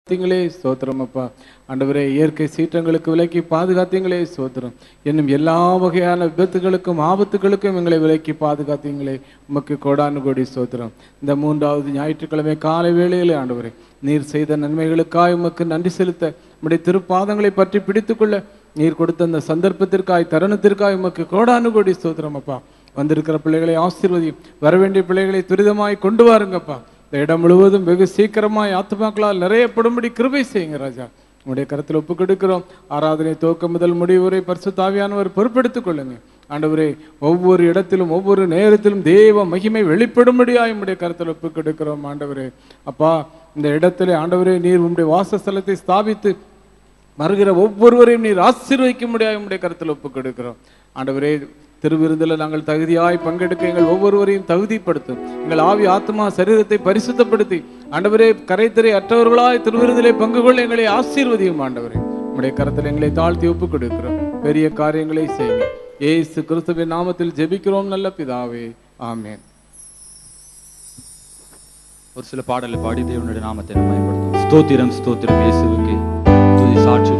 பாதுகாத்தீங்களே ஸ்தோத்திரம் அப்பா. ஆண்டவரே, இயற்கை சீற்றங்களுக்கு விலக்கி பாதுகாத்தீங்களே ஸ்தோத்திரம். இன்னும் எல்லா வகையான விபத்துகளுக்கும் ஆபத்துகளுக்கும் எங்களை விலக்கி பாதுகாத்தீங்களே, உமக்கு கோடானு கோடி ஸ்தோத்திரம். இந்த 3வது ஞாயிற்றுக்கிழமை காலை வேளையிலே ஆண்டவரே, நீர் செய்த நன்மைகளுக்காய் உமக்கு நன்றி செலுத்த, உம்முடைய திருப்பாதங்களை பற்றி பிடித்துக்கொள்ள நீர் கொடுத்த அந்த சந்தர்ப்பத்திற்காய் தருணத்திற்காய் உமக்கு கோடானு கோடி ஸ்தோத்திரம் அப்பா. வந்திருக்கிற பிள்ளைகளை ஆசீர்வதியும், வரவேண்டிய பிள்ளைகளை துரிதமாய் கொண்டு வாருங்கப்பா. இந்த இடம் முழுவதும் வெகு சீக்கிரமாய் ஆத்துமாக்களால் நிறையப்படும்படி கிருபை செய்யுங்க ராஜா. உங்களுடைய கருத்தில் ஒப்புக் கொடுக்கிறோம். ஆராதனை துவக்கம் முதல் முடிவு வரை பரிசுத்த ஆவியானவர் பொறுப்பெடுத்துக் கொள்ளுங்க ஆண்டவரே. ஒவ்வொரு இடத்திலும் ஒவ்வொரு நேரத்திலும் தேவ மகிமை வெளிப்படும்படியாய் உங்களுடைய கருத்தில் ஒப்புக் கொடுக்கிறோம் ஆண்டவரே. அப்பா, இந்த இடத்திலே ஆண்டவரே, நீர் உங்களுடைய வாசஸ்தலத்தை ஸ்தாபித்து வருகிற ஒவ்வொருவரையும் நீர் ஆசீர்வதிக்கும்படியாய் உங்களுடைய கருத்தில் ஒப்புக் கொடுக்கிறோம் ஆண்டவரே. திருவிருந்தில் நாங்கள் தகுதியாய் பங்கெடுக்க எங்கள் ஒவ்வொருவரையும் தகுதிப்படுத்தும். எங்கள் ஆவி ஆத்மா சரீரத்தை பரிசுத்தப்படுத்தி ஆண்டவரே, கரைத்திரை அற்றவர்களாய் திருவிருந்திலே பங்கு கொள்ள எங்களை ஆசீர்வதியும் ஆண்டவரே. உங்களுடைய கரத்தில் எங்களை தாழ்த்தி ஒப்புக் கொடுக்கிறோம். பெரிய காரியங்களை செய்யுங்க. இயேசு கிறிஸ்துவின் நாமத்தில் ஜெபிக்கிறோம் நல்ல பிதாவே, ஆமென். ஒரு சில பாடலை பாடி தேவனுடைய நாமத்தை பயன்படுத்தும். ஸ்தோத்திரம் ஸ்தோத்திரம் இயேசுவுக்கு துதி சாட்சி.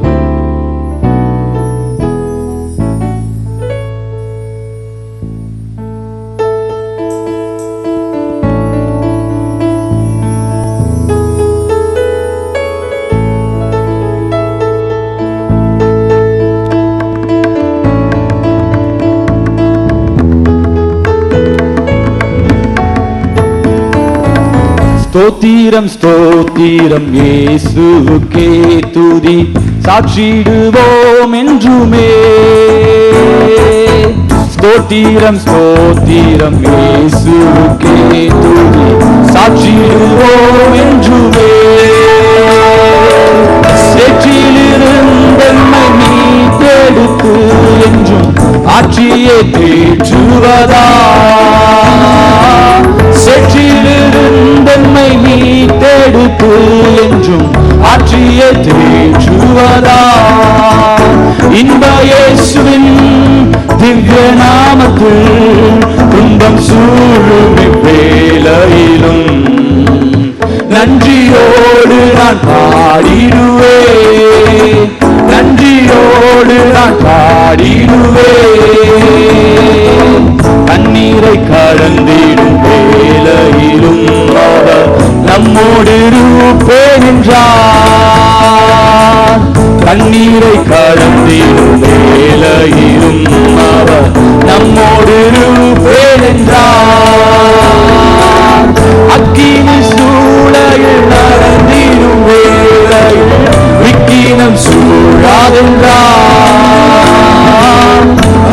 ஸ்தோத்திரம் ஸ்தோத்திரம் இயேசுவுக்கே துதி சாட்சிடுவோம் என்றுமே. ஸ்தோத்திரம் ஸ்தோத்திரம் இயேசுவுக்கே துதி சாட்சிடுவோம் என்றுமே. சேற்றிலிருந்தெம்மை மீட்டெடுத்து என்றும் ஆட்சியை தேற்றுவதா. சேற்றிலிருந்தெம்மை மீட்டெடுத்து என்றும் ஆட்சியை தேற்றுவதா. இன்ப இயேசுவின் திவ்ய நாமத்தில் துன்பம் சூழும் இவ்வேளையிலும் நன்றியோடு நான் பாடிடுவேன், நன்றியோடு நான் பாடிடுவேன். கண்ணீரை கலந்திடும் வேளையிலும் அவர் நம்மோடு இருப்பேன் என்றார். கண்ணீரை கலந்திடும் வேளையிலும் அவர் நம்மோடு இருப்பேன் என்றார். அக்கினி சூளையில் நடந்திடும் வேளையில் விக்கினம் சூழாதென்றார்.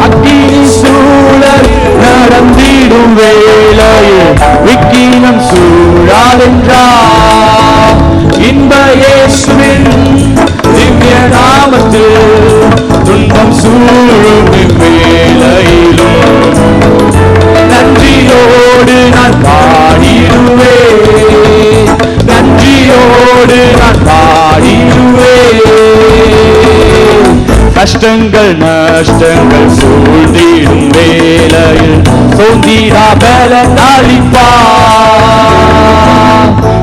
அக்கினி சூளையில் நடந்திடும் வேளையில் விக்கினம் சூழாதென்றார். இன்ப இயேசுவின் திவ்ய நாமத்தில் துன்பம் சூழும் இவ்வேளையிலும் நன்றியோடு நான் பாடிடுவேன், நன்றியோடு நான் பாடிடுவேன். கஷ்டங்கள் நஷ்டங்கள் சூழ்ந்திடும் வேளையில் சோந்திரா பலன் அளிப்பார்.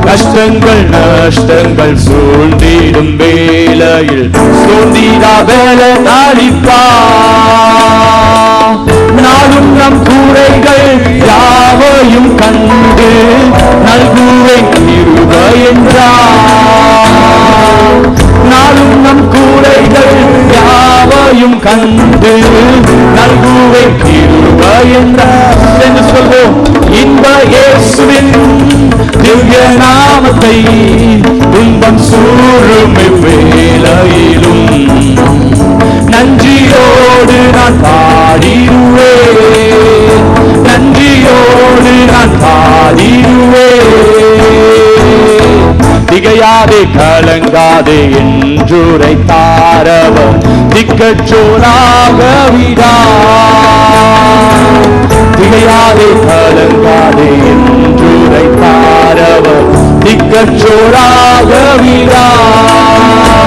கஷ்டங்கள் நஷ்டங்கள் சூழ்ந்திடும் வேளையில் சோந்திரா பலன் அளிப்பார். நாளும் நம் குறைகள் யாவையும் கண்டு நல்குவேன் கிருபை என்றார். நாளும் நம் குறைகள் யாவையும் கண்டு நல்குவேன் கிருபை என்றார் என்று சொல்வோம். இன்ப இயேசுவின் திவ்ய நாமத்தை துன்பம் சூழும் இவ்வேளையிலும் நன்றியோடு நான் பாடிடுவேன், நன்றியோடு நான் பாடிடுவேன். திகையாதே கலங்காதே என்றுரைத்தாரவர் திக்கச்சோராக விடார். திகையாதே கலங்காதே என்றுரைத்தாரவர் திக்கச்சோராக விடார்.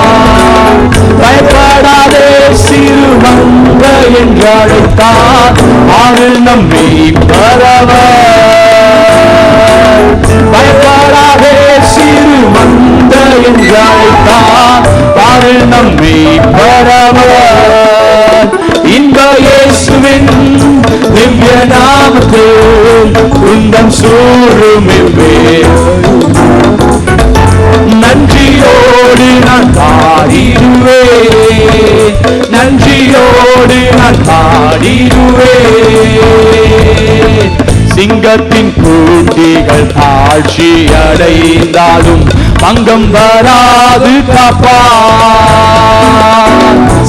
பயப்படாதே சிறுமங்க என்றழைத்தார் ஆறு நம்மை பரவர். பயப்படாதே சிறு மந்த என்றழைத்தார் பாரு நம்மை பரவர் இன்ப இயேசுவின் திவ்ய நாமத்தில் துன்பம் சூழும் நன்றியோடு நான் பாடிடுவேன் நன்றியோடு நான் பாடிடுவேன் சிங்கத்தின் கூட்டிகள் ஆட்சி அடைந்தாலும் பங்கம் வராது காப்பார்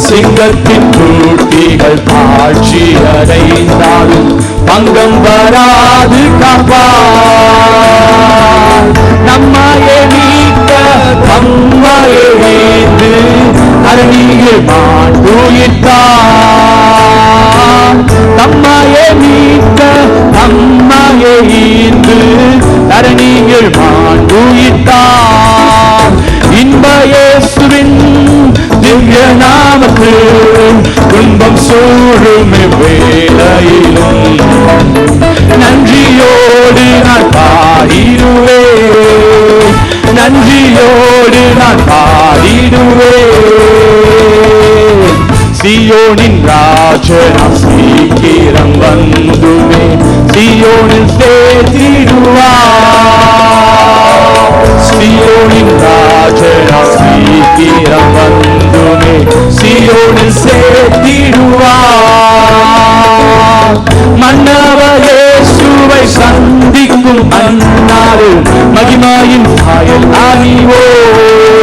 சிங்கத்தின் கூட்டிகள் ஆட்சி அடைந்தாலும் பங்கம் வராது காப்பார் நம்மையே மீட்க தம்மையே வீழ்ந்து அரணியில் மாண்டுயிர்த்தார் தம்மையே மீட்க தம்மையே ஈந்து அரணியில் மாண்டுயிர்த்தார் இன்ப இயேசுவின் திவ்ய நாமத்தில் துன்பம் சூழும் வேளையிலும் நன்றியோடு நான் பாடிடுவேன் நன்றியோடு நான் பாடிடுவேன் சியோனின் ராஜனாம் சீக்கிரம் வந்துமே சியோனில் சேர்த்திடுவார் சியோனின் ராஜனாம் சீக்கிரம் வந்துமே சியோனில் சேர்த்திடுவார் மன்னவர் இயேசுவை சந்திக்கும் அந்நாளில் மகிமையின் சாயல் அணிவோம்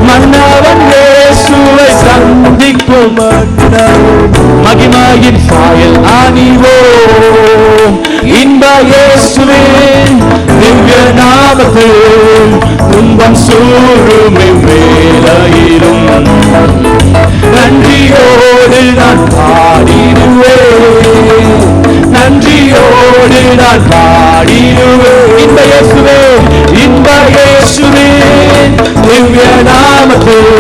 மன்னவன் இயேசுவை சந்திக்கும் மகிமையின் சாயல் அணிவோம் இன்ப இயேசுவின் திவ்ய நாமத்தில் துன்பம் சூழும் வேளையிலும் நன்றியோடு நான் பாடிடுவேன் நன்றியோடு நான் பாடிடுவேன் இன்ப இயேசுவின் திவ்ய நாமத்தில்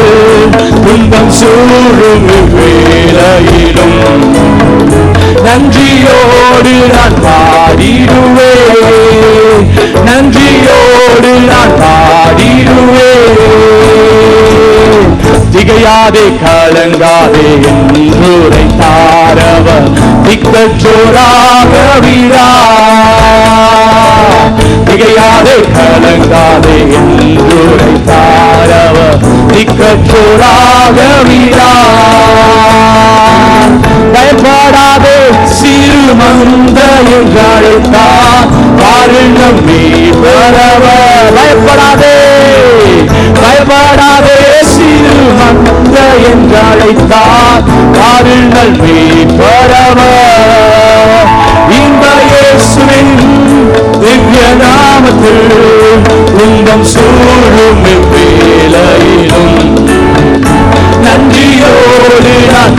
துன்பம் சூழும் வேளையிலும் நன்றியோடு நான் பாடிடுவேன் நன்றியோடு நான் பாடிடுவேன் திகையாதே கலங்காதே என்றுரை தாரவர் திக்கச்சோராக விழா திகையாதே கலங்காதே என்றுரை தாரவர் திக்கச்சோராக விழா பயப்படாதே சிறு மந்த என்றழைத்தார் பாரு நம்மை பரவர் பயப்படாதே பயப்படாதே சிறு மந்த என்றழைத்தார் பாரு நம்மை பரவர் இன்ப இயேசுவின் திவ்ய நாமத்தில் துன்பம் சூழும் வேளையிலும் நன்றியோடு நான்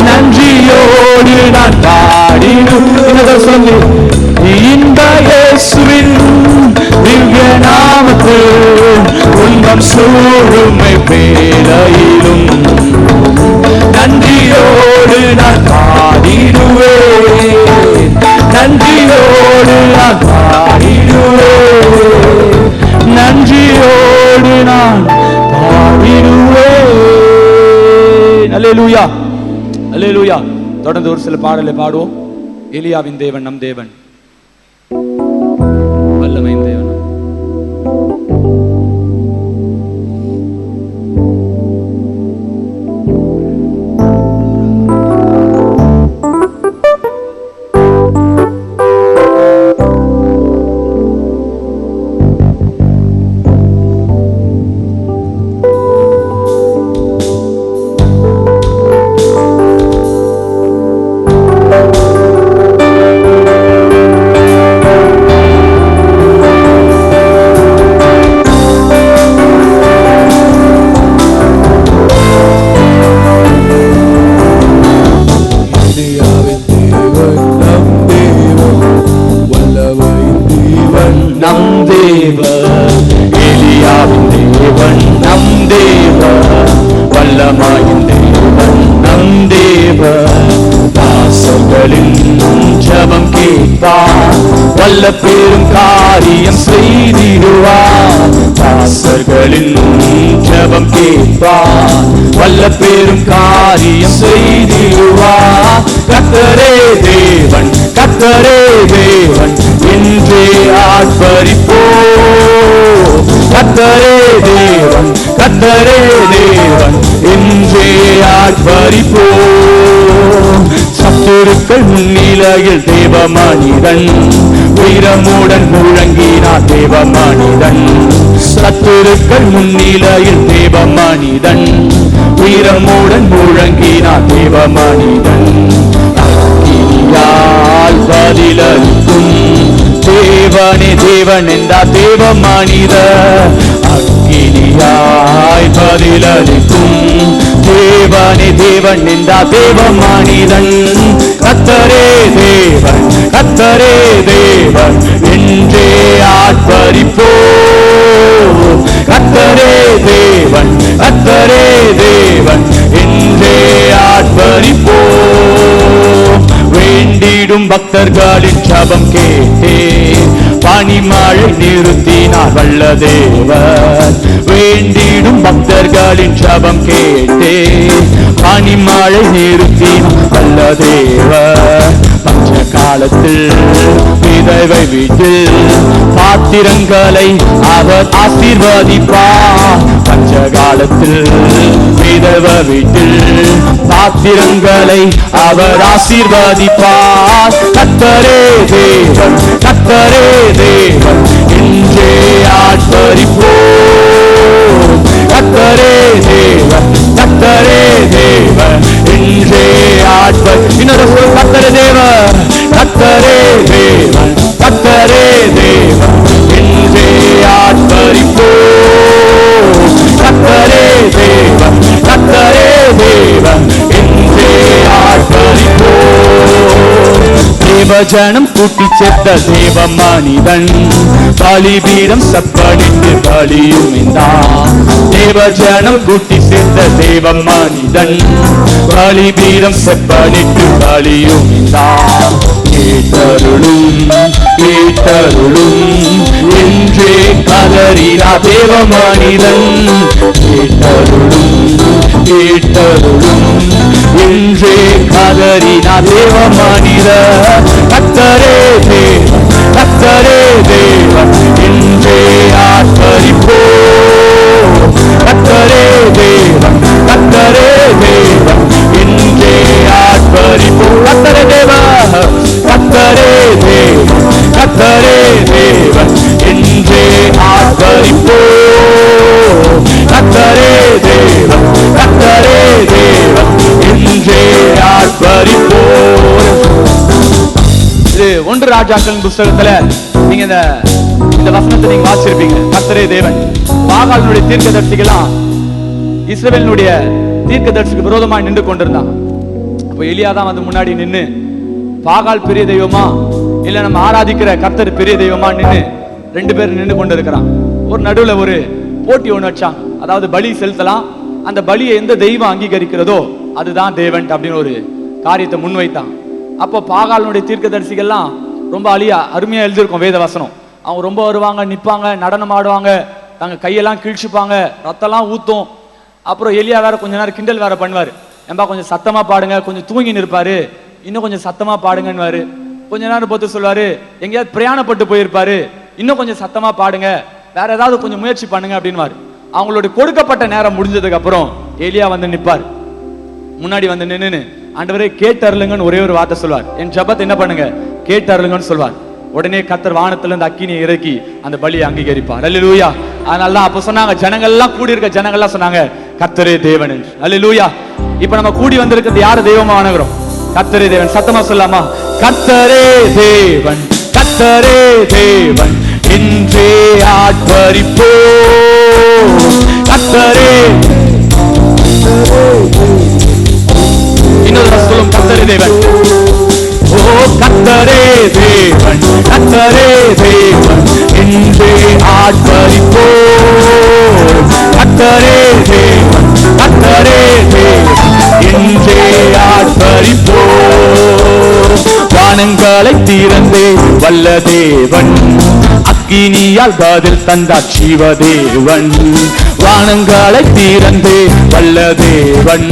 நன்றியோடு நான் பாடிடுவேன் சொல்லி இன்ப இயேசுவின் திவ்ய நாமத்தில் துன்பம் சூழும் வேளையிலும் நன்றியோடு நான் பாடிடுவேன் நன்றியோடு நான் பாடிடுவேன் நன்றியோடு நான் பாடிடுவேன் அல்லேலூயா அல்லேலூயா தொடர்ந்து ஒரு சில பாடலை பாடுவோம் எலியாவின் தேவன் நம் தேவன் வல்லமையின் தேவன் ஜெபம் கேட்பார், வல்ல பெரும் காரியம் செய்திடுவார். தாசர்களின் ஜெபம் கேட்பார், வல்ல பெரும் காரியம் செய்திடுவார். கர்த்தரே தேவன், கர்த்தரே தேவன் என்றே ஆர்ப்பரிப்போம். கர்த்தரே தேவன், கர்த்தரே தேவன் என்றே ஆர்ப்பரிப்போம். சத்துருக்கள் முன்னிலையில் தேவ மனிதன் வீரமுடன் முழங்கினார். தேவ மனிதன் சத்துருக்கள் முன்னிலையில் தேவ மனிதன் வீரமுடன் முழங்கினார். தேவ மனிதன் அக்கினியால் பதிலளிக்கும் தேவனே தேவன் என்றார். தேவ மனிதர் அக்கினியாய் பதிலளிக்கும் தேவனே தேவன் என்றார். தேவ மனிதன் கர்த்தரே தேவன், கர்த்தரே தேவன் என்றே ஆர்ப்பரிப்போம். கர்த்தரே தேவன், கர்த்தரே தேவன் என்றே ஆர்ப்பரிப்போம். வேண்டிடும் பக்தர்களின் ஜெபம் கேட்டே பனிமழை நிறுத்தினார் வல்ல தேவன். வேண்டிடும் பக்தர்களின் ஜெபம் கேட்டே பனிமழை நிறுத்தினார் வல்ல தேவன். பஞ்ச காலத்தில் விதவை வீட்டில் பாத்திரங்களை அவர் ஆசீர்வதிப்பார். பஞ்ச காலத்தில் விதவை வீட்டில் பாத்திரங்களை அவர் ஆசீர்வதிப்பார். கர்த்தரே தேவன், கர்த்தரே தேவன் என்றே ஆர்ப்பரிப்போம். கர்த்தரே தேவன், கர்த்தரே தேவன் என்றே இன்னொரு கர்த்தரே தேவன், கர்த்தரே தேவன், கர்த்தரே தேவன் என்றே ஆர்ப்பரிப்போம். கர்த்தரே தேவன், கர்த்தரே தேவன் என்றே ஆர்ப்பரிப்போம். தேவஜனம் கூட்டி சேர்த்த தேவ மனிதன் பலிபீடம் சப்படித்து பலியும் என்றார். தேவஜனம் கூட்டி சேர்த்த தேவ மனிதன் பலிபீடம் செப்பனிட்டு பலியும் என்றார். கேட்டருளும் கேட்டருளும் என்றே கதறினார் தேவ மனிதன். கேட்டருளும் கேட்டருளும் என்றே கதறினார் தேவ மனிதர். கர்த்தரே தேவன், கர்த்தரே தேவன் என்றே ஆர்ப்பரிப்போம். கர்த்தரே தேவன், கர்த்தரே தேவன் என்றே ஆர்ப்பரிப்போம். கர்த்தரே தேவன், கர்த்தரே தேவன், கர்த்தரே தேவன் என்றே ஆர்ப்பரிப்போம். கர்த்தரே தேவன், கர்த்தரே தேவன் என்றே ஆர்ப்பரிப்போம். இது 1 ராஜாக்களின் புஸ்தகத்துல நீங்க இந்த வசனத்தை நீங்க வாசிச்சிருப்பீங்க. கர்த்தரே தேவன் பாகாலினுடைய தீர்க்கதரிசிகளாம் இஸ்ரவேலினுடைய தீர்க்கதரிசிக்கு விரோதமா நின்று கொண்டிருந்தாங்க. அப்ப எலியா தான் வந்து முன்னாடி நின்று பாகால் பெரிய தெய்வமா இல்ல நம்ம ஆராதிக்கிற கர்த்தர் பெரிய தெய்வமா நின்று 2 பேர் நின்று கொண்டு இருக்கிறான். ஒரு நடுவுல ஒரு போட்டி ஒண்ணு வச்சாங்க. அதாவது பலி செலுத்தலாம், அந்த பலியை எந்த தெய்வம் அங்கீகரிக்கிறதோ அதுதான் தேவன் அப்படின்னு ஒரு காரியத்தை முன்வைத்தான். அப்போ பாகாலினுடைய தீர்க்கதரிசிகள்லாம் ரொம்ப அருமையா எழுதியிருக்கும் வேத வசனம். அவங்க ரொம்ப வருவாங்க, நிற்பாங்க, நடனம் ஆடுவாங்க, தங்க கையெல்லாம் கிழிச்சுப்பாங்க, ரத்தம்லாம் ஊத்தும். அப்புறம் எலியா வேற கொஞ்ச நேரம் கிண்டல் வேற பண்ணுவார். ஏன்பா கொஞ்சம் சத்தமா பாடுங்க, கொஞ்சம் தூங்கி நிற்பாரு, இன்னும் கொஞ்சம் சத்தமா பாடுங்கன்னு. கொஞ்ச நேரம் பார்த்து சொல்லுவாரு, எங்கேயாவது பிரயாணப்பட்டு போயிருப்பாரு, இன்னும் கொஞ்சம் சத்தமா பாடுங்க, வேற ஏதாவது கொஞ்சம் முயற்சி பண்ணுங்க அப்படின்வாரு. அவங்களுடைய கொடுக்கப்பட்ட நேரம் முடிஞ்சதுக்கு அப்புறம் எலியா வந்து நிற்பார். முன்னாடி வந்து நின்னு ஆண்டவரே கேட்டருளுங்கன்னு ஒரே ஒரு வார்த்தை சொல்வார். என் ஜெபத்தை என்ன பண்ணுங்க, கேட்டருளுங்கன்னு சொல்வார். உடனே கர்த்தர் வானத்துல இருந்து அக்கினியை இறக்கி அந்த பலியை அங்கீகரிப்பார். அல்லேலூயா. அதனாலதான் அப்ப சொன்னாங்க, ஜனங்கள்லாம் கூடி இருக்க ஜனங்கள்லாம் சொன்னாங்க கர்த்தரே தேவன் என்று. அல்லேலூயா. இப்ப நம்ம கூடி வந்திருக்கிறது யாரு தெய்வமா வணங்குறோம்? கர்த்தரே தேவன். சத்தமா சொல்லாமா? கர்த்தரே தேவன், கர்த்தரே தேவன் என்றே ஆர்ப்பரிப்போம். கர்த்தரே இன்னொரு சொல்லும், கர்த்தரே தேவன். ஓ கர்த்தரே தேவன், கர்த்தரே தேவன் என்றே ஆர்ப்பரிப்போம். கர்த்தரே தேவன், கர்த்தரே தேவன் என்றே ஆர்ப்பரிப்போம். வானங்களை திறந்தே வல்ல தேவன், அக்கினியால் பதில் தந்தார் ஜீவதேவன். வானங்களை திறந்தே வல்ல தேவன்,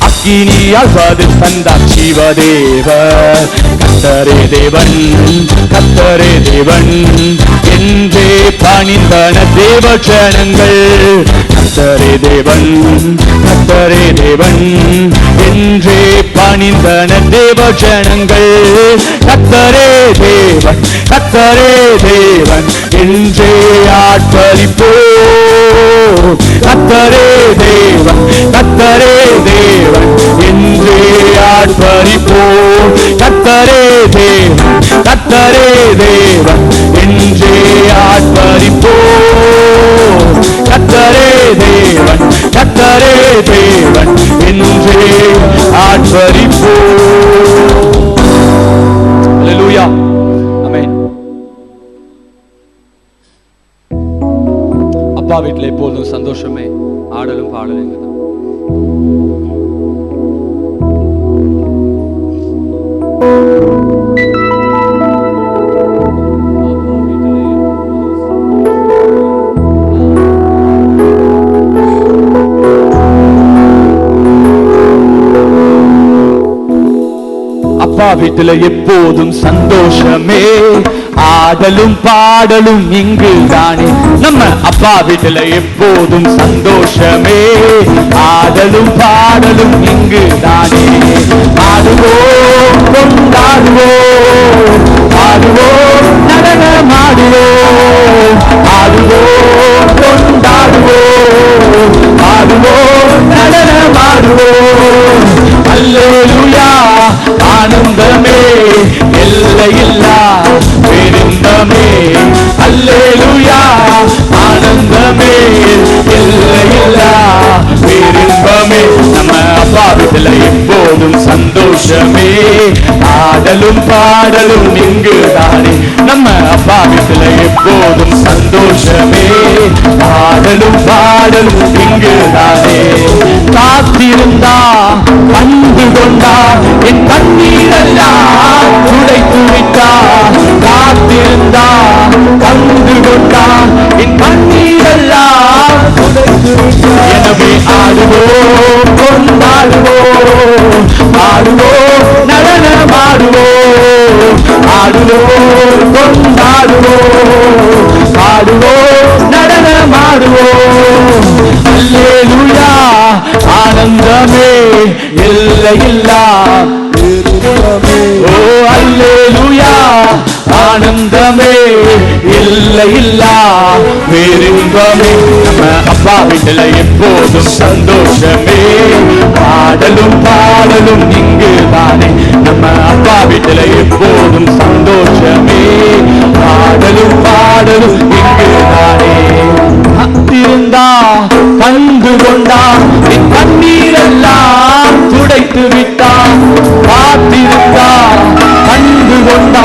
அக்கினியால் பதில் தந்தார் ஜீவதேவன். கர்த்தரே தேவன், கர்த்தரே தேவன் என்றே பணிந்தன தேவ ஜனங்கள். கர்த்தரே தேவன், கர்த்தரே தேவன் என்றே பணிந்தன தேவ ஜனங்கள். கர்த்தரே தேவன், கர்த்தரே தேவன் என்றே ஆட்பளிப்போ. கர்த்தரே தேவன், கர்த்தரே தேவன் என்றே ஆட்பளிப்போ. கர்த்தரே தேவன், கர்த்தரே தேவன் என்றே ஆட்பளிப்போ. கர்த்தரே தேவன், கர்த்தரே தேவன் என்றே ஆட்பளிப்போ. அல்லேலூயா, ஆமென். அப்பா வீட்டில் எப்போதும் சந்தோஷமே, ஆடலும் பாடலும் எங்கதான். அப்பா வீட்டுல எப்போதும் சந்தோஷமே, ஆடலும் பாடலும் இங்கு தானே. நம்ம அப்பா வீட்டுல எப்போதும் சந்தோஷமே, ஆடலும் பாடலும் இங்கு தானே. ஆடுவோம் கொண்டாடுவோம், ஆடுவோம் நடனமாடுவோம், ஆடுவோம் கொண்டாடுவோம், ஆடுவோம் நடனமாடுவோம். அல்லேலூயா, ஆனந்தமே எல்லையில்லா பேரின்பமே. அல்லேலூயா, ஆனந்தமே எல்லையில்லா பேரின்பமே. நம்ம அப்பா வீட்டுல எப்போதும் சந்தோஷமே, ஆடலும் பாடலும் இங்கு தானே. நம்ம அப்பா வீட்டுல எப்போதும் சந்தோஷமே, ஆடலும் பாடலும் இங்கு தானே. காத்திருந்தா கண்டு கொண்டா என் கண்ணீரெல்லாம் துடைத்து விட்டா. காத்திருந்தா கண்டு கொண்டா என் கண்ணீரெல்லாம் துடைத்து விட்டா. எனவே ஆடுவோம் கொண்டாடுவோம், ஆடுவோம் நடனமாடுவோம், ஆடுவோம் கொண்டாடுவோம், ஆடுவோம் நடனமாடுவோம். அல்லேலூயா, ஆனந்தமே எல்லையில்லா. ஓ அல்லேலூயா, ஆனந்தமே எல்லையில்லா பேரின்பமே. நம்ம அப்பா வீட்டுல எப்போதும் சந்தோஷமே, ஆடலும் பாடலும் இங்கு தானே. நம்ம அப்பா வீட்டுல எப்போதும் சந்தோஷமே, ஆடலும் பாடலும் இங்கு தானே. காத்திருந்தா கண்டு கொண்டா என் கண்ணீரெல்லாம் துடைத்து விட்டா. காத்திருந்தா கண்டு கொண்டா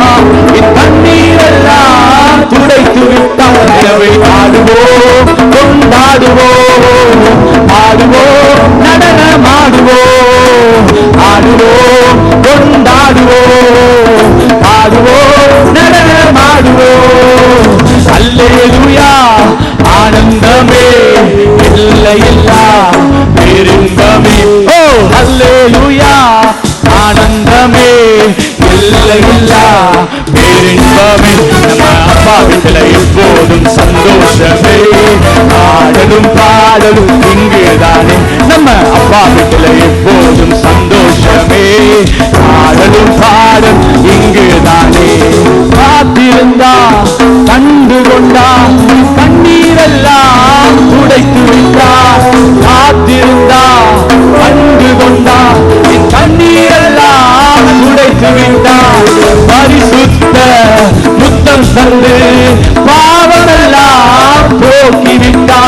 என் கண்ணீரெல்லாம் துடைத்து விட்டா. எனவே ஆடுவோம் கொண்டாடுவோம், ஆடுவோம் நடனமாடுவோம், ஆடுவோம் கொண்டாடுவோம், ஆடுவோம் நடனமாடுவோம். அல்லேலூயா, ஆனந்தமே எல்லையில்லா பேரின்பமே. ஓ அல்லேலூயா, ஆனந்தமே எல்லையில்லா பேரின்பமே. நம்ம அப்பா வீட்டுல எப்போதும் சந்தோஷமே, ஆடலும் பாடலும் இங்கு தானே. நம்ம அப்பா வீட்டுல எப்போதும் சந்தோஷமே, ஆடலும் பாடலும் இங்கு தானே. காத்திருந்தா கண்டு கொண்டா கண்ணீரெல்லாம் துடைத்து விட்டா. காத்திருந்தா கண்டு கொண்டா என் கண்ணீரெல்லாம் துடைத்து விட்டா. பரிசுத்த முத்தம் தந்து பாவமெல்லாம் போக்கிவிட்டா.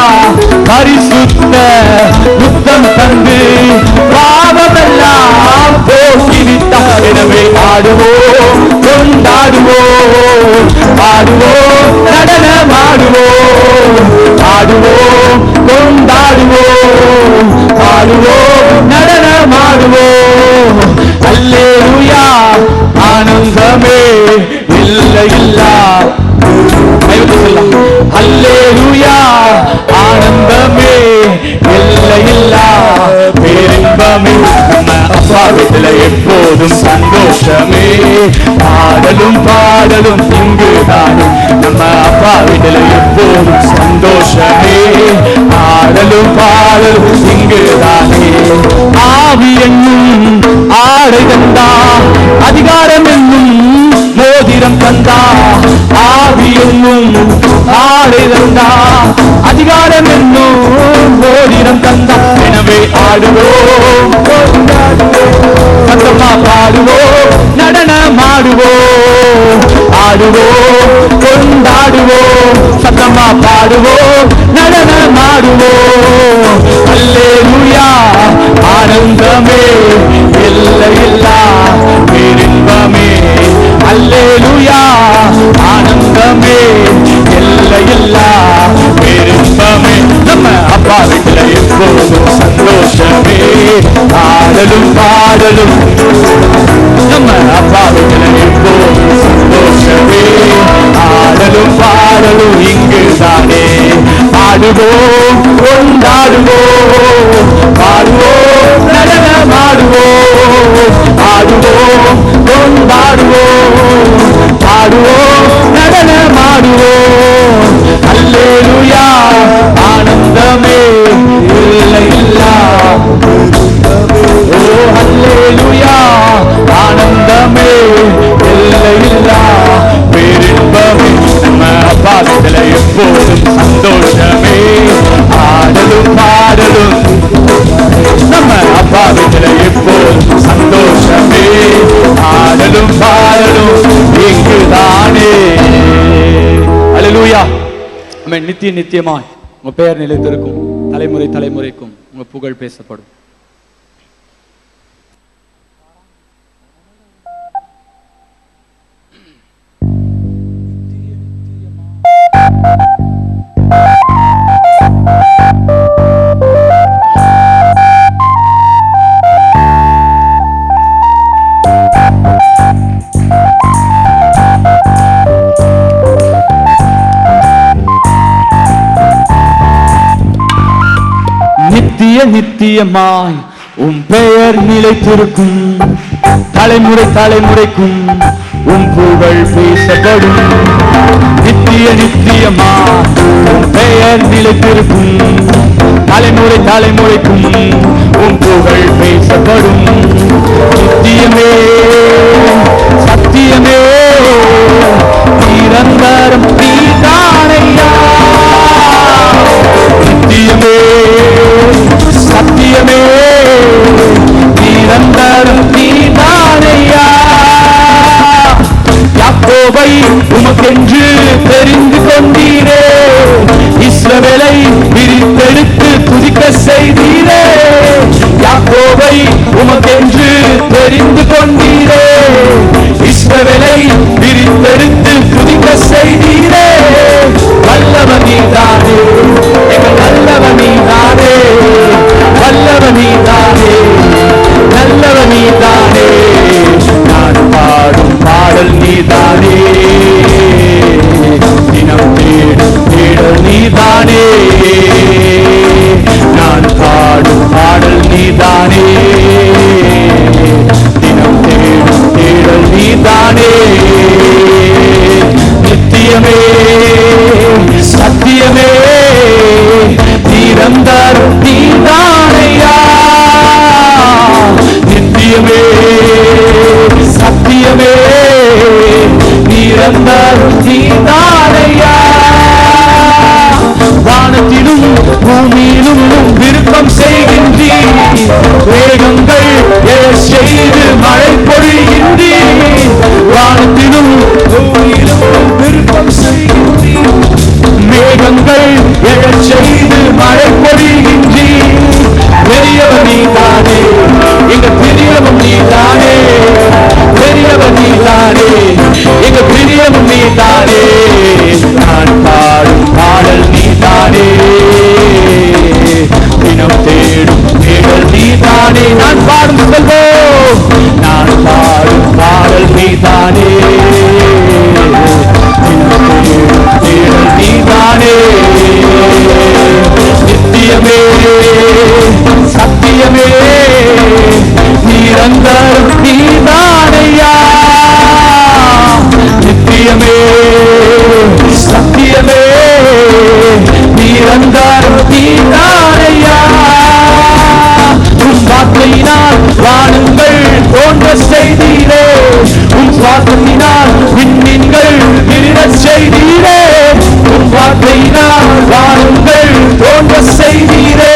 பரிசுத்த முத்தம் தந்து பாவமெல்லாம் போக்கிவிட்டா. எனவே ஆடுவோம் கொண்டாடுவோம், ஆடுவோம் நடனமாடுவோம், ஆடுவோம் கொண்டாடுவோம், ஆடுவோம் நடனமாடுவோம். அல்லேலூயா, ஆனந்த அல்லேலூயா ஆனந்தமே எல்லையில்லா பேரின்பமே நம்ம அப்பா வீட்டுல எப்போதும் சந்தோஷமே பாடலும் பாடலும் இங்குதானே நம்ம அப்பா வீட்டுல எப்போதும் சந்தோஷமே பாடலும் பாடலும் இங்குதானே ஆவி என்னும் ஆடை தந்தா அதிகாரம் என்னும் மோதிரம் தந்தா ஆவி என்னும் ஆடை தந்தா அதிகாரம் என்னும் மோதிரம் தந்தா எனவே ஆடுவோம் சத்தமா பாடுவோம் நடனமாடுவோம் ஆடுவோம் கொண்டாடுவோம் சத்தமா பாடுவோம் நடனமாடுவோம் அல்லேலூயா ஆனந்தமே எல்லையில்லா பேரின்பமே அல்லேலூயா ஆனந்தமே எல்லையில்லா பேரின்பமே நம்ம அப்பா வீட்டுல எப்போதும் சந்தோஷமே ஆடலும் பாடலும் நம்ம அப்பா வீட்டுல எப்போதும் சந்தோஷமே ஆடலும் பாடலும் இங்குதானே ஆடுவோம் கொண்டாடுவோம் பாடுவோம் நடனமாடுவோம் ஆடுவோம் கொண்டாடுவோம் பாடுவோம் நடனமாடுவோம் அல்லேலூயா ஆனந்தமே இல்லையில்லா ஓ அல்லேலூயா ஆனந்தமே இல்லையில்லா பேரின்பமே நம்ம அப்பா வீட்டுல எப்போதும் சந்தோஷமே ஆடலும் பாடலும் நம்ம அப்பா வீட்டுல எப்போதும் சந்தோஷமே ஆடலும் பாடலும் இங்குதானே அல்லேலூயா ஆமென் நித்தியமாய் உங்க பெயர் நிலைத்திருக்கும் தலைமுறை தலைமுறைக்கும் உங்க புகழ் பேசப்படும் நித்தியமாய் உன் பெயர் நிலைத்திருக்கும் தலைமுறை தலைமுறைக்கும் உன் புகழ் பேசப்படும் நித்தியமாய் உன் பெயர் நிலைத்திருக்கும் தலைமுறை தலைமுறைக்கும் உன் புகழ் பேசப்படும் நித்தியமே சத்தியமே நிரந்தரம் நீதானையா நித்தியமே சத்தியமே நிரந்தரம் நீதானையா யாக்கோபை உமக்கென்று தெரிந்து கொண்டீரே இஸ்ரவேலை பிரித்தெடுத்து துதிக்க செய்தீரே யாக்கோபை உமக்கென்று தெரிந்து கொண்டீரே இஸ்ரவேலை பிரித்தெடுத்து துதிக்க செய்தீரே வல்லவர் நீதானே எங்கள் நல்லவர் நீதானே வல்லவர் நீதானே நல்லவர் நீதானே நான் பாடும் பாடல் நீதானே தினம் தேடும் தேடல் நீதானே நான் பாடும் பாடல் நீதானே தினம் தேடும் தேடல் நீதானே நித்தியமே சத்தியமே நிரந்தரம் நீதானையா நித்தியமே சத்தியமே நிரந்தரம் நீதானையா வானத்திலும் பூமியிலும் விருப்பம் செய்கின்றீர் வேகங்கள் செய்து மழை பொழிகின்றீர் வானத்திலும் பூமியிலும் விருப்பம் செய்கின்றீர் மேகங்கள் எழச் செய்து மழை பொழிகின்றீர் பெரியவர் நீதானே எங்க பிரியவன் நீதானே பெரியவர் நீதானே எங்க பிரியவன் நீதானே நான் பாடும் பாடல் நீதானே தினம் தேடும் தேடல் நீதானே நான் பாடும் செல்வோம் நான் பாடும் பாடல் நீதானே தினம் தேடும் தேடல் நீதானே சுவாசத்தினால் வானங்கள் தோன்ற செய்தீரே,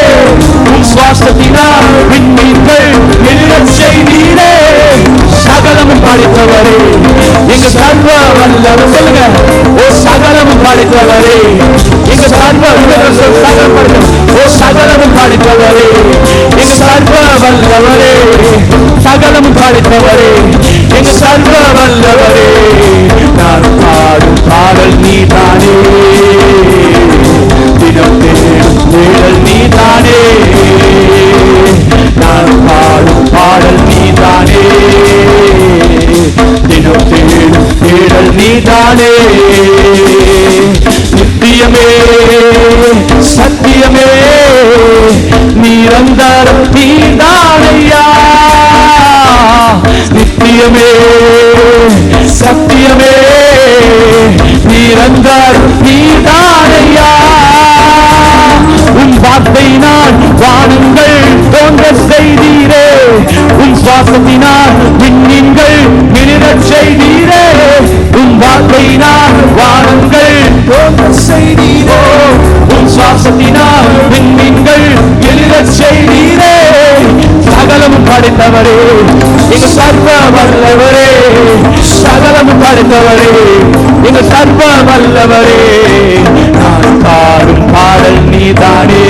உன் சுவாசத்தினால் விண்மீன்கள் எழச் செய்தீரே. சகலமும் படைத்தவரே, எங்க சர்வ வல்லவர். சொல்லுங்க, ஓ சகலமும் படைத்தவரே, எங்க சர்வ சகலம் படைத்த, ஓ சகலமும் படைத்தவரே, எங்க சர்வ வல்லவரே, சகலமும் படைத்தவரே, எங்க சர்வ வல்லவரே. நான் பாடும் பாடல் நீதானே, தினம் தேடும் தேடல் நீதானே. நான் பாடும் பாடல் நீதானே, தினம் தேடும் தேடல் நீதானே. நித்தியமே சத்தியமே நிரந்தரம் நீதானையா. நித்தியமே சத்தியமே நிரந்தரம் நீதானையா. உன் வார்த்தையினால் வானங்கள் தோன்ற செய்தீரே, உன் சுவாசத்தினால் விண்மீன்கள் மிளிரச் செய்தீரே. உன் வார்த்தையினால் வானங்கள் தோன்ற செய்தீரே, உன் சுவாசத்தினால் விண்மீன்கள் எழிலச் செய்தீரே. சகலமும் படைத்தவரே, எங்க சர்வ வல்லவரே, சகலமும் படைத்தவரே, எங்க சர்வ வல்லவரே. நான் பாடும் பாடல் நீதானே,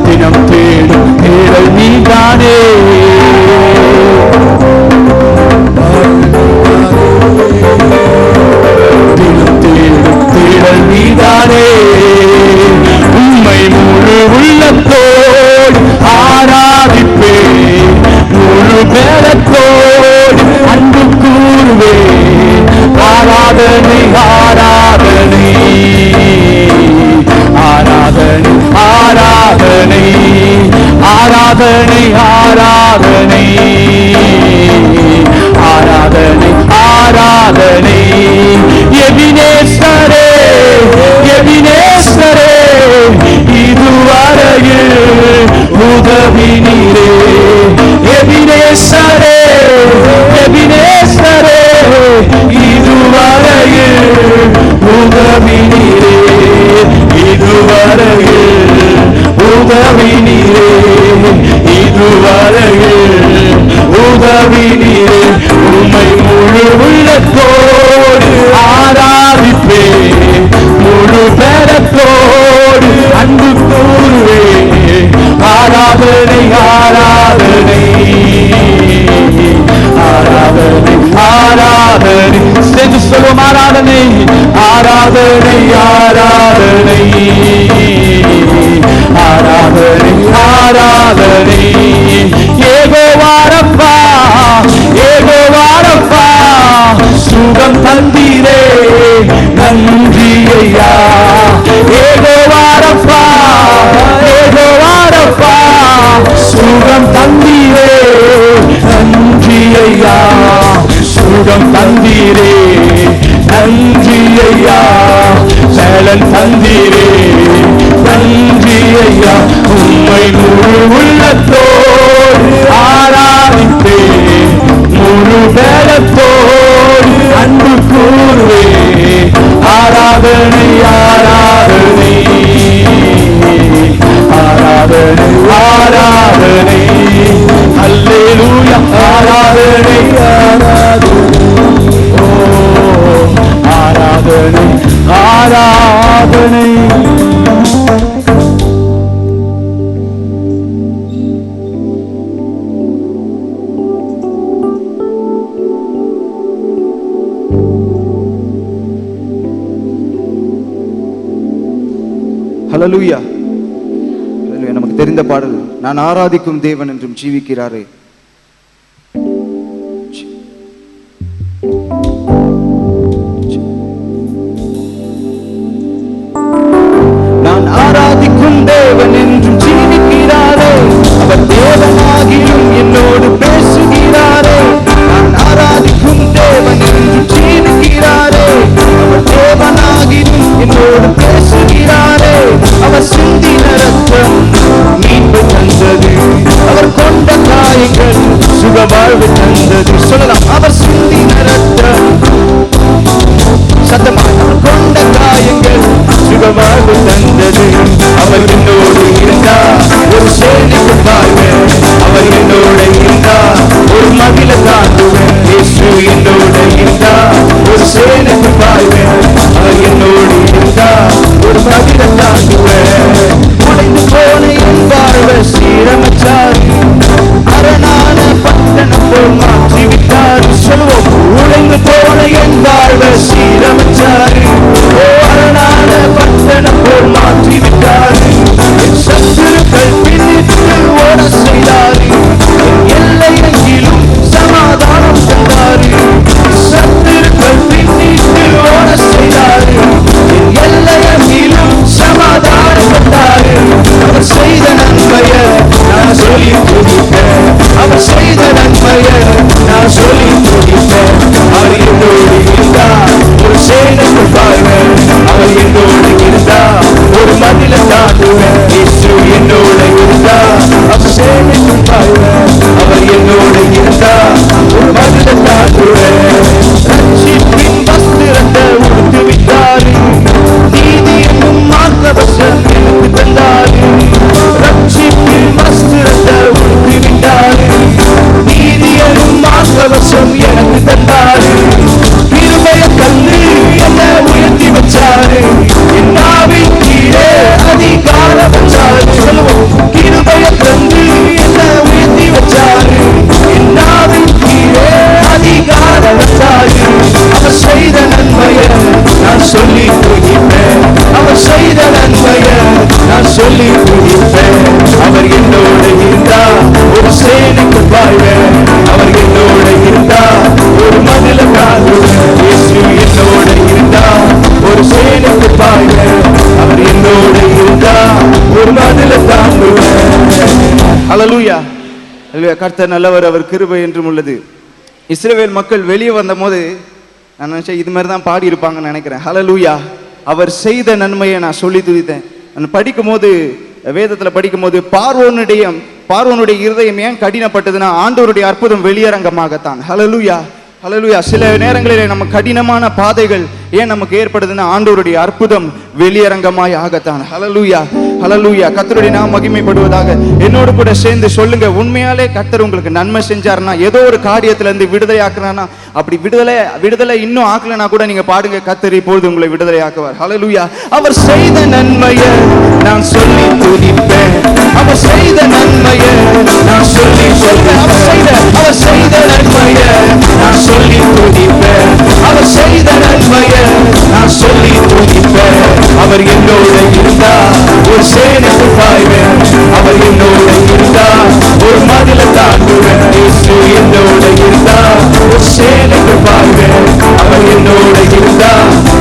தினம் தேடும் தேடல் நீதானே. தினம் தேடும் தேடல் நீதானே. உம்மை முழு உள்ளத்தோடு ஆராதிப்பே, முழு பேரத்தோடு அன்பு கூறுவே. ஆராதனை ஆராதனை ஆராதனை ஆராதனை ஆராதனை ஆராதனை ஆராதனை ஆராதனை. எபினேசரே எபினேசரே, இதுவரையில் உதவி நீரே. எபினேசரே எபினேசரே, இதுவரையில் உதவி நீரே. இதுவரையில் உதவி நீரே, இதுவரையில் உதவி நீரே. உம்மை முழு உள்ளத்தோடு ஆராதிப்பே, முழு பேரத்தோடு அன்பு கூறுவே. ஆராதனை ஆராதனை ஆராதனை ஆராதனை. சேர்ந்து சொல்லுவோம், ஆராதனை ஆராதனை ஆராதனை ஆராதனை ஆராதனை. ஏகோவாரப்பா ஏகோவாரப்பா, சுகம் தந்தீரே நன்றி ஐயா. ஏகோவாரப்பா ஏகோவாரப்பா, சுகம் தந்தீரே நன்றி ஐயா. சுகம் தந்தீரே நன்றி ஐயா. சேலன் தந்தீரே நன்றி ஐயா. உம்மை முழு உள்ளத்தோடு ஆராதிப்பே, முழு பேரத்தோடு அன்பு கூறுவே. ஆராதனை ஆராதனை ஆராதனை ஆராதனை. அல்லேலூயா. ஆராதனை ஆராதனை, ஓ ஆராதனை ஆராதனை. ஹல்லேலூயா. நமக்கு தெரிந்த பாடல், நான் ஆராதிக்கும் தேவன் என்றும் ஜீவிக்கிறாரே. நான் ஆராதிக்கும் தேவன் என்றும் ஜீவிக்கிறாரே, அவர் தேவனாகியும் என்னோடு பேசுகிறாரே. நான் ஆராதிக்கும் தேவன் என்றும் ஜீவிக்கிறாரே, அவர் தேவனாகியும் என்னோடு பேசுகிறாரே. அவர் சிந்தின ரத்தம் மீட்பு தந்தது, அவர் கொண்ட காயங்கள் சுகவாழ்வு தந்தது. அவர் என்னோடு இருந்தா ஒரு சேனைக்கு பாய்வேன். அவர் என்னோட இருந்தா ஒரு மகிழ தாண்டுவேன். இயேசு என்னோட இருந்தா ஒரு சேனைக்கு பாய்வேன். அவர் என்னோடு இருந்தா ஒரு மகிழ தாண்டுவேன். உடைந்து போன என் வாழ்வை சீரமைச்சார். அரணான பட்டணம் போல் மாற்றி விட்டார். சொல்லுவோம், உடைந்து போன என் வாழ்வை சீரமைச்சார். ஓ, அரணான பட்டணம் போல் மாற்றி விட்டார். என் சத்துருக்கள் பின்னிட்டு ஓட செய்தார். என் எல்லை எங்கிலும் சமாதானம் தந்தார். சத்துருக்கள் பின்னிட்டு ஓட செய்தார். என் எல்லை எங்கிலும் சமாதானம் தந்தார். அவர் செய்த நன்மையை நான் சொல்லி துதிப்பேன். அவர் செய்த நன்மையை நான் சொல்லி துதிப்பேன். அவர் என்னோடு இருந்தா ஒரு சேனைக்கு பாய்வேன். அவர் என்னோடு இருந்தா ஒரு மதில தாண்டுவேன். இயேசு என்னோடு இருந்தா அவர் சேனைக்கு பாய்வேன். அவர் என்னோடு இருந்தா ஒரு மதில தாண்டுவேன். ரட்சிப்பின் வஸ்திரத்தை உடுத்து விட்டார். நீதி என்னும் மார்க்கவசம் எனக்கு தந்தார். ரட்சிப்பின் வஸ்திரத்தை உடுத்து விட்டார். நீதி என்னும் மார்க்கவசம் எனக்கு தந்தார். கிருபைய கல்லு என்ன உயர்த்தி வச்சாரு. என் நாவின் கீழே அதிகாரம் வச்சாரு. சொல்லுவோம், கிருபைய கல்லு என்ன உயர்த்தி வச்சாரு. என் நாவின் கீழே அதிகாரம் வச்சாரு. அவர் செய்த நன்மையை நான் சொல்லி துதிப்பேன். அவர் செய்த நன்மையை நான் சொல்லி துதிப்பேன். அவர் என்னோடு இருந்தா ஒரு சேனைக்கு பாய்வேன். அவர் என்னோடு இருந்தா ஒரு மதில தாண்டுவேன். இயேசு என்னோடு இருந்தா ஒரு சேனைக்கு பாய்வேன். அவர் என்னோடு இருந்தா ஒரு மதில தாண்டுவேன். ஹல்லேலூயா. கர்த்தர் நல்லவர், அவர் கிருபை என்றும் உள்ளது. இஸ்ரவேல் மக்கள் வெளியே வந்த போது நான் நினைச்சேன் இது மாதிரி தான் பாடி இருப்பாங்கன்னு நினைக்கிறேன். ஹல்லேலூயா. அவர் செய்த நன்மையை நான் சொல்லி துதித்தேன். நான் படிக்கும் போது, வேதத்துல படிக்கும் போது, பார்வோனுடைய இருதயம் ஏன் கடினப்பட்டதுன்னா ஆண்டவருடைய அற்புதம் வெளியரங்கமாகத்தான். ஹல்லேலூயா, ஹல்லேலூயா. சில நேரங்களிலே நம்ம கடினமான பாதைகள் ஏன் நமக்கு ஏற்படுதுன்னா ஆண்டவருடைய அற்புதம் வெளியரங்கமாய் ஆகத்தான். ஹல்லேலூயா, ஹல்லேலூயா. கர்த்தருடைய நாமம் மகிமைப்படுவதாக. என்னோடு கூட சேர்ந்து சொல்லுங்க, உண்மையாலே கர்த்தர் உங்களுக்கு நன்மை செஞ்சாருன்னா, ஏதோ ஒரு காரியத்துல இருந்து விடுதலை ஆக்குறானா, அப்படி விடுதலை இன்னும் ஆக்கலனா கூட நீங்க பாடுங்க, கர்த்தர் இப்பொழுது உங்களை விடுதலை ஆக்குவார். ஹல்லேலூயா. அவர் செய்த நன்மையை நான் சொல்லி துதிப்பேன். அவர் செய்த நன்மையை நான் சொல்லி சொல்வேன். அவர் செய்த நன்மையை நான் சொல்லி துதிப்பேன். அவர் செய்த நன்மையை நான் சொல்லி துதிப்பேன். அவர் என்னோட இருந்தா ஒரு சேனைக்கு பாய்வேன். அவர் என்னோட இருந்தா ஒரு மதில தாண்டுவேன். இயேசு என்னோட இருந்தா ஒரு சேனைக்கு பாய்வேன். அவர் என்னோட இருந்தா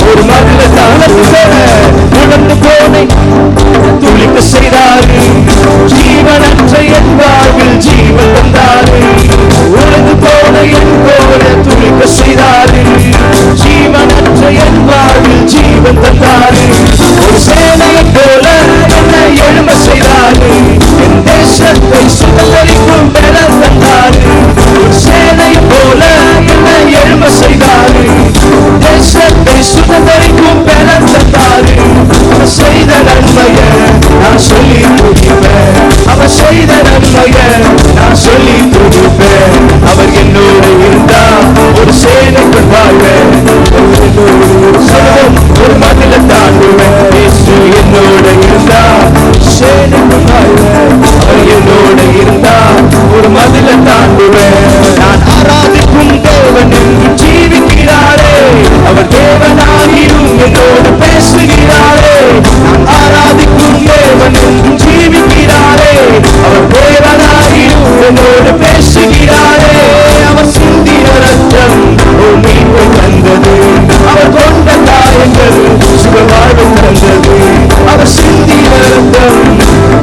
ஒரு மதில தாண்டுவேன். உணர்ந்து போனை துளிக்க செய்தாரு. ஜீவனற்ற என் வாழ்வில் ஜீவன் தந்தாரு. உணர்ந்து போன என் போல துளிக்க செய்தாரு. ஜீவனற்ற என் வாழ்வில் ஜீவன் தந்தாரு. ஒரு சேனையை போல என்னை எழும்ப செய்தாரு. என் தேசத்தை சுதந்தரிக்கும் பலன் தந்தாரு. ஒரு சேனையை போல என்னை எழும்ப செய்தாரு. தேசத்தை சுதந்தரிக்கும் பலன் தந்தாரு. அவர் செய்த நன்மையை நான் சொல்லி துதிப்பேன். அவர் செய்த நன்மையை நான் சொல்லி துதிப்பேன். அவர் என்னோடு இருந்தா ஒரு சேனைக்கு பாய்வேன். ஒரு மதில தாண்டுவேன். இயேசு என்னோடு இருந்தா சேனைக்கு பாய்வேன். அவர் என்னோடு இருந்தா ஒரு மதில தாண்டுவேன். நான் ஆராதிக்கும் தேவன் என்று ஜீவிக்கிறாரே. அவர் தேவனாகியும் என்னோடு பேசுகிறாரே. நான் ஆராதிக்கும் தேவன் என்று ஜீவிக்கிறாரே. அவர் தேவனாகியும் என்னோடு பேசுகிறாரே. அவர் சிந்தின ரத்தம் மீட்பு தந்தது. அவர் கொண்ட காயங்கள் சுகவாழ்வு தந்தது. அவர் சிந்தின ரத்தம்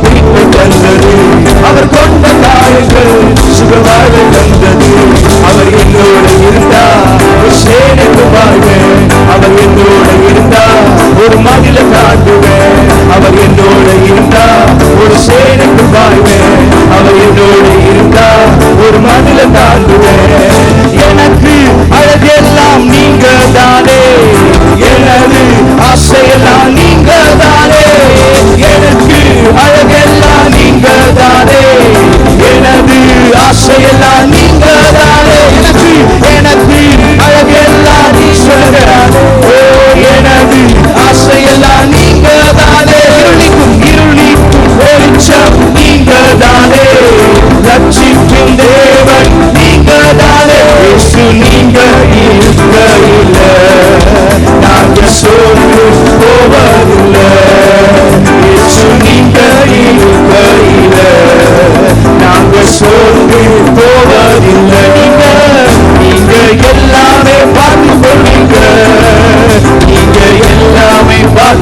மீட்பு தந்தது. அவர் கொண்ட காயங்கள் சுகவாழ்வு தந்தது. அவர் என்னோடு இருந்தா ஒரு சேனைக்கு வாழ்வேன். அவர் என்னோடு இருந்தா ஒரு மதில தாண்டுவேன். அவர் என்னோடு இருந்தா ஒரு சேனைக்கு வாழ்வேன். அவர் என்னோடு இருந்தா ஒரு மதில தாண்டுவேன். எனக்கு அழகெல்லாம் நீங்க தானே. எனது ஆசையெல்லாம் நீங்க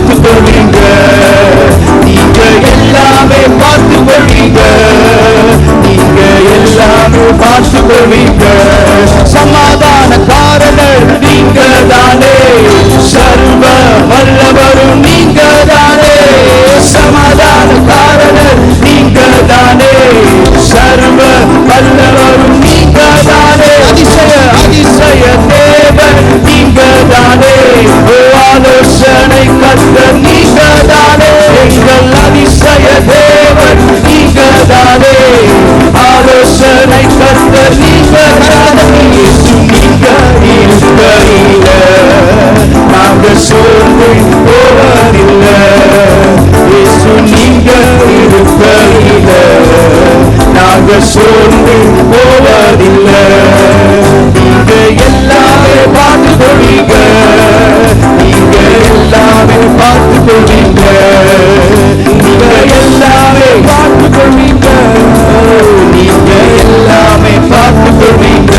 பார்த்து கொள்வீங்க, நீங்க எல்லாமே பார்த்து கொள்வீங்க, நீங்க எல்லாமே பார்த்து கொள்வீங்க. சமாதான காரணர் நீங்க தானே, சர்வ வல்லவரும் நீங்க தானே. சமாதான காரணர் நீங்க தானே, சர்வ வல்லவரும் நீங்க தானே. அதிசய தேவன் நீங்க தானே, ஆலோசனை கர்த்தர் நீங்க தானே. எங்கள் அதிசய தேவன் நீங்க தானே, ஆலோசனை கர்த்தர் நீங்க தானே. நீங்க இருக்கையில நாங்க சோர்ந்து போவதில்லை, இயேசு நீங்க இருக்கையில நாங்க சோர்ந்து போவதில்லை. நீங்க எல்லாமே பார்த்து கொள்வீங்க, நீங்க எல்லாமே பார்த்து கொள்வீங்க, நீங்க எல்லாமே பார்த்து கொள்வீங்க, நீங்க எல்லாமே பார்த்து கொள்வீங்க.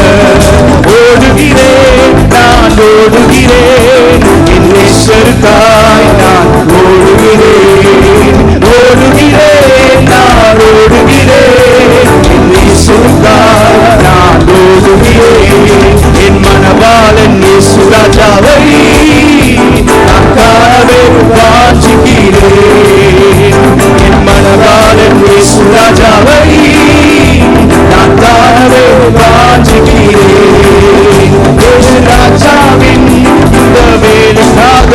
ஓடுகிறேன் நான் ஓடுகிறேன், என் நேசருக்காய் நான் ஓடுகிறேன். ஓடுகிறேன் நான் ஓடுகிறேன், என் நேசருக்காய் நான் ஓடுகிறேன். என் மனவாளன் இயேசு ராஜாவை நான் காணவே வாஞ்சிக்கிறேன். என் மனவாளன் இயேசு ராஜாவை நான் காணவே வாஞ்சிக்கிறேன். இயேசு ராஜாவின் இந்த வேலைக்காக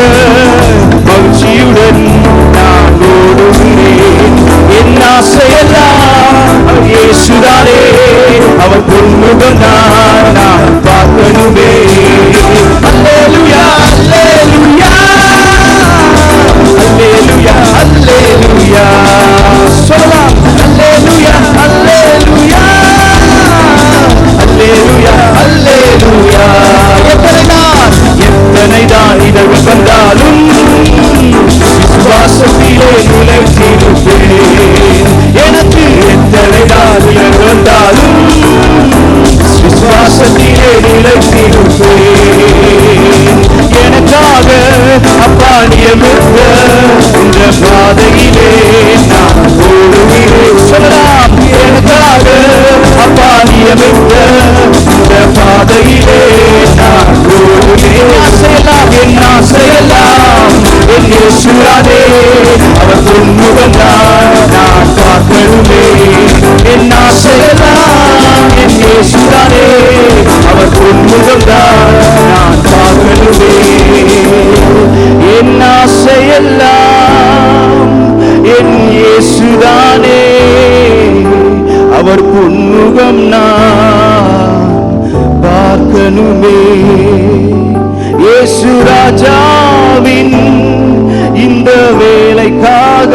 மகிழ்ச்சியுடன் நான் ஓடுகிறேன். என் ஆசையெல்லாம் இயேசுதானே, அவர் பொன்முகம் நான் பார்க்கணுமே. அல்லேலூயா அல்லேலூயா அல்லேலூயா அல்லேலூயா சொல்லலாம். அல்லேலூயா அல்லேலூயா அல்லேலூயா அல்லேலூயா. எத்தனை தான் இடர்கள் வந்தாலும் விசுவாசத்திலே நிலைத்திருப்பேன். எனக்கு எத்தனை தான் இடர்கள் வந்தாலும் விசுவாசத்திலே நிலைத்திருப்பேன். எனக்காக அப்பா நியமித்த இந்த பாதையிலே நான் ஓடுகிறேன். சொல்லலாம். எனக்காக அப்பா நியமித்த இந்த பாதையிலே நான் ஓடுகிறேன். என் ஆசையெல்லாம் என் இயேசுதானே, அவர் பொன்முகம் நான் பார்க்கணுமே. என் ஆசையெல்லாம் என் இயேசுதானே, அவர் பொன்முகம் நான் பார்க்கணுமே. என் ஆசையெல்லாம் என் இயேசுதானே, அவர் பொன்முகம் நான் பார்க்கணுமே. இயேசு ராஜாவின் இந்த வேலைக்காக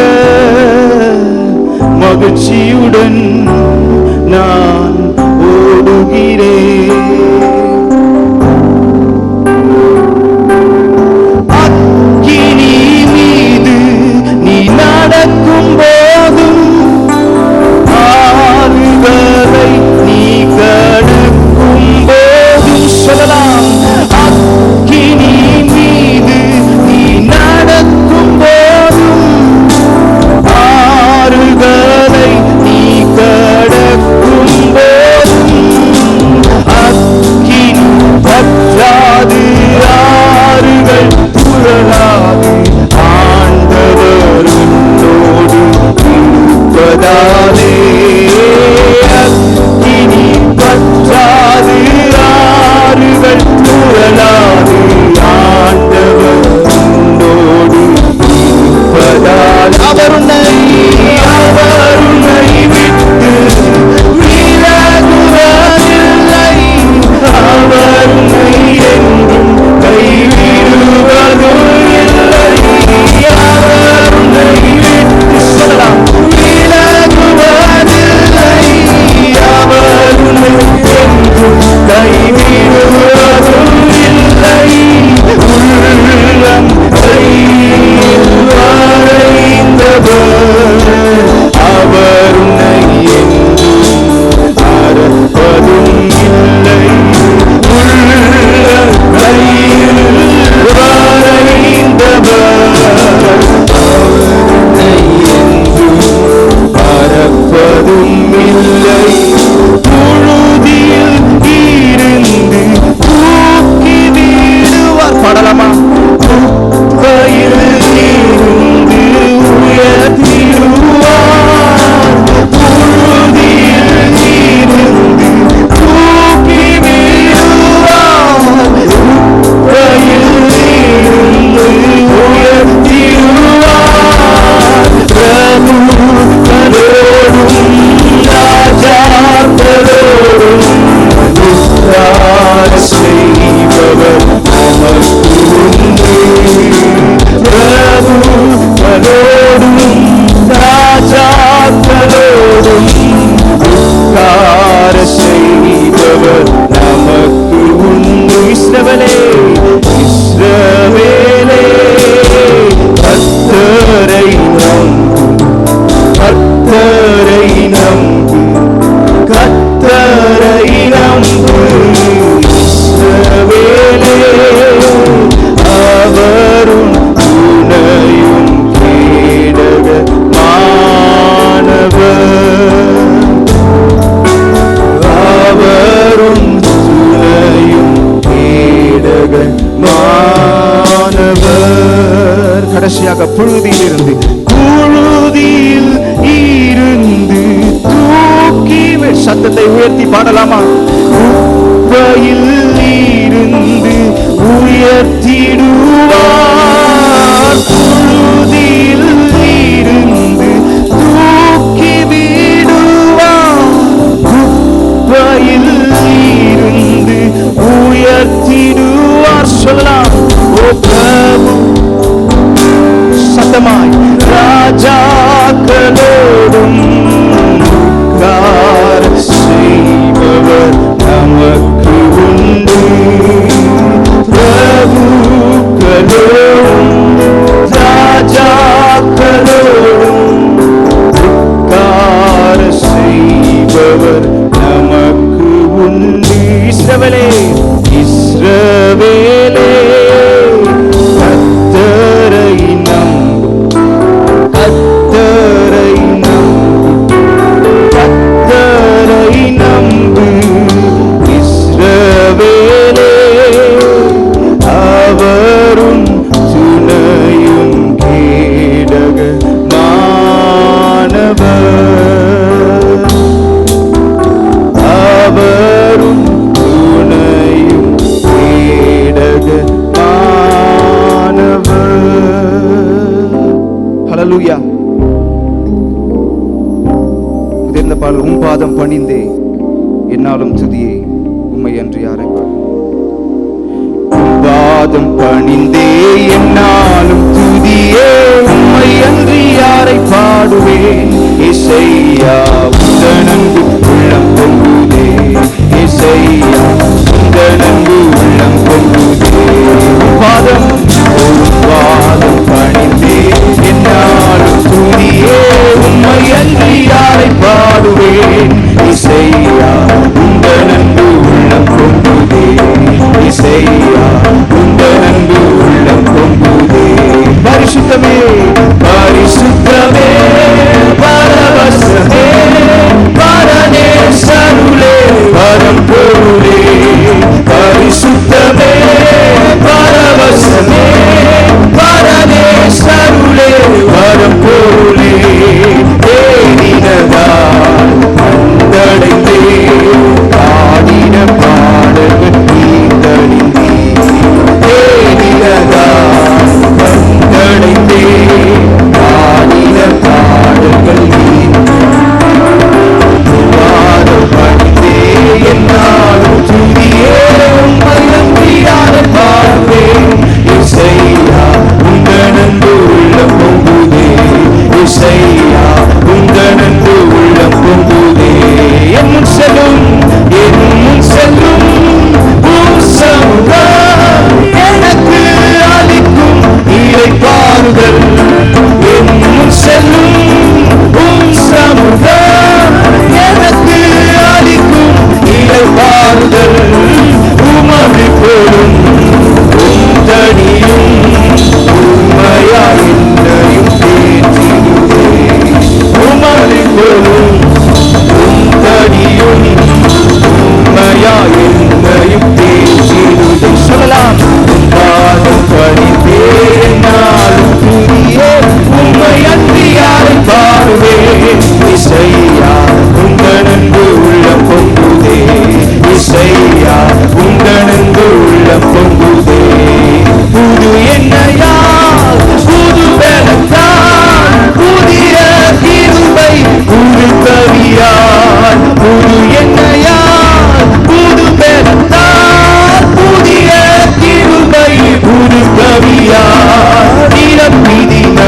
மகிழ்ச்சியுடன் நான் ஓடுகிறேன். அக்கினி மீது நீ நடக்கும் போதும் ஆறுகளை நீ கடக்கும் போதும் சொல்லலாம். அக்கினி மீது நீ நடக்கும் போதும் ஆறுகளை நீ கடக்கும் ராஜாக்களோடும் உட்கார செய்பவர் நமக்கு உண்டு. இஸ்ரவேலே இஸ்ரவேலே கர்த்தரை நம்பு, கர்த்தரை நம்பு, கர்த்தரை நம்பு. இஸ்ரவேலே அவரும் துணையும் அவரும் துணையும் மாணவர். கடைசியாக புழுதியில் இருந்து தூக்கி சத்தத்தை உயர்த்தி பாடலாமா? குப்பையில் இருந்து உயர்த்திடுவார், புழுதியில் இருந்து தூக்கி விடுவார், குப்பையில் இருந்து உயர்த்திடுவார். சொல்லலாம் ஓ பிரபு சத்தமாய். ராஜாக்களோடும் உட்கார செய்பவர் நமக்கு உண்டு. பிரபுக்களோடும் ராஜாக்களோடும் உட்கார செய்பவர் நமக்கு உண்டு. இஸ்ரவேலே இஸ்ரவேலே கர்த்தரை நம்பு, கர்த்தரை நம்பு, கர்த்தரை நம்பு. இஸ்ரவேலே அவரும் துணையும் கேடகமானவர், அவரும் துணையும் கேடகமானவர். ஹல்லேலூயா. உதிர்ந்த பாடல். உம் பாதம் பணிந்தே என்னாலும் துதியே உம்மை அன்று யாரை பாடும். உம் பாதம் பணிந்தே என்னாலும் துதியே உம்மை அன்று யாரை பாடுவேன். இசையா உந்தன் அன்பு உள்ளம் பொங்குதே, இசையா உந்தன் அன்பு உள்ளம் பொங்குதே. பாதம் பாதம் பணிந்தே என்னாலும் துதியே உம்மை அன்று யாரை பாடுவேன். இசையா உந்தன் அன்பு உள்ளம் பொங்குதே, இசையா உந்தன் அன்பு உள்ளம் பொங்குதே. பரிசுத்தமே பரிசுத்தமே பரவசமே பரனே சருளே பரம் பொருளே. பரிசுத்தமே பரவசமே பரனே சருளே பரம் பொருளே. தேடினதால் வந்தடைந்தே பாடின பாடல்கள் நீந்தணிந்தே. தேடினதால் வந்தடைந்தே பாடின பாடல்கள் என்னாலும் துதியே உம்மை அன்று யாரை பாடுவேன். இசையா உந்தன் அன்பு உள்ளம் பொங்குதே, இசையா உந்தன் அன்பு உள்ளம் பொங்குதே. என் முன் செல்லும் என் முன் செல்லும் உம் சமூகம் எனக்கு அளிக்கும் இளைப்பாறுதல். என் முன் செல்லும் உம் சமூகம் எனக்கு அளிக்கும் இளைப்பாறுதல். உமது போலும் உந்தடியும் உண்மையா என்னையும் தேற்றிடுவே. உமது போலும் உந்தடியும் உண்மையா என்னையும் தேற்றிடுவே. சொல்லலாம் பாதம் பணிந்தே நாளும் துதியே உம்மை அன்று யாரை பாடுவேன். இசையா உந்தன் அன்பு உள்ளம் பொங்குதே, இசையா உந்தன் அன்பு உள்ளம் பொங்குதே. புது எண்ணெயால் புது பலத்தால் புதிய கிருபை புது கவியால். புது எண்ணெயால் புது பலத்தால் புதிய கிருபை புது கவியால். நிரப்பிதின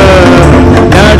நட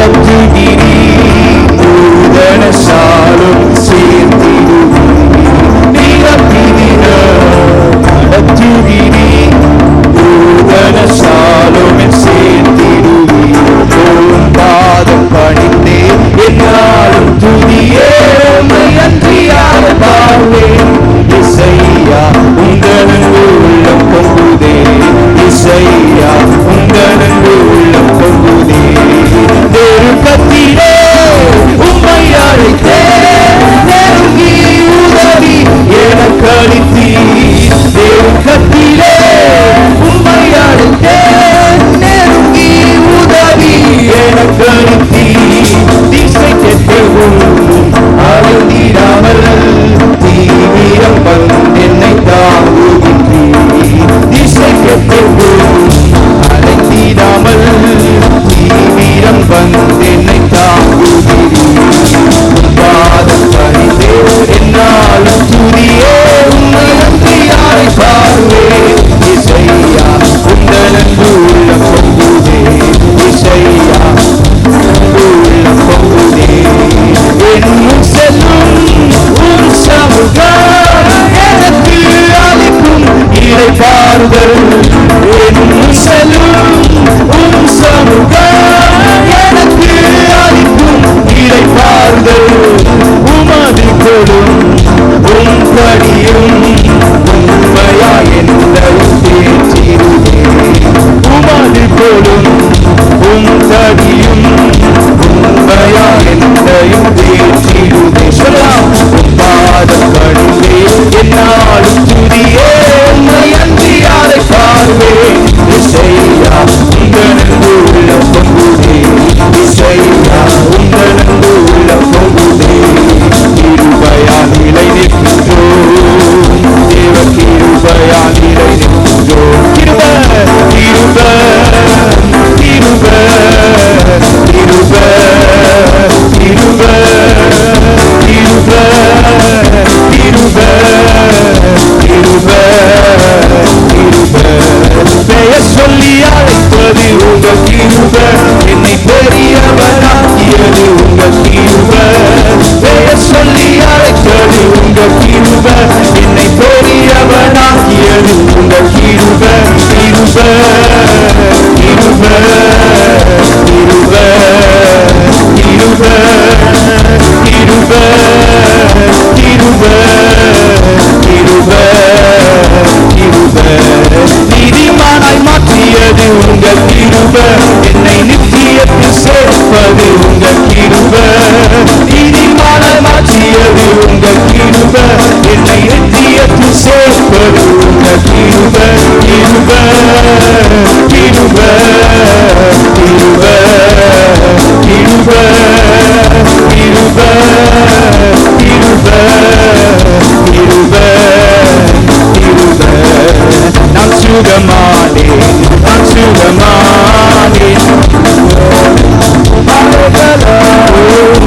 நான் சுகமானேன், நான் சுகமானேன்,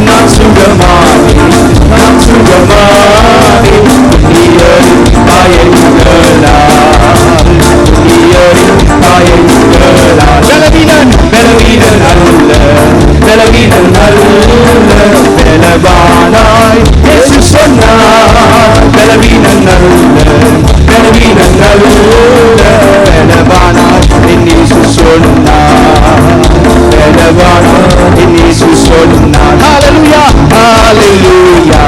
நான் சுகமானேன், நான் சுகமானேன். நீயரின் காயங்களால், நீயரின் காயங்களால். பலவீனன் பலவீனன் அல்ல, பலவீனன் அல்ல, பலவானாய் இயேசு சொன்னார். பலவீனன் அல்ல, பலவீனன் அல்ல, பலவானாய் என் இயேசு சொன்னார். பலவானாய் என் இயேசு சொன்னார். ஹalleluya ஹalleluya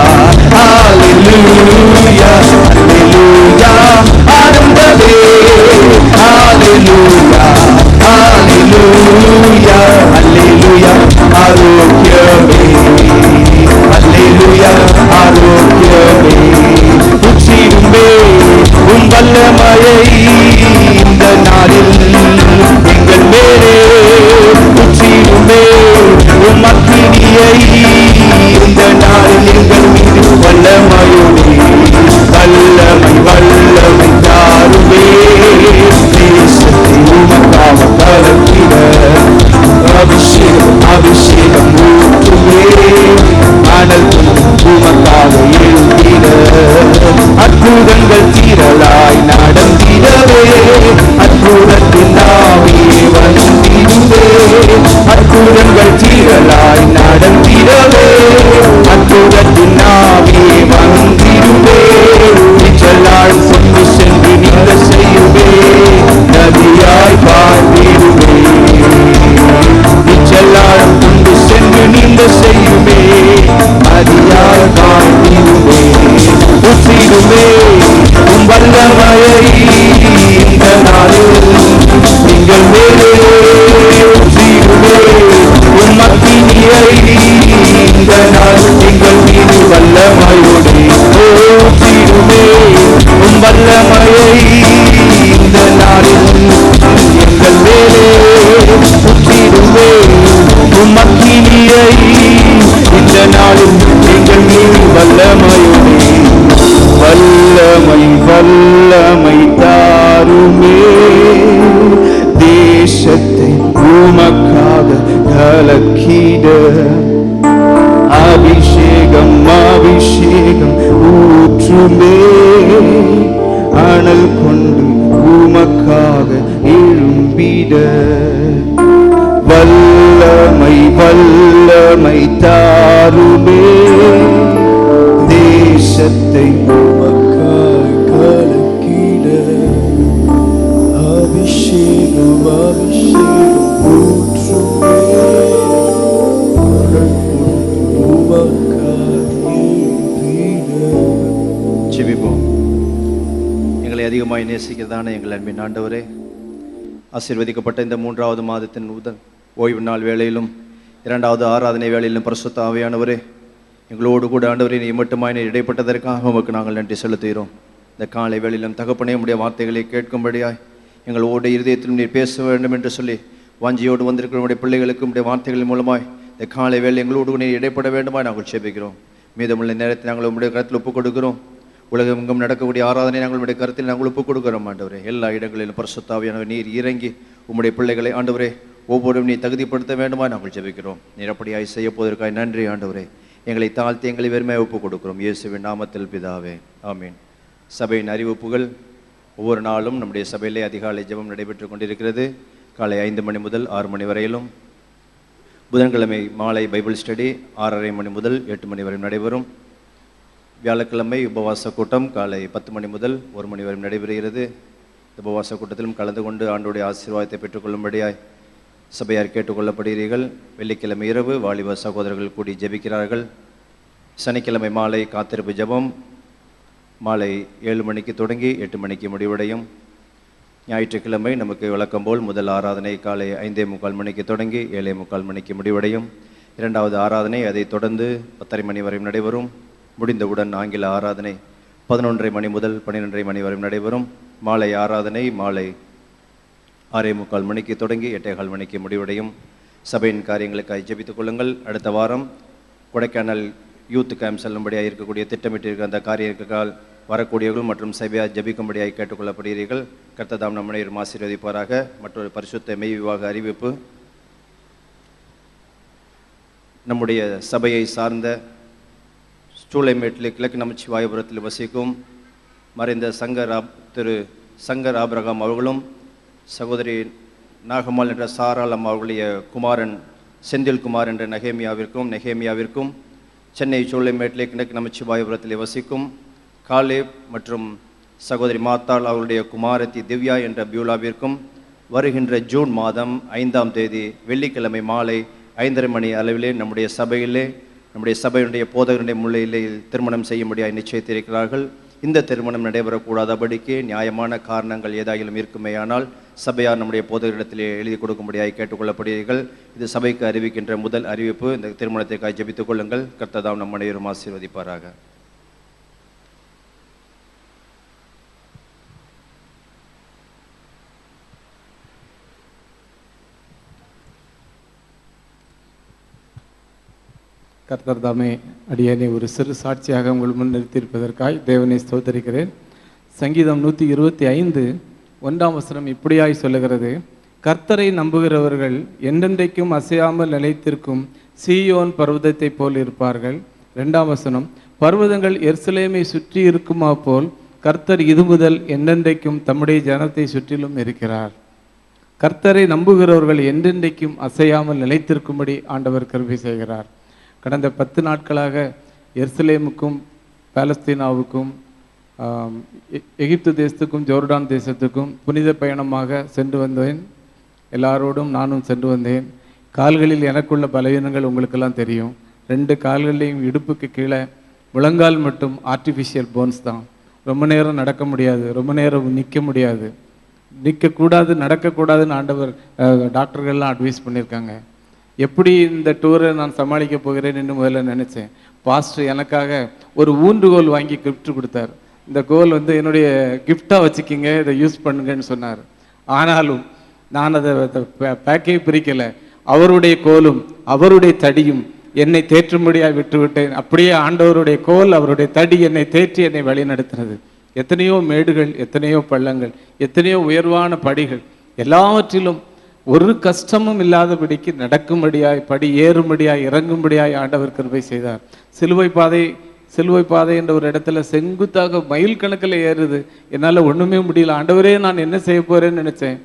ஹalleluya ஹalleluya. ஆனந்தமே ஹalleluya ஹalleluya ஹalleluya. ஆரோக்கியமே ஹalleluya ஆரோக்கியமே. உச்சிருமே உம் வல்லமையை இந்த நாளில் எங்கள் மேலே உச்சிருமே. உம் அக்கினியை இந்த நாளில் எங்கள் மீது வல்லமையுமே. வல்லமை வல்லமை தாருமே. தேசத்தை உமக்காக கலக்கிட அபிஷேகம் அபிஷேகம் ஊற்றுமே. அனல் உமக்காக எழுந்திட அற்புதங்கள் தீரலாய் நடந்திடவே. அற்புதத்தின் ஆவியே வந்திடுவே. அற்புதங்கள் தீரலாய் நடந்திடவே. அற்புதத்தின் ஆவியே வந்திடுவே. நிச்சலால் கொண்டு சென்று நீங்க செய்யுவே. நதியாய் வாழ்ந்திடுவே. நிச்சலால் கொண்டு சென்று நீங்க செய்யுவே. நதியாய் வாழ்ந்திடுவே. உச்சிடுவே உம் வல்லமையை இந்த நாளில் நீங்கள் மேலே உச்சிடுவே. உம் அக்கினியை இந்த நாள் எங்கள் மீது வல்லமையோடு ஊற்றிடுவே. உம் வல்லமையை இந்த நாளில் எங்கள் மேலே ஊற்றிடுவே. உம் அக்கினியை இந்த நாளில் எங்கள் மீது வல்லமையோடு. வல்லமை வல்லமை தாருமே. தேசத்தை உமக்காக கலக்கிட அபிஷேகம் அபிஷேகம் ஊற்றுமே. அனல் கொண்டு உமக்காக எழும்பிட. வல்லமை வல்லமை தாருமே. தேசத்தை உமக்காக கலக்கிட அபிஷேகம் அபிஷேகம் ஊற்றுமே. ஜெபிப்போம். எங்களை அதிகமாய் நேசிக்கிறதான எங்கள் அன்பின் ஆண்டவரே, ஆசீர்வதிக்கப்பட்ட இந்த 3வது மாதத்தின் ஓய்வு நாள் வேளையிலும் 2வது ஆராதனை வேளையிலும் பரிசுத்த ஆவியானவரே, எங்களோடு கூட ஆண்டவரே நீ மட்டுமாய் இடைப்பட்டதற்காக உமக்கு நாங்கள் நன்றி செலுத்துகிறோம். இந்த காலை வேளையிலும் தகப்பனே உம்முடைய வார்த்தைகளை கேட்கும்படியாய் எங்களோட இருதயத்திலும் நீர் பேச வேண்டும் என்று சொல்லி வாஞ்சியோடு வந்திருக்கிற நம்முடைய பிள்ளைகளுக்கு உம்முடைய வார்த்தைகளின் மூலமாய் இந்த காலை வேளை எங்களோடு நீர் இடைப்பட வேண்டுமாய் நாங்கள் ஜெபிக்கிறோம். மீதமுள்ள நேரத்தை நாங்கள் உம்முடைய கருத்தில் ஒப்புக் கொடுக்கிறோம். உலகம் எங்கும் நடக்கக்கூடிய ஆராதனை நாங்கள் உம்முடைய கருத்தில் நாங்கள் ஒப்புக் கொடுக்கிறோம். ஆண்டவரே, எல்லா இடங்களிலும் பரிசுத்த ஆவியானவர் நீர் இறங்கி உம்முடைய பிள்ளைகளை ஆண்டவரே ஒவ்வொருவரும் நீ தகுதிப்படுத்த வேண்டுமா நாங்கள் ஜெபிக்கிறோம். நீர் அப்படியாய் செய்ய போவதற்காக நன்றி ஆண்டவரே. எங்களை தாழ்த்தி எங்களை வெறுமையாக ஒப்புக் கொடுக்கிறோம். இயேசுவின் நாமத்தில் பிதாவே, ஆமீன். சபையின் அறிவிப்புகள். ஒவ்வொரு நாளும் நம்முடைய சபையிலே அதிகாலை ஜெபம் நடைபெற்று கொண்டிருக்கிறது. காலை 5 மணி முதல் 6 மணி வரையிலும். புதன்கிழமை மாலை பைபிள் ஸ்டடி 6:30 மணி முதல் 8 மணி வரை நடைபெறும். வியாழக்கிழமை உபவாச கூட்டம் காலை 10 மணி முதல் 1 மணி வரை நடைபெறுகிறது. இந்த உபவாச கூட்டத்திலும் கலந்து கொண்டு ஆண்டோடைய ஆசீர்வாதத்தை பெற்றுக்கொள்ளும்படியாய் சபையார் கேட்டுக்கொள்ளப்படுகிறீர்கள். வெள்ளிக்கிழமை இரவு வாலிப சகோதரர்கள் கூடி ஜெபிக்கிறார்கள். சனிக்கிழமை மாலை காத்திருப்பு ஜெபம் மாலை 7 மணிக்கு தொடங்கி 8 மணிக்கு முடிவடையும். ஞாயிற்றுக்கிழமை நமக்கு வழக்கம் போல் முதல் ஆராதனை காலை 5:45 மணிக்கு தொடங்கி 7:45 மணிக்கு முடிவடையும். 2வது ஆராதனை அதை தொடர்ந்து 10:30 மணி வரை நடைபெறும். முடிந்தவுடன் ஆங்கில ஆராதனை 11:30 மணி முதல் 12:30 மணி வரை நடைபெறும். மாலை ஆராதனை மாலை 6:45 மணிக்கு தொடங்கி 8:15 மணிக்கு முடிவடையும். சபையின் காரியங்களுக்காக ஜெபித்துக் கொள்ளுங்கள். அடுத்த வாரம் கொடைக்கானல் யூத் கேம்ப் செல்லும்படியாக இருக்கக்கூடிய திட்டமிட்டிருக்கிற அந்த காரியங்களுக்கால் வரக்கூடியவர்கள் மற்றும் சபையாக ஜெபிக்கும்படியாக கேட்டுக்கொள்ளப்படுகிறீர்கள். கர்த்தர் நம் அனைவரும் ஆசீர்வதிப்பாராக. மற்றொரு பரிசுத்த மெய் விவாக அறிவிப்பு. நம்முடைய சபையை சார்ந்த சூளைமேட்டில் கிழக்கு நமச்சிவாயபுரத்தில் வசிக்கும் மறைந்த திரு சங்கர் ஆபிரகாம் அவர்களும் சகோதரி நாகம்மாள் என்ற சாராளம் அவர்களுடைய குமாரன் செந்தில்குமார் என்ற நெகேமியாவிற்கும் சென்னை சூளைமேட்டிலே கிழக்கு நமச்சிவாயபுரத்தில் வசிக்கும் காலேப் மற்றும் சகோதரி மாத்தாள் அவருடைய குமாரத்தி திவ்யா என்ற பியூலாவிற்கும் வருகின்ற ஜூன் மாதம் 5ஆம் தேதி வெள்ளிக்கிழமை மாலை 5:30 மணி அளவிலே நம்முடைய சபையினுடைய போதகருடைய முன்னிலையில் திருமணம் செய்யும்படியாக நிச்சயித்திருக்கிறார்கள். இந்த திருமணம் நடைபெறக்கூடாதபடிக்கு நியாயமான காரணங்கள் ஏதாயிலும் இருக்குமேயானால் சபையார் நம்முடைய போதகரிடத்திலே எழுதி கொடுக்கும்படியாக கேட்டுக்கொள்ளப்படுகிறீர்கள். இது சபைக்கு அறிவிக்கின்ற முதல் அறிவிப்பு. இந்த திருமணத்திற்காக ஜெபித்துக் கொள்ளுங்கள். கர்த்தர் நம் அனைவரும் ஆசீர்வதிப்பாராக. கர்த்தர் தாமே அடியேனை ஒரு சிறு சாட்சியாக உங்கள் முன் நிறுத்தியிருப்பதற்காய் தேவனை ஸ்தோத்தரிக்கிறேன். சங்கீதம் 125 1ஆம் வசனம் இப்படியாய் சொல்லுகிறது, கர்த்தரை நம்புகிறவர்கள் என்றென்றைக்கும் அசையாமல் நிலைத்திருக்கும் சீயோன் பர்வதத்தை போல் இருப்பார்கள். 2ஆம் வசனம், பர்வதங்கள் எருசலேமை சுற்றி இருக்குமா போல் கர்த்தர் இது முதல் என்றென்றைக்கும் தம்முடைய ஜனத்தை சுற்றிலும் இருக்கிறார். கர்த்தரை நம்புகிறவர்கள் என்றென்றைக்கும் அசையாமல் நிலைத்திருக்கும்படி ஆண்டவர் கிருபை செய்கிறார். கடந்த 10 நாட்களாக எருசலேமுக்கும் பாலஸ்தீனாவுக்கும் எகிப்து தேசத்துக்கும் ஜோர்டான் தேசத்துக்கும் புனித பயணமாக சென்று வந்தேன். எல்லாரோடும் நானும் சென்று வந்தேன். கால்களில் எனக்குள்ள பலவீனங்கள் உங்களுக்கெல்லாம் தெரியும். 2 கால்களையும் இடுப்புக்கு கீழே முழங்கால் மட்டும் ஆர்டிஃபிஷியல் போன்ஸ் தான். ரொம்ப நேரம் நடக்க முடியாது, ரொம்ப நேரம் நிற்க முடியாது, நிற்கக்கூடாது, நடக்கக்கூடாதுன்னு ஆண்டவர் டாக்டர்கள்லாம் அட்வைஸ் பண்ணியிருக்காங்க. எப்படி இந்த டூரை நான் சமாளிக்க போகிறேன்னு முதல்ல நினச்சேன். பாஸ்டர் எனக்காக ஒரு ஊன்றுகோல் வாங்கி கிஃப்ட் கொடுத்தார். இந்த கோல் என்னுடைய கிஃப்டாக வச்சுக்கிங்க, இதை யூஸ் பண்ணுங்கன்னு சொன்னார். ஆனாலும் நான் அதை பேக்கே பிரிக்கலை. அவருடைய கோலும் அவருடைய தடியும் என்னை தேற்றும்படியாக விட்டுவிட்டேன். அப்படியே ஆண்டவருடைய கோல் அவருடைய தடி என்னை தேற்றி என்னை வழி நடத்தினது. எத்தனையோ மேடுகள், எத்தனையோ பள்ளங்கள், எத்தனையோ உயர்வான படிகள், எல்லாவற்றிலும் ஒரு கஷ்டமும் இல்லாதபடிக்கு நடக்கும்படியாய், படி ஏறும்படியாய், இறங்கும்படியாய் ஆண்டவர் கிருபை செய்தார். சிலுவை பாதை என்ற ஒரு இடத்துல செங்குத்தாக மைல் கணக்கில் ஏறுது. என்னால் ஒன்றுமே முடியல. ஆண்டவரே நான் என்ன செய்ய போறேன்னு நினைச்சேன்.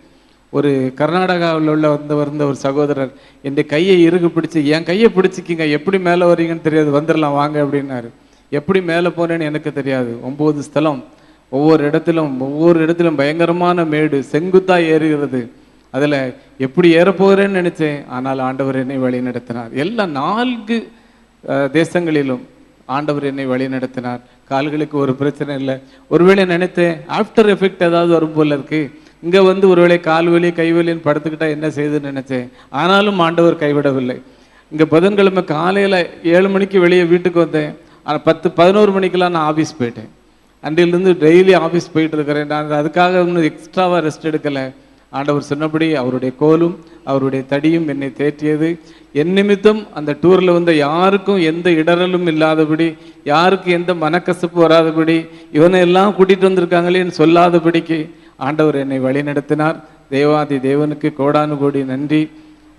ஒரு கர்நாடகாவில் வந்த ஒரு சகோதரர் என் கையை இறுகு பிடிச்சி, என் கையை பிடிச்சிக்கிங்க, எப்படி மேலே வரீங்கன்னு தெரியாது, வந்துடலாம் வாங்க அப்படின்னாரு. எப்படி மேலே போனேன்னு எனக்கு தெரியாது. 9 ஸ்தலம், ஒவ்வொரு இடத்திலும் பயங்கரமான மேடு, செங்குத்தா ஏறுகிறது. அதில் எப்படி ஏறப்போகிறேன்னு நினைச்சேன். ஆனால் ஆண்டவர் என்னை வழி நடத்தினார். எல்லா 4 தேசங்களிலும் ஆண்டவர் என்னை வழி நடத்தினார். கால்களுக்கு ஒரு பிரச்சனை இல்லை. ஒருவேளை நினைத்தேன் ஆஃப்டர் எஃபெக்ட் ஏதாவது வரும் போல இருக்கு, இங்கே ஒருவேளை கால்வலி கைவலின்னு படுத்துக்கிட்டா என்ன செய்யுதுன்னு நினைச்சேன். ஆனாலும் ஆண்டவர் கைவிடவில்லை. இங்கே புதன்கிழமை காலையில் 7 மணிக்கு வெளியே வீட்டுக்கு வந்தேன். 10-11 மணிக்கெல்லாம் நான் ஆஃபீஸ் போயிட்டேன். அன்றிலிருந்து டெய்லி ஆஃபீஸ் போயிட்டு இருக்கிறேன். நான் அதுக்காக இன்னும் எக்ஸ்ட்ராவாக ரெஸ்ட் எடுக்கலை. ஆண்டவர் சொன்னபடி அவருடைய கோலும் அவருடைய தடியும் என்னை தேற்றியது. என் நிமித்தம் அந்த டூரில் யாருக்கும் எந்த இடரலும் இல்லாதபடி, யாருக்கும் எந்த மனக்கசப்பு வராதபடி, இவனை எல்லாம் கூட்டிகிட்டு வந்திருக்காங்களேன்னு சொல்லாதபடிக்கு ஆண்டவர் என்னை வழி நடத்தினார். தேவாதி தேவனுக்கு கோடானு கோடி நன்றி.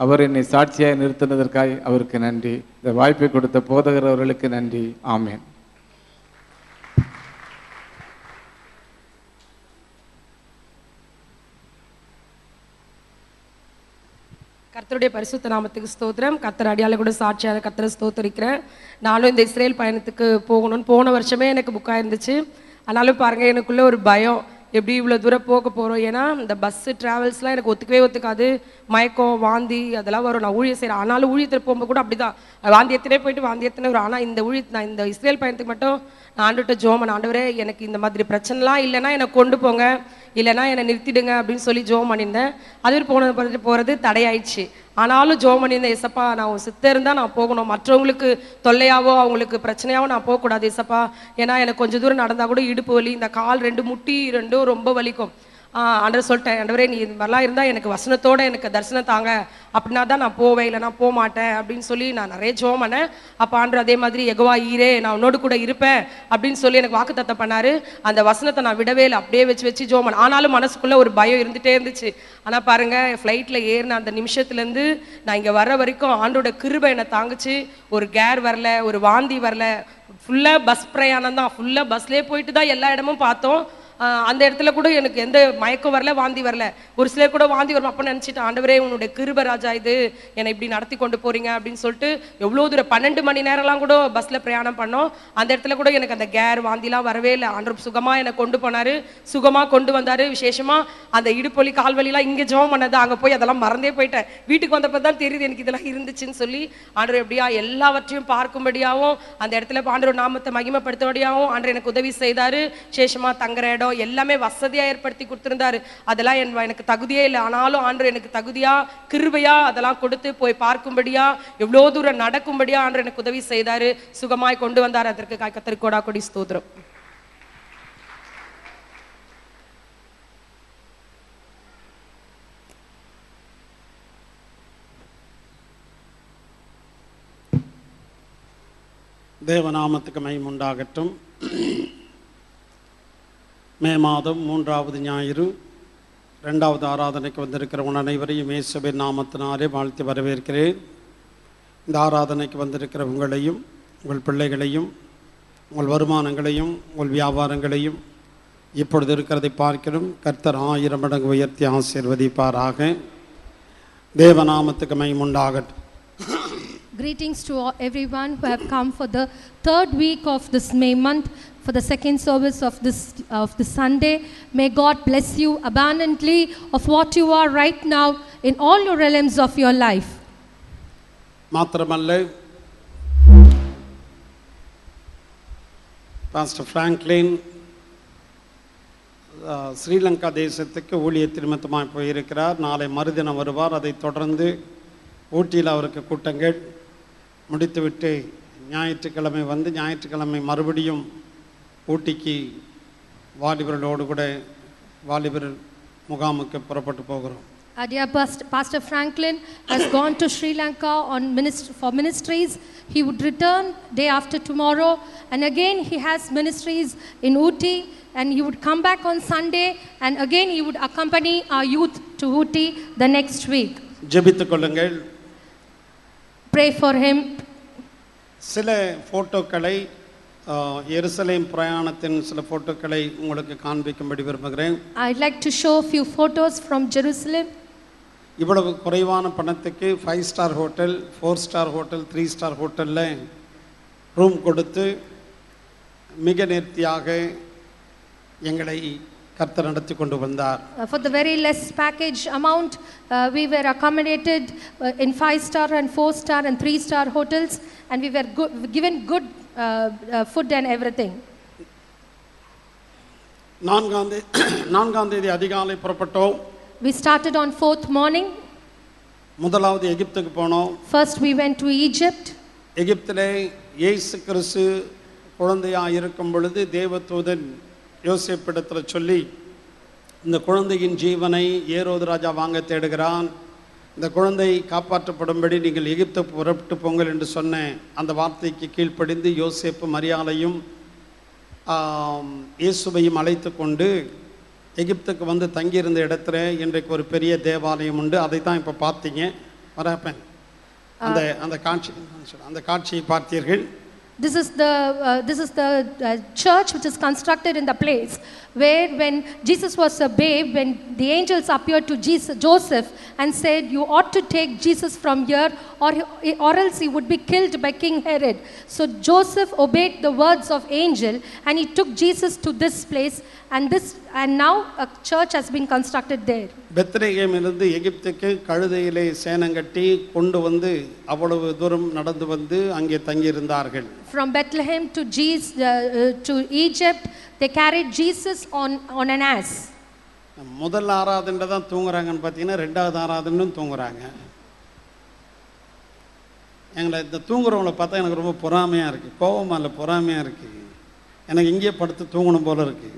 அவர் என்னை சாட்சியாக நிறுத்தினதற்காக அவருக்கு நன்றி. இந்த வாய்ப்பை கொடுத்த போதகர் அவர்களுக்கு நன்றி. ஆமேன். கர்த்தருடைய பரிசுத்த நாமத்துக்கு ஸ்தோத்திரம். கர்த்தர் அடியால கூட சாட்சியாக கர்த்தரை ஸ்தோத்தரிக்கிறேன். நானும் இந்த இஸ்ரேல் பயணத்துக்கு போகணும்னு போன வருஷமே எனக்கு புக்காக இருந்துச்சு. ஆனாலும் பாருங்கள், எனக்குள்ளே ஒரு பயம், எப்படி இவ்வளோ தூரம் போக போகிறோம். ஏன்னா இந்த பஸ்ஸு ட்ராவல்ஸ்லாம் எனக்கு ஒத்துக்காது. மயக்கம், வாந்தி அதெல்லாம் வரும். நான் ஊழியம் செய்கிறேன். ஆனாலும் ஊழியத்தில் போகும்போது கூட அப்படி தான் வாந்தி எத்தனை போயிட்டு வாந்தி எத்தனை வரும். ஆனால் நான் இந்த இஸ்ரேல் பயணத்துக்கு மட்டும் நான் ஆண்டுகிட்ட ஜோமன், ஆண்டவரே எனக்கு இந்த மாதிரி பிரச்சனைலாம் இல்லைன்னா என்னை கொண்டு போங்க, இல்லைன்னா என்னை நிறுத்திடுங்க அப்படின்னு சொல்லி ஜோம் பண்ணியிருந்தேன். அதுவே போகிறது தடையாயிடுச்சு. ஆனாலும் ஜோம் பண்ணியிருந்தேன், ஏசப்பா நான் சித்தர் தான் நான் போகணும், மற்றவங்களுக்கு தொல்லையாவோ அவங்களுக்கு பிரச்சனையாவோ நான் போகக்கூடாது ஏசப்பா. ஏன்னா எனக்கு கொஞ்சம் தூரம் நடந்தால் கூட இடுப்பு வலி, இந்த கால் 2 முட்டி 2 ரொம்ப வலிக்கும். ஆண்டவர் சொல்லிட்டேன், ஆண்டவரே நீ இது மாதிரிலாம் இருந்தால் எனக்கு வசனத்தோட எனக்கு தரிசனம் தாங்க, அப்படின்னா தான் நான் போவேன், இல்லை நான் போக மாட்டேன் அப்படின்னு சொல்லி நான் நிறைய ஜெபம் பண்ணேன். அப்போ ஆண்டவர் அதே மாதிரி யெகோவா ஈரே நான் உன்னோடு கூட இருப்பேன் அப்படின்னு சொல்லி எனக்கு வாக்குத்தத்தம் பண்ணாரு. அந்த வசனத்தை நான் விடவே இல்லை, அப்படியே வச்சு ஜெபம் பண்ணேன். ஆனாலும் மனசுக்குள்ள ஒரு பயம் இருந்துகிட்டே இருந்துச்சு. ஆனால் பாருங்க, ஃப்ளைட்டில் ஏறின அந்த நிமிஷத்துலேருந்து நான் இங்கே வர வரைக்கும் ஆண்டோட கிருபை என்னை தாங்குச்சு. ஒரு கேர் வரல, ஒரு வாந்தி வரல, ஃபுல்லாக பஸ் பிரயாணம் தான், ஃபுல்லாக பஸ்லேயே போயிட்டு தான் எல்லா இடமும் பார்த்தோம். அந்த இடத்துல கூட எனக்கு எந்த மயக்கம் வரல, வாந்தி வரல. ஒரு சிலர் கூட வாந்தி வரும். அப்போ நினச்சிட்டேன், ஆண்டவரே உன்னுடைய கிருபை ராஜா இது, என்னை இப்படி நடத்தி கொண்டு போறீங்க அப்படின்னு சொல்லிட்டு எவ்வளோ தூரம் 12 மணி நேரம்லாம் கூட பஸ்ஸில் பிரயாணம் பண்ணோம். அந்த இடத்துல கூட எனக்கு அந்த கேர் வாந்திலாம் வரவே இல்லை. ஆண்டவர் சுகமாக என்னை கொண்டு போனார், சுகமாக கொண்டு வந்தார். விசேஷமாக அந்த இடுப்பொலி கால்வலிலாம் இங்கே ஜெபம் பண்ணது, அங்கே போய் அதெல்லாம் மறந்தே போயிட்டேன். வீட்டுக்கு வந்தப்போ தான் தெரியுது எனக்கு இதெல்லாம் இருந்துச்சுன்னு சொல்லி. ஆண்டவர் எப்படியா எல்லாவற்றையும் பார்க்கும்படியாகவும் அந்த இடத்துல ஆண்டவர் நாமத்தை மகிமைப்படுத்தபடியாகவும் ஆண்டவர் எனக்கு உதவி செய்தார். விசேஷமாக தங்குற இடம் எல்லாமே வசதியா ஏற்படுத்தி கொடுத்திருந்தாரு. அதெல்லாம் எனக்கு தகுதியே இல்லை. ஆனாலும் ஆண்டவர் எனக்கு தகுதியா கிருபையா அதெல்லாம் கொடுத்து போய் பார்க்கும்படியா எவ்வளோ தூரம் நடக்கும்படியா ஆண்டவர் எனக்கு உதவி செய்தாரு, சுகமாய் கொண்டு வந்தார். அதற்கு கர்த்தருக்கு கோடா கொடி ஸ்தோத்திரம். தேவநாமத்துக்கு மகிமை உண்டாகட்டும். மே மாதம் 3வது ஞாயிறு 2வது ஆராதனைக்கு வந்திருக்கிற உன் அனைவரையும் இயேசுவின் நாமத்தினாலே வாழ்த்தி வரவேற்கிறேன். இந்த ஆராதனைக்கு வந்திருக்கிற உங்களையும் உங்கள் பிள்ளைகளையும் உங்கள் வருமானங்களையும் உங்கள் வியாபாரங்களையும் இப்பொழுது இருக்கிறதை பார்க்கிறோம் கர்த்தர் 1000 மடங்கு உயர்த்தி ஆசீர்வதிப்பாராக. தேவநாமத்துக்கு மகிமை உண்டாகட்டும். Greetings to everyone who have come for the 3rd week of this May month, for the second service of this Sunday. May God bless you abundantly of what you are right now in all your realms of your life. மாத்திரமல்ல, pastor Franklin Sri Lanka தேசத்துக்கு ஊழியத்தின் நிமித்தமாக போயிருக்கிறார். நாளை மறுதினம் வருவார். அதை தொடர்ந்து ஊட்டியில் அவருக்கு கூட்டங்கள் முடித்துவிட்டு ஞாயிற்றுக்கிழமை வந்து ஞாயிற்றுக்கிழமை மறுபடியும் ஊட்டிக்கு வாலிபர்களோடு கூட வாலிபர் முகாமுக்கு புறப்பட்டு போகிறோம். Dear Pastor Franklin has gone to Sri Lanka for ministries. He would return day after tomorrow, and again he has ministries in Ooty, and he would come back on Sunday, and again he would accompany our youth to Ooty the next week. ஜெபித்துக் கொள்ளுங்கள். Pray for him. சில போட்டோக்களை எருசலேம் பிரயாணத்தின் சில போட்டோக்களை உங்களுக்கு காண்பிக்கும்படி விரும்புகிறேன். I'd like to show a few photos from Jerusalem. இவ்வளவு குறைவான பணத்துக்கு 5 star hotel, 4 star hotel, 3 star ஹோட்டலில் ரூம் கொடுத்து மிக நேர்த்தியாக எங்களை கர்த்தர் நடத்தி கொண்டு வந்தார். For the very less package amount, we were accommodated in 5-star and 4-star and 3-star hotels, and we were given good food and everything. 4ஆம் தேதி அதிகாலை புறப்பட்டோம். We started on 4th morning. முதலாவது எகிப்துக்கு போனோம். First we went to Egypt. எகிப்திலே இயேசு கிறிஸ்து குழந்தையாக இருக்கும் பொழுது தேவதூதன் யோசேப்பிடத்தில் சொல்லி, இந்த குழந்தையின் ஜீவனை ஏரோது ராஜா வாங்க தேடுகிறான், இந்த குழந்தை காப்பாற்றப்படும்படி நீங்கள் எகிப்து புறப்பட்டு போங்கள் என்று சொன்ன அந்த வார்த்தைக்கு கீழ்ப்படிந்து யோசேப்பு மரியாளையும் இயேசுவையும் அழைத்து கொண்டு எகிப்துக்கு வந்து தங்கியிருந்த இடத்துல இன்றைக்கு ஒரு பெரிய தேவாலயம் உண்டு. அதை தான் இப்போ பார்த்தீங்க. வரப்பேன் அந்த காட்சியை பார்த்தீர்கள். This is the church which is constructed in the place where when Jesus was a babe, when the angels appeared to Joseph and said, you ought to take Jesus from here or else he would be killed by King Herod. So Joseph obeyed the words of angel and he took Jesus to this place, and now a church has been constructed there. பெத்லகேமிலிருந்து எகிப்துக்கு கழுதையிலே சேனங்கட்டி கொண்டு வந்து அவ்வளவு தூரம் நடந்து வந்து அங்கே தங்கியிருந்தார்கள். From Bethlehem to Egypt, they carried Jesus on an ass. முதல் ஆராதனை தான் தூங்குறாங்கன்னு பார்த்தீங்கன்னா 2வது ஆராதனையும் தூங்குறாங்க. எங்களை இந்த தூங்குறவங்களை பார்த்தா எனக்கு ரொம்ப பொறாமையாக இருக்குது. கோபமாக இல்லை, பொறாமையாக இருக்குது. எனக்கு இங்கே படுத்து தூங்கணும் போல இருக்குது.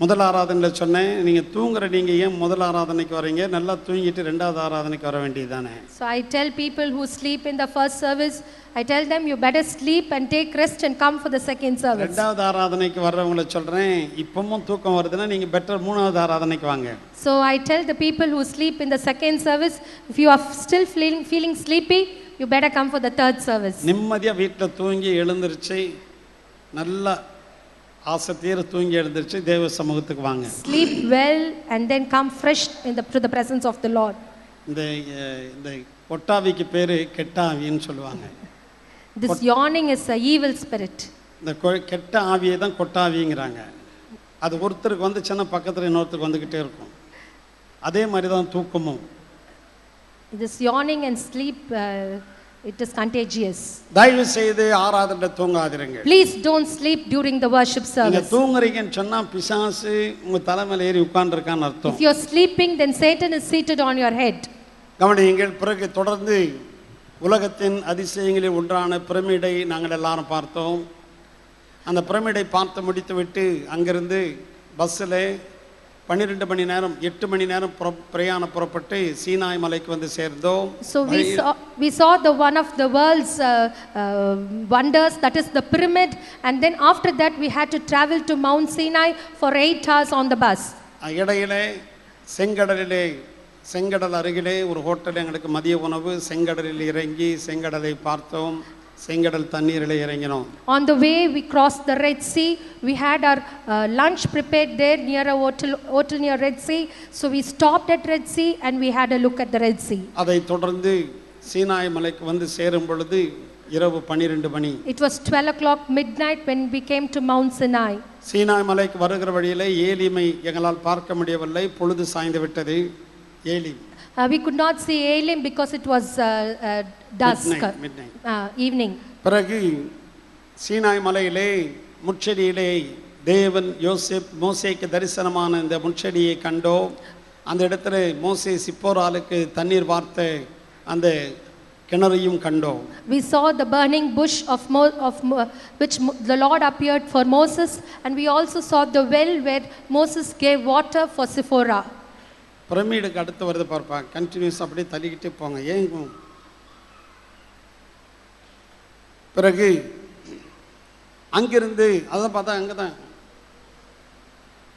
முதல் ஆராதனையில் சொன்னேன், நீங்கள் தூங்குற நீங்கள் ஏன் முதல் ஆராதனைக்கு வரீங்க? நல்லா தூங்கிட்டு ரெண்டாவது ஆராதனைக்கு வர வேண்டியது தானே. So I tell people who sleep in the first service, I tell them you better sleep and take rest and come for the second service. ரெண்டாவது ஆராதனைக்கு வர்றவங்கள சொல்கிறேன், இப்பவும் தூக்கம் வருதுன்னா நீங்கள் பெட்டர் மூணாவது ஆராதனைக்கு வாங்க. So I tell the people who sleep in the second service, if you are still feeling sleepy, you better come for the third service. நிம்மதியாக வீட்டில் தூங்கி எழுந்திருச்சு நல்லா ஆசை தீர தூங்கி எழுந்திருச்சு தேவ சமூகத்துக்கு வாங்க. Sleep well and then come fresh to the presence of the Lord. இந்த கொட்டாவிக்கு பேர் கெட்டாவின்னு சொல்லுவாங்க. This yawning is an evil spirit. இந்த கெட்ட ஆவியை தான் கொட்டாவிங்கிறாங்க. அது ஒருத்தருக்கு வந்துச்சுன்னா பக்கத்தில் இன்னொருத்தருக்கு வந்துக்கிட்டே இருக்கும். அதே மாதிரி தான் தூக்கமும். This yawning and sleep, it is contagious. தயவு செய்து ஆராதனையில் தூங்காதிருங்க. Please don't sleep during the worship நீங்க service. தூங்குறீங்கன்னு சொன்னா பிசாசு உங்க தலைமையில ஏறி உட்கார்ந்திருக்கான்னு அர்த்தம். If you're sleeping, then Satan is seated on your head. கவனியுங்கள். பிறகு தொடர்ந்து உலகத்தின் அதிசயங்களில் ஒன்றான பிரமிடை நாங்கள் எல்லாரும் பார்த்தோம். அந்த பிரமிடை பார்த்து முடித்து விட்டு அங்கிருந்து பஸ்ஸில் 12 மணி நேரம் 8 மணி நேரம் பிரயாணம் புறப்பட்டு சீனாய் மலைக்கு வந்து சேர்ந்தோம். So we saw the one of the world's wonders, that is the pyramid, and then after that we had to travel to Mount Sinai for 8 hours on the bus. இடையிலே செங்கடல் அருகிலே ஒரு ஹோட்டல் எங்களுக்கு மதிய உணவு. செங்கடலில் இறங்கி செங்கடலை பார்த்தோம். செங்கடல் தண்ணீரிலே இறங்கினோம். On the way we crossed the Red Sea. We had our lunch prepared there near a hotel near Red Sea. So we stopped at Red Sea and we had a look at the Red Sea. அதை தொடர்ந்து சீனாய் மலைக்கு வந்து சேரும் பொழுது இரவு 12 மணி. It was 12 o'clock midnight when we came to Mount Sinai. Sinai மலைக்கு வருகிற வழியிலே ஏலிமை எங்களால் பார்க்க முடியவில்லை. பொழுது சாய்ந்து விட்டது. Elim We could not see Elim because it was dusk, midnight. Evening. பிறகு சீனாய் மலையிலே முட்செடியிலே தேவன் மோசேக்கு தரிசனமான இந்த முட்செடியை கண்டோம். அந்த இடத்துல மோசே சிப்போராலுக்கு தண்ணீர் வார்த்த அந்த கிணறையும் கண்டோம். We saw the burning bush which the Lord appeared for Moses, and we also saw the well where Moses gave water for Sipporah. பிரமிடுக்கு அடுத்து வருது பார்ப்பா. கண்டினியூஸ் அப்படியே தள்ளிக்கிட்டே போங்க. ஏன் பிறகு அங்கிருந்து அதை பார்த்தா அங்கே தான்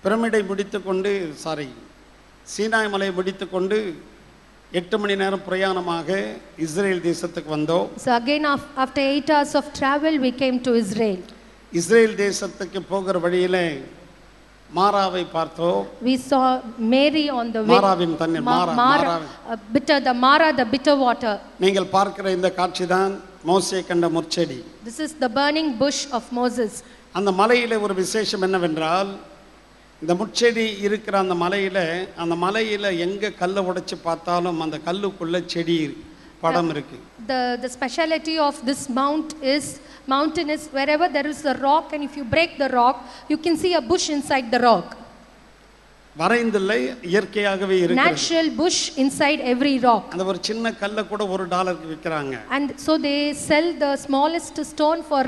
பிரமிடை முடித்து கொண்டு சீனாய் மலையை முடித்து கொண்டு 8 மணி நேரம் பிரயாணமாக இஸ்ரேல் தேசத்துக்கு வந்தோம். So again after 8 hours of travel we came to Israel. Israel தேசத்துக்கு போகிற வழியிலே மாராவை பார்த்தோம். We saw Mary on the way. மாராவின் தண்ணீர் the bitter water. நீங்கள் பார்க்கிற இந்த காட்சி தான் மோசே கண்ட முட்செடி. This is the burning bush of Moses. அந்த மலையிலே ஒரு விசேஷம் என்னவென்றால், இந்த முட்செடி இருக்கிற அந்த மலையில எங்க கல்லை உடைச்சு பார்த்தாலும் அந்த கல்லுக்குள்ள செடி படம் இருக்கு. The speciality of this mountain is wherever there is a rock, and if you break the rock you can see a bush inside the rock. வரைந்தில்லை, இயற்கையாகவே இருக்கு. Natural bush inside every rock. அந்த ஒரு சின்ன கல்லை கூட $1 விற்கிறாங்க. And so they sell the smallest stone for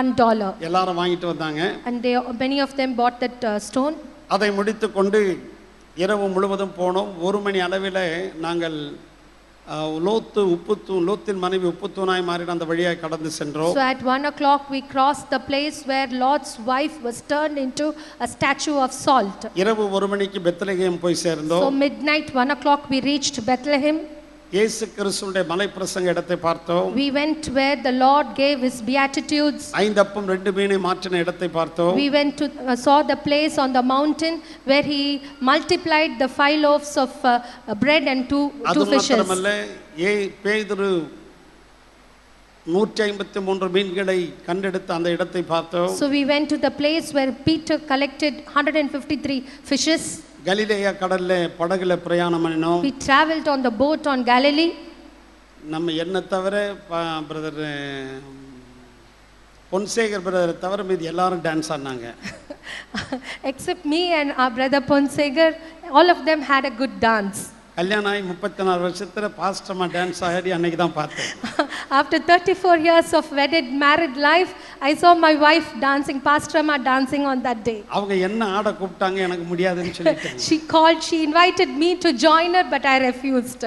$1. எல்லாரும் வாங்கிட்டு வந்தாங்க. And many of them bought that stone. அதை முடித்து கொண்டு இரவு முழுவதும் போனோம். 1 மணி அளவில் நாங்கள் லோத்தின் மனைவி உப்புத்தூணாய் மாறின அந்த வழியாய் கடந்து சென்றோம். So at 1 o'clock we crossed the place where Lot's wife was turned into a statue of salt. இரவு 1 மணிக்கு பெத்லகேம் போய் சேர்ந்தோம். So midnight 1 o'clock we reached Bethlehem. இயேசு கிறிஸ்துவின் மலை பிரசங்க இடத்தை பார்த்தோம். We went where the Lord gave his beatitudes. 5 அப்பம் 2 மீனை மாற்றின இடத்தை பார்த்தோம். We went to saw the place on the mountain where he multiplied the 5 loaves of bread and two fishes. அது மட்டுமல்ல, பேதுரு 153 மீன்களை கண்டெடுத்த அந்த இடத்தை பார்த்தோம். So we went to the place where Peter collected 153 fishes. கலிலேயா கடல்ல படகுல பிரயாணம் பண்ணினோம். We traveled on the boat on Galilee. நம்ம என்ன தவிர பிரதர் பொன்சேகர் பிரதர் தவிர மீதி எல்லாரும் டான்ஸ் ஆடினாங்க. Except me and our brother Ponsegar, all of them had a good dance. கல்யாணம் ஆகி 34 வருஷத்துல பாஸ்டர்மா டான்ஸ் ஆடி அன்னைக்கு தான் பார்த்தேன். After 34 years of married life, I saw my wife dancing, Pastor Amma dancing on that day. அவங்க என்ன ஆட கூப்பிட்டாங்க, எனக்கு முடியாதுன்னு சொல்லிட்டாங்க. She invited me to join her, but I refused.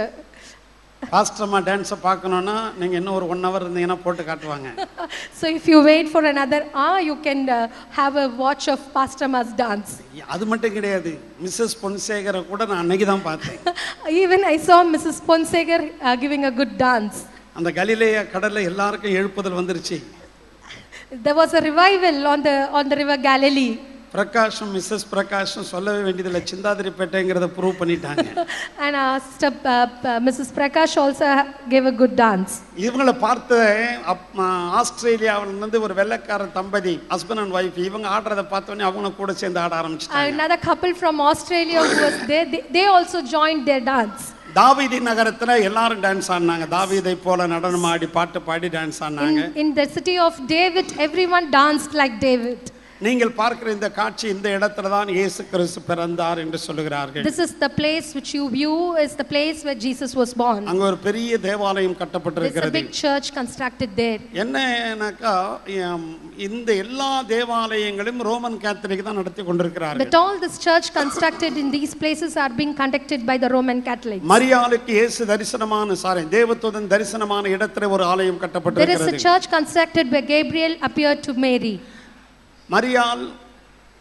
Pastor அம்மா டான்ஸை பார்க்கணுன்னா நீங்க இன்னும் ஒரு 1 hour இருந்தீங்கன்னா போட்டு காட்டுவாங்க. So if you wait for another hour, you can have a watch of Pastor Amma's dance. அது மட்டும் கிடையாது, மிஸ்ஸஸ் பொன்சேகரை கூட நான் அன்னைக்கு தான் பார்த்தேன். Even I saw Mrs. Ponsegar giving a good dance. அந்த கலிலேயா கடல்ல எல்லாருக்கும் எழுப்புதல் வந்துருச்சு. There was a revival on the river Galilee. Prakasam Mrs Prakasam சொல்லவே வேண்டியதில்லை, சிந்தாதிரிப்பேட்டைங்கிறத ப்ரூவ் பண்ணிட்டாங்க. And Mrs. Prakash also gave a good dance. இவங்களை பார்த்து ஆஸ்திரேலியாவிலிருந்து ஒரு வெள்ளைக்கார தம்பதி ஹஸ்பண்ட் அண்ட் ஒய்ஃப் இவங்க ஆடுறதை பார்த்தோன்னே அவங்க கூட சேர்ந்து ஆட ஆரம்பிச்சிட்டாங்க. Another couple from Australia who was there, they also joined their dance. தாவீது நகரத்துல எல்லாரும் டான்ஸ் ஆடினாங்க. தாவீதை போல நடனம் ஆடி பாட்டு பாடி டான்ஸ் ஆடினாங்க. In the city of David, everyone danced like David. நீங்கள் பார்க்கிற இந்த காட்சி இந்த இடத்துல தான் இயேசு கிறிஸ்து பிறந்தார் என்று சொல்லுகிறார்கள். This is the place which you view is the place where Jesus was born. அங்க ஒரு பெரிய தேவாலயம் There's a கட்டப்பட்டிருக்கிறது. big church constructed there. என்னன்னாக்கா இந்த எல்லா தேவாலயங்களும் ரோமன் கேத்தலிக் தான் நடத்தி கொண்டிருக்கிறார்கள். But all this church constructed in these places are being conducted by the Roman Catholics. மரியாளுக்கு இயேசு தேவதூதன் தரிசனமான இடத்துல ஒரு ஆலயம் There is கட்டப்பட்டிருக்கிறது. a church constructed where Gabriel appeared to Mary. மரியாள்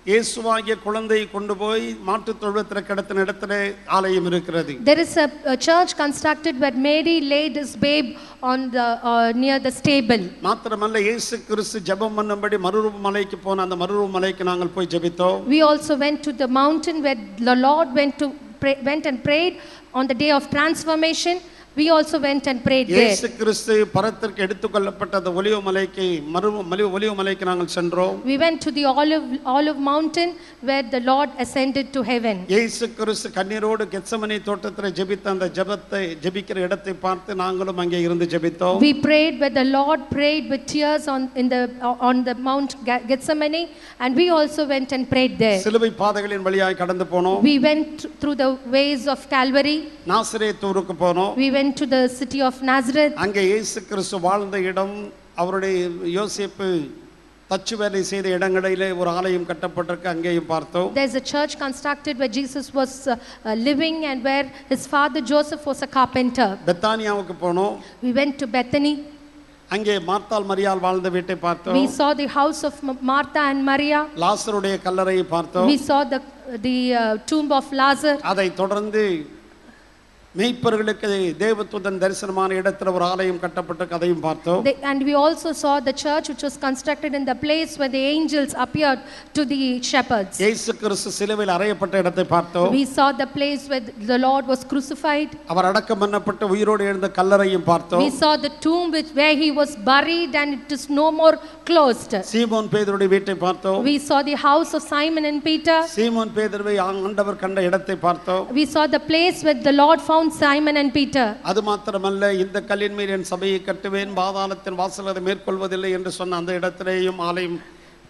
இயேசுவாகிய குழந்தையை கொண்டு போய் மாட்டுத் தொழுவத்தில் கிடத்தின இடத்துல ஆலயம் இருக்கிறது. There is a church constructed where Mary laid his babe on the near the stable. மாத்திரமல்ல இயேசு கிறிஸ்து ஜெபம் பண்ணும்படி மறுரூப மலைக்கு போன அந்த மறுரூப மலைக்கு நாங்கள் போய் ஜெபித்தோம். We also went to the mountain where the Lord went and prayed on the day of transformation. We also went and prayed there. இயேசு கிறிஸ்து பரத்திற்கு எடுத்துக்கொள்ளப்பட்ட அந்த ஒலிவ மலைக்கு ஒலிவ மலைக்கு நாங்கள் சென்றோம். We went to the olive mountain where the Lord ascended to heaven. இயேசு கிறிஸ்து கண்ணீரோடு கெத்செமனே தோட்டத்தில் ஜெபித்த அந்த ஜெபிக்கிற இடத்தை பார்த்து நாங்களும் அங்கே இருந்து ஜெபித்தோம். We prayed where the Lord prayed with tears on the Mount Gethsemane, and we also went and prayed there. சிலுவை பாதைகளின் வழியாய் கடந்து போனோம். We went through the ways of Calvary. நாசரேத்தூருக்கு போனோம். We went to the city of Nazareth. அங்கே இயேசு கிறிஸ்து வாழ்ந்த இடம், அவருடைய யோசேப்பு தச்சு வேலை செய்த இடங்களிலே ஒரு ஆலயம் கட்டப்பட்டிருக்கு, அங்கேயும் பார்த்தோம். There's a church constructed where Jesus was living and where his father Joseph was a carpenter. பெத்தானியாவுக்கு போனோம். We went to Bethany. அங்கே மார்த்தாள் மரியாள் வாழ்ந்த வீட்டை பார்த்தோம். We saw the house of Martha and Maria. லாசருடைய கல்லறையை பார்த்தோம். We saw the tomb of Lazarus. அதை தொடர்ந்து மேய்ப்பர்களுக்கு தேவதூதன் தரிசனமான இடத்துல ஒரு ஆலயம் கட்டப்பட்ட கதையும் பார்த்தோம். And we also saw the church which was constructed in the place where the angels appeared to the shepherds. இயேசு கிறிஸ்து சிலுவையில் அறையப்பட்ட இடத்தை பார்த்தோம். We saw the place where the Lord was crucified. அவர் அடக்கம் பண்ணப்பட்ட உயிரோடு எழுந்த கல்லறையும் பார்த்தோம். We saw the tomb where he was buried and it is no more closed. சீமோன் பேதுருடைய வீட்டை பார்த்தோம். We saw the house of Simon and Peter. சீமோன் பேதுருவை ஆண்டவர் கண்ட இடத்தை பார்த்தோம். We saw the place where the Lord found Simon and Peter. அது மாத்திரமல்ல, இந்த கல்லின் மேல் என் சபையை கட்டுவேன், பாதாளத்தின் வாசல் அதை மேற்கொள்வதில்லை என்று சொன்ன அந்த இடத்திலேயும் ஆலயம்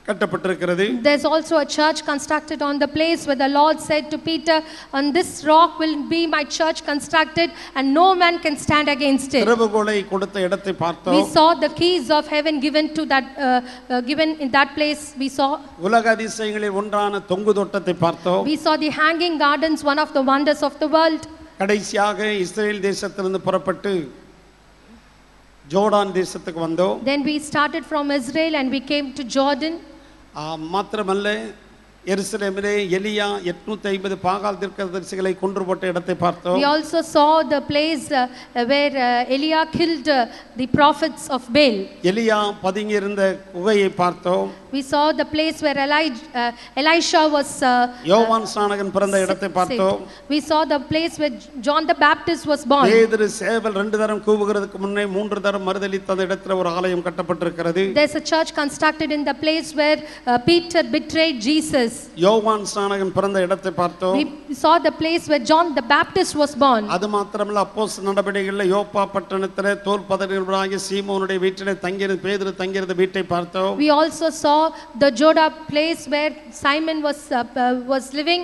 கட்டப்பட்டிருக்கிறது. There's also a church constructed on the place where the Lord said to Peter, on this rock will be my church constructed and no man can stand against it. திறவுகோலை கொடுத்த இடத்தை பார்த்தோம். We saw the keys of heaven given in that place. We saw உலக அதிசயங்களில் ஒன்றான தொங்கு தோட்டத்தை பார்த்தோம். We saw the hanging gardens, one of the wonders of the world. கடைசியாக Israel தேசத்திலிருந்து புறப்பட்டு ஜோர்டான் தேசத்துக்கு வந்தோம். Then we started from Israel and we came to Jordan. மாத்திரமல்ல, எருசலேமிலே எலியா 850 பாகால் தீர்க்கதரிசிகளை கொன்று போட்ட இடத்தை பார்த்தோம். We also saw the place where Eliah killed the prophets of Baal. எலியா பதுங்கி இருந்த குகையை பார்த்தோம். We saw the place where Elisha was யோவான் ஸ்நானகன் பிறந்த இடத்தை பார்த்தோம். We saw the place where John the Baptist was born. பேதுரு சேவல் 2 தரம் கூவுகிறதுக்கு முன்னே 3 தரம் மறுதலித்த அந்த இடத்துல ஒரு ஆலயம் கட்டப்பட்டிருக்கிறது. There's a church constructed in the place where Peter betrayed Jesus. யோவான் ஸ்நானகன் பிறந்த இடத்தை பார்த்தோம். We saw the place where John the Baptist was born. அது மாத்திரமல்ல, அப்போஸ்தலர் நடபடிகளில் யோப்பா பட்டணத்திலே தோல் பதறுகிறவராகிய சீமோனுடைய வீட்டிலே தங்கியிருந்த பேதுரு தங்கியிருந்த வீட்டை பார்த்தோம். We also saw the Joda place where Simon was living,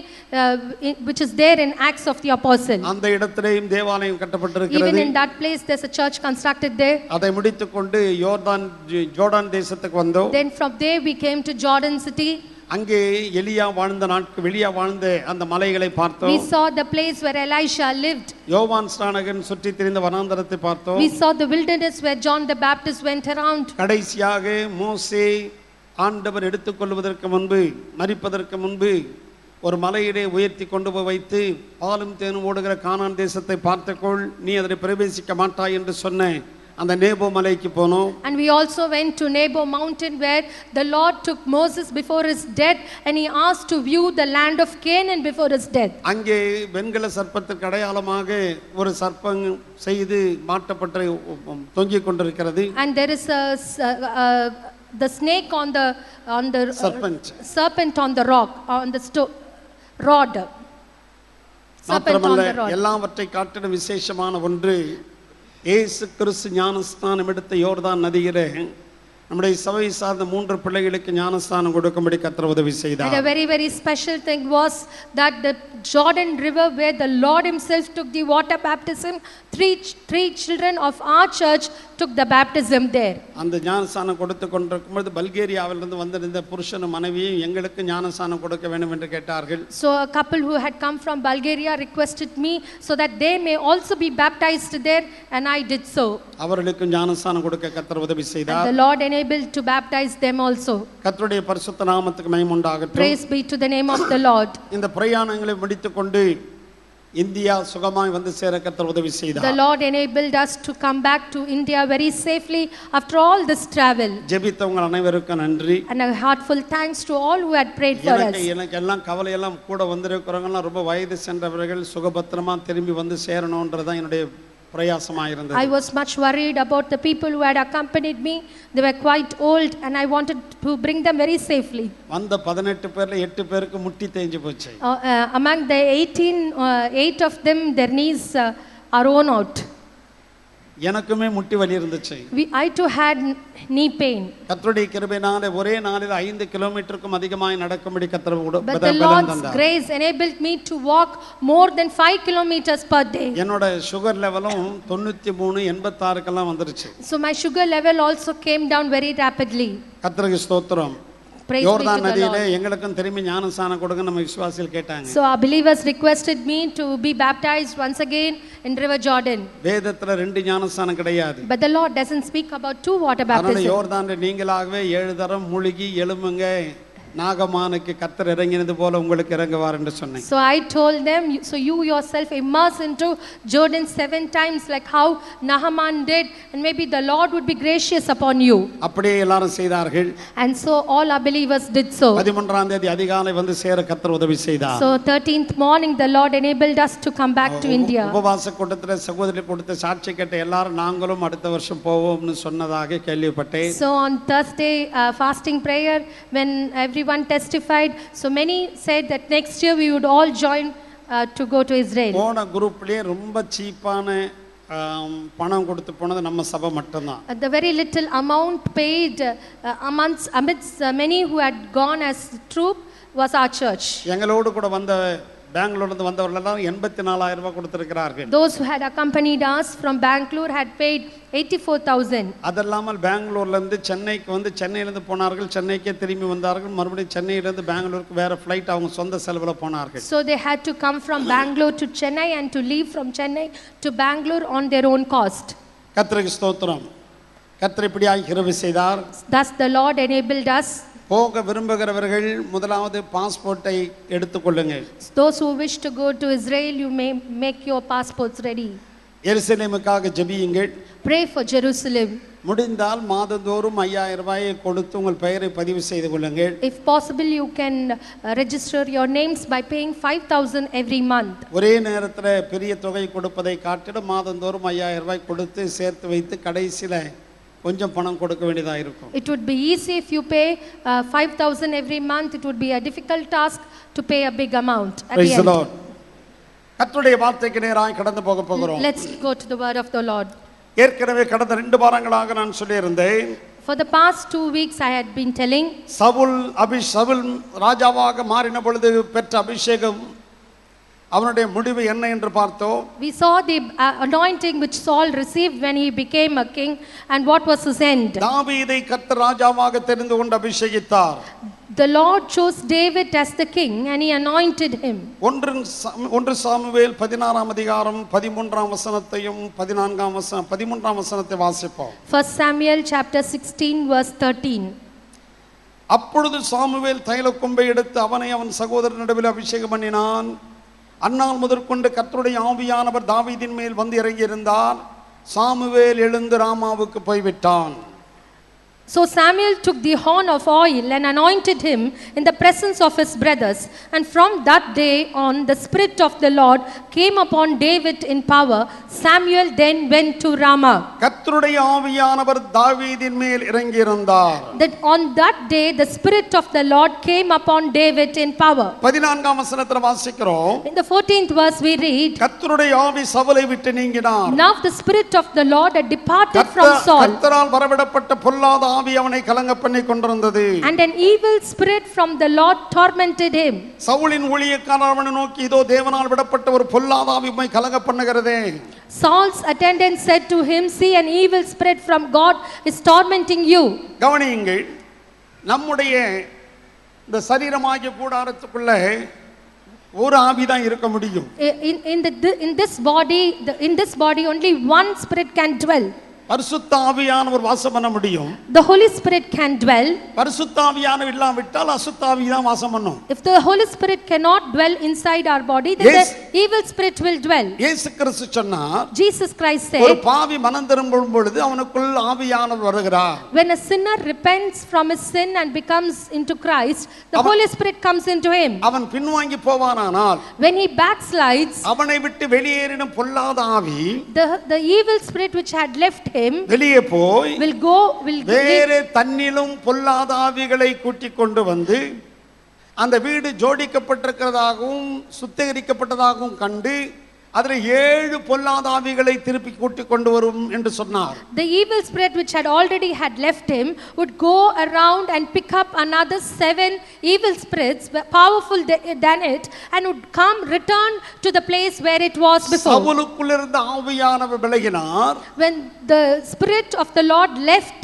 which is there in Acts of the Apostle. அந்த இடத்திலேயும் தேவாலயம் கட்டப்பட்டிருக்கிறது. Even in that place there's a church constructed there. அதை முடித்துக்கொண்டு ஜோர்டான் தேசத்துக்கு வந்தோம். Then from there we came to Jordan city. அங்கே எலியா வாழ்ந்த அந்த மலைகளை பார்த்தோம். We saw the place where Elisha lived. யோவான் ஸ்நானகன் சுற்றி திரிந்த வனாந்தரத்தை பார்த்தோம். We saw the wilderness where John the Baptist went around. கடைசியாக மோசே ஆண்டவர் எடுத்துக்கொள்வதற்கு முன்பு, மரிப்பதற்கு முன்பு ஒரு மலையிலே உயர்த்தி கொண்டு போய் வைத்து பாலும் தேனும் ஓடுகிற கானான் தேசத்தை பார்த்துக்கொள், நீ அதில் பிரவேசிக்க மாட்டாய் என்று சொன்ன அந்த நேபோ மலைக்கு போனோம். And we also went to Nebo mountain where the Lord took Moses before his death and he asked to view the land of Canaan before his death. அங்கே வெண்கல சர்ப்பத்திற்கு அடையாளமாக ஒரு சர்ப்பம் செய்து மாட்டப்பட்டு தொங்கிக் கொண்டிருக்கிறது. And there is the snake on the serpent on the rock, on the rod. Serpent on the rod. எல்லாவற்றை காட்டிலும் விசேஷமான ஒன்று, இயேசு கிறிஸ்து ஞானஸ்நானம் எடுத்த யோர்தான் நதியிலே நம்முடைய சபை சார்ந்த 3 பிள்ளைகளுக்கு ஞானஸ்நானம் கொடுக்கும்படி கர்த்தர் உதவி செய்தார். And a very, very special thing was that the Jordan river where the Lord himself took the water baptism, three children of our church took the baptism there. அந்த ஞானஸ்நானம் கொடுத்து கொண்டிருக்கும்போது பல்கேரியாவிலிருந்து வந்திருந்த புருஷனும் மனைவியும் எங்களுக்கு ஞானஸ்நானம் கொடுக்க வேண்டும் என்று கேட்டார்கள். So a couple who had come from Bulgaria requested me so that they may also be baptized there, and I did so. அவர்களுக்கு ஞானஸ்நானம் கொடுக்க கர்த்தர் உதவி செய்தார். And the Lord enabled to baptize them also. கர்த்தருடைய பரிசுத்த நாமத்துக்கு மகிமை உண்டாகட்டும். Praise be to the name of the Lord. இந்த பிரயாணங்களை முடித்துக்கொண்டு இந்தியா சுகமாய் வந்து சேர கர்த்தர் உதவி செய்தார். The Lord enabled us to come back to India very safely after all this travel. ஜெபித்தவங்க அனைவருக்கும் நன்றி. And a heartful thanks to all who had prayed for us. எனக்கு எல்லாம் கவலை எல்லாம் கூட வந்திருக்கிறவங்க ரொம்ப வயது சென்றவர்கள் சுகபத்திரமா திரும்பி வந்து சேரணும்ன்றதான் என்னுடைய பிரயாசமாக இருந்தது. I was much worried about the people who had accompanied me. They were quite old and I wanted to bring them very safely. வந்த 18 பேர்ல 8 பேருக்கு முட்டி தேஞ்சு போச்சு. Among the 18, 8 of them their knees are worn out. எனக்குமே முட்டி வலி இருந்துச்சு. I too had knee pain. கர்த்தருடைய கிருபையினாலே ஒரே நாளில் 5 கிலோமீட்டருக்கும் அதிகமாய் நடக்கும்படி கர்த்தர் But the Lord's grace enabled me to walk more than 5 kilometers per day. என்னோட சுகர் லெவலும் 93 86 க்கெல்லாம் வந்துருச்சு. So my sugar level also came down very rapidly. கர்த்தருக்கு ஸ்தோத்திரம். யோர்தான் நதியிலே எங்களுக்கும் திரும்பி ஞானஸ்நானம் கொடுங்க நம்ம விசுவாசிகள் கேட்டாங்க. So our believers requested me to be baptized once again in river Jordan. வேதத்துல 2 ஞானஸ்நானம் கிடையாது. But the Lord doesn't speak about 2 water baptisms. அதனால யோர்தான்ல நீங்களாகவே 7 தரம் முழுகி எழும்புங்க, நாகமானுக்கு கர்த்தர் இறங்கினது போல உங்களுக்கு இறங்குவார் என்று சொன்னேன். So I told them, so you yourself immerse into Jordan 7 times like how Naaman did, and maybe the Lord would be gracious upon you. அப்படியே எல்லாரும் செய்தார்கள். And so all our believers did so. 13ஆம் தேதி அதிகாலை வந்து சேர கர்த்தர் உதவி செய்தார். So 13th morning the Lord enabled us to come back to India. உபவாச கூட்டத்துல சகோதரி கொடுத்த சாட்சி கேட்ட எல்லாரும் நாங்களும் அடுத்த வருஷம் போவோம்னு சொன்னதாக கேள்விப்பட்டேன். So on Thursday fasting prayer, when everyone testified, so many said that next year we would all join to go to Israel. போன குரூப்லயே ரொம்ப சீப்பான பணம் கொடுத்து போனது நம்ம சபை மட்டும்தான். The very little amount paid amidst many who had gone as troop was our church. எங்களோடு கூட வந்த பெங்களூர்ல இருந்து வந்தவர்கள் எல்லாம் 84000 ரூபாய் கொடுத்திருக்கிறார்கள். Those who had accompanied us from Bangalore had paid 84,000. அதெல்லாமல் பெங்களூர்ல இருந்து சென்னைக்கு வந்து சென்னையில இருந்து போனார்கள், சென்னைக்கே திரும்பி வந்தார்கள், மறுபடியும் சென்னையில இருந்து பெங்களூருக்கு வேற ஃளைட் அவங்க சொந்த செலவுல போனார்கள். So they had to come from Bangalore to Chennai and to leave from Chennai to Bangalore on their own cost. கர்த்தருக்கு ஸ்தோத்திரம். கர்த்தர் இப்படியாய் கிருபை செய்தார். Thus the Lord enabled us. போக விரும்புகிறவர்கள் முதலாவது பாஸ்போர்ட்டை எடுத்துக்கொள்ளுங்கள். Those who wish to go to Israel, you may make your passports ready. எருசலேமுக்காக ஜெபியுங்கள். Pray for Jerusalem. முடிந்தால் மாதந்தோறும் 5000 ரூபாயை கொடுத்து உங்கள் பெயரை பதிவு செய்து கொள்ளுங்கள். If possible, you can register your names by paying 5,000 every month. ஒரே நேரத்தில் பெரிய தொகை கொடுப்பதை காட்டிலும் மாதந்தோறும் 5000 ரூபாய் கொடுத்து சேர்த்து வைத்து கடைசியில் கொஞ்சம் பணம் கொடுக்க வேண்டியதாக இருக்கும். It would be easy if you pay 5,000 every month. It would be a difficult task to pay a big amount at the Praise the end. Lord. கர்த்தருடைய வார்த்தைக்கு நேராக கடந்து போகிறோம். Let's go to the word of the Lord. ஏற்கனவே கடந்த 2 வாரங்களாக நான் சொல்லியிருந்தேன். For the past 2 weeks I had been telling, Saul ராஜாவாக மாறின பொழுது பெற்ற அபிஷேகம் அவனுடைய முடிவு என்ன என்று பார்த்தோம். we saw the anointing which Saul received when he became a king and what was his end. தாவீதை கர்த்தர் ராஜாவாக தெரிந்து கொண்டு அபிஷேகித்தார். The Lord chose David as the king and he anointed him. 1 Samuel 16ஆம் அதிகாரம் 13ஆம் வசனத்தையும் 13ஆம் வசனத்தை வாசிப்போம். 1 Samuel chapter 16 verse 13. அப்பொழுது சாமுவேல் தைலக்கொம்பை எடுத்து அவனை அவன் சகோதரர் நடுவில் அபிஷேகம் பண்ணினான். அந்நாள் முதற்கொண்டு கர்த்தருடைய ஆவியானவர் தாவீதின் மேல் வந்து இறங்கியிருந்தார். சாமுவேல் எழுந்து ராமாவுக்கு போய்விட்டான். So Samuel took the horn of oil and anointed him in the presence of his brothers. And from that day on, the Spirit of the Lord came upon David in power. Samuel then went to Ramah. கர்த்தருடைய ஆவியானவர் தாவீதின் மேல் இறங்கியிருந்தார். That on that day, the Spirit of the Lord came upon David in power. 14ஆம் வசனத்தில் வாசிக்கிறோம். In the 14th verse we read, கர்த்தருடைய ஆவி சவுலை விட்டு நீங்கினார். Now the Spirit of the Lord had departed from Saul. கர்த்தரால் வரவிடப்பட்ட பொல்லாத ஆவி அவனை கலங்க பண்ணி கொண்டிருந்தது. And an evil spirit from the Lord tormented him. சவுலின் ஊழியக்காரர் அவனை நோக்கி, இதோ தேவனால் விடப்பட்ட ஒரு பொல்லாத ஆவி உம்மை கலங்க பண்ணுகிறதே. Saul's attendant said to him, see, an evil spirit from God is tormenting you. கவனியுங்கள், நம்முடைய இந்த சரீரமாகிய கூடாரத்துக்குள்ள ஒரு ஆவி தான் இருக்க முடியும். In this body only one spirit can dwell. பரிசுத்த ஆவியானவர் வாசம் பண்ண முடியும். The Holy Spirit can dwell. பரிசுத்த ஆவியானவர் இல்லாவிட்டால் அசுத்த ஆவி தான் வாசம் பண்ணும். If the Holy Spirit cannot dwell inside our body, then the evil spirit will dwell. இயேசு கிறிஸ்து சொன்னார், Jesus Christ said, ஒரு பாவி மனம் திரும்பும் பொழுது அவனுக்குள் ஆவியானவர் வருகிறார். When a sinner repents from his sin and becomes into Christ, the Holy Spirit comes into him. அவன் பின்வாங்கி போவானானால், when he backslides, அவனை விட்டு வெளியேறின பொல்லாத ஆவி, the evil spirit which had left him வெளியே போய் will வேறு தன்னிலும் பொல்லாத ஆவிகளை கூட்டிக் கொண்டு வந்து அந்த வீடு ஜோடிக்கப்பட்டிருக்கிறதாகவும் சுத்திகரிக்கப்பட்டதாகவும் கண்டு அதில் 7 பொல்லாத ஆவிகளை திருப்பி கூட்டிக் கொண்டு வரும் என்று சொன்னார். The evil spirit which had already left him would go around and pick up another 7 evil spirits powerful than it and would return to the place where it was before. சவுலுக்குள் இருந்த ஆவியானவர் விலகினார். When the spirit of the Lord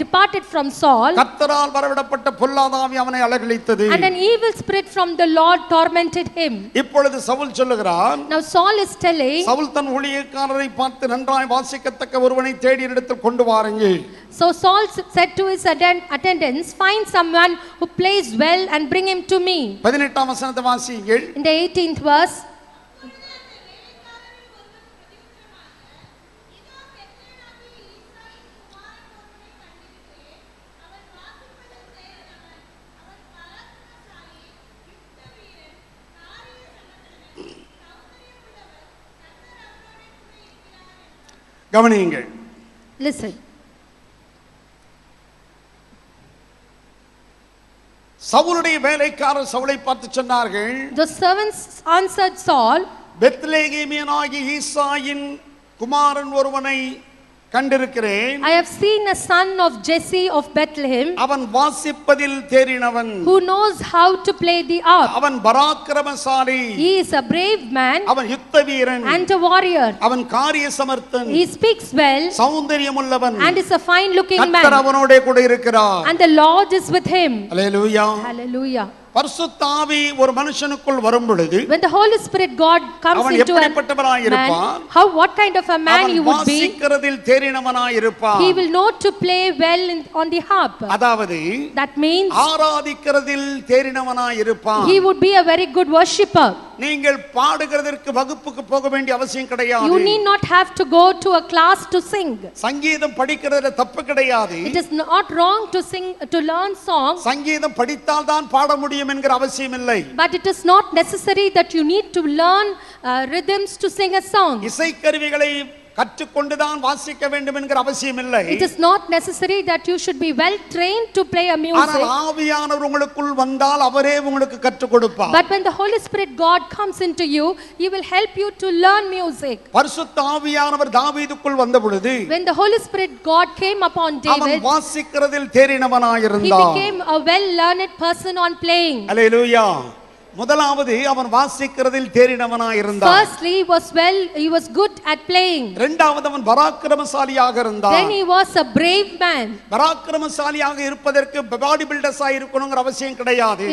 departed from Saul, கர்த்தரால் வரவிடப்பட்ட பொல்லாத ஆவி அவனை அலகழித்தது. and an evil spirit from the Lord tormented him. இப்பொழுது சவுல் சொல்லுகிறான், Now Saul is telling, Saul தன் ஊழியக்காரரை பார்த்து நன்றாய் வாசிக்கத்தக்க ஒருவனை தேடி இடத்தில் கொண்டு வாருங்கள். So Saul said to his attendants, find someone who plays well and bring him to me. 18ஆம் வசனத்தை வாசியுங்கள். In the 18th verse, கவனியுங்கள். listen. சவுலுடைய வேலைக்காரர் சவுலை பார்த்து சொன்னார்கள், The servants answered Saul, பெத்லெகேமியனாகிய ஈசாயின் குமாரன் ஒருவனை கண்டிருக்கிறேன். I have seen a son of Jesse of Bethlehem, அவன் வாசிப்பதில் தேறினவன், who knows how to play the harp. அவன் பராக்கிரமசாலி, He is a brave man அவன் யுத்த வீரன், and a warrior. அவன் காரிய சமர்த்தன், He speaks well சௌந்தரியமுள்ளவன், and is a fine looking கர்த்தர் man, அவனோடே கூட இருக்கிறார். and the Lord is with him. Hallelujah. Hallelujah. பரிசுத்த ஆவி ஒரு மனுஷனுக்குள் வரும் பொழுது When the Holy Spirit God comes அவன் into a எப்படிப்பட்டவனாய் இருப்பான்? man, what kind of a man அவன் he would be? வாசிக்கிறதில் தேறினவனாய் இருப்பான். He will know to play well on the harp. அதாவது That means ஆராதிக்கிறதில் தேறினவனாய் இருப்பான். he would be a very good worshipper. நீங்கள் பாடுகிறதற்கு வகுப்புக்கு போக வேண்டிய அவசியம் கிடையாது. You need not have to go to a class to sing. சங்கீதம் படிக்கிறதுல தப்பு கிடையாது. It is not wrong to sing, to learn songs. சங்கீதம் படித்தால் தான் பாட முடியும் என்கிற அவசியம் இல்லை. But it is not necessary that you need to learn rhythms to sing a song. இசைக்கருவிகளை கற்றுக்கொண்டுதான் வாசிக்க வேண்டும் என்கிற அவசியம் இல்லை. It is not necessary that you should be well trained to play a music. ஆனால் ஆவியானவர் உங்களுக்குள் வந்தால் அவரே உங்களுக்கு கற்றுக் கொடுப்பார். But when the Holy Spirit God comes into you, he will help you to learn music. பரிசுத்த ஆவியானவர் தாவீதுக்குள் வந்த பொழுது When the Holy Spirit God came upon அவன் David, வாசிக்கிறதில் தேறினவனாய் he இருந்தான். became a well learned person on playing. அல்லேலூயா. முதலாவது அவன் வாசிக்கிறதில் தேறினவனாய் இருந்தான். Firstly, he was good at playing. இரண்டாவது அவன் பராக்கிரமசாலியாக இருந்தான். Then he was a brave man. பராக்கிரமசாலியாக இருப்பதற்கு பாடி பில்டர்ஸ் ஆக இருக்கணும்ங்கற அவசியம் கிடையாது.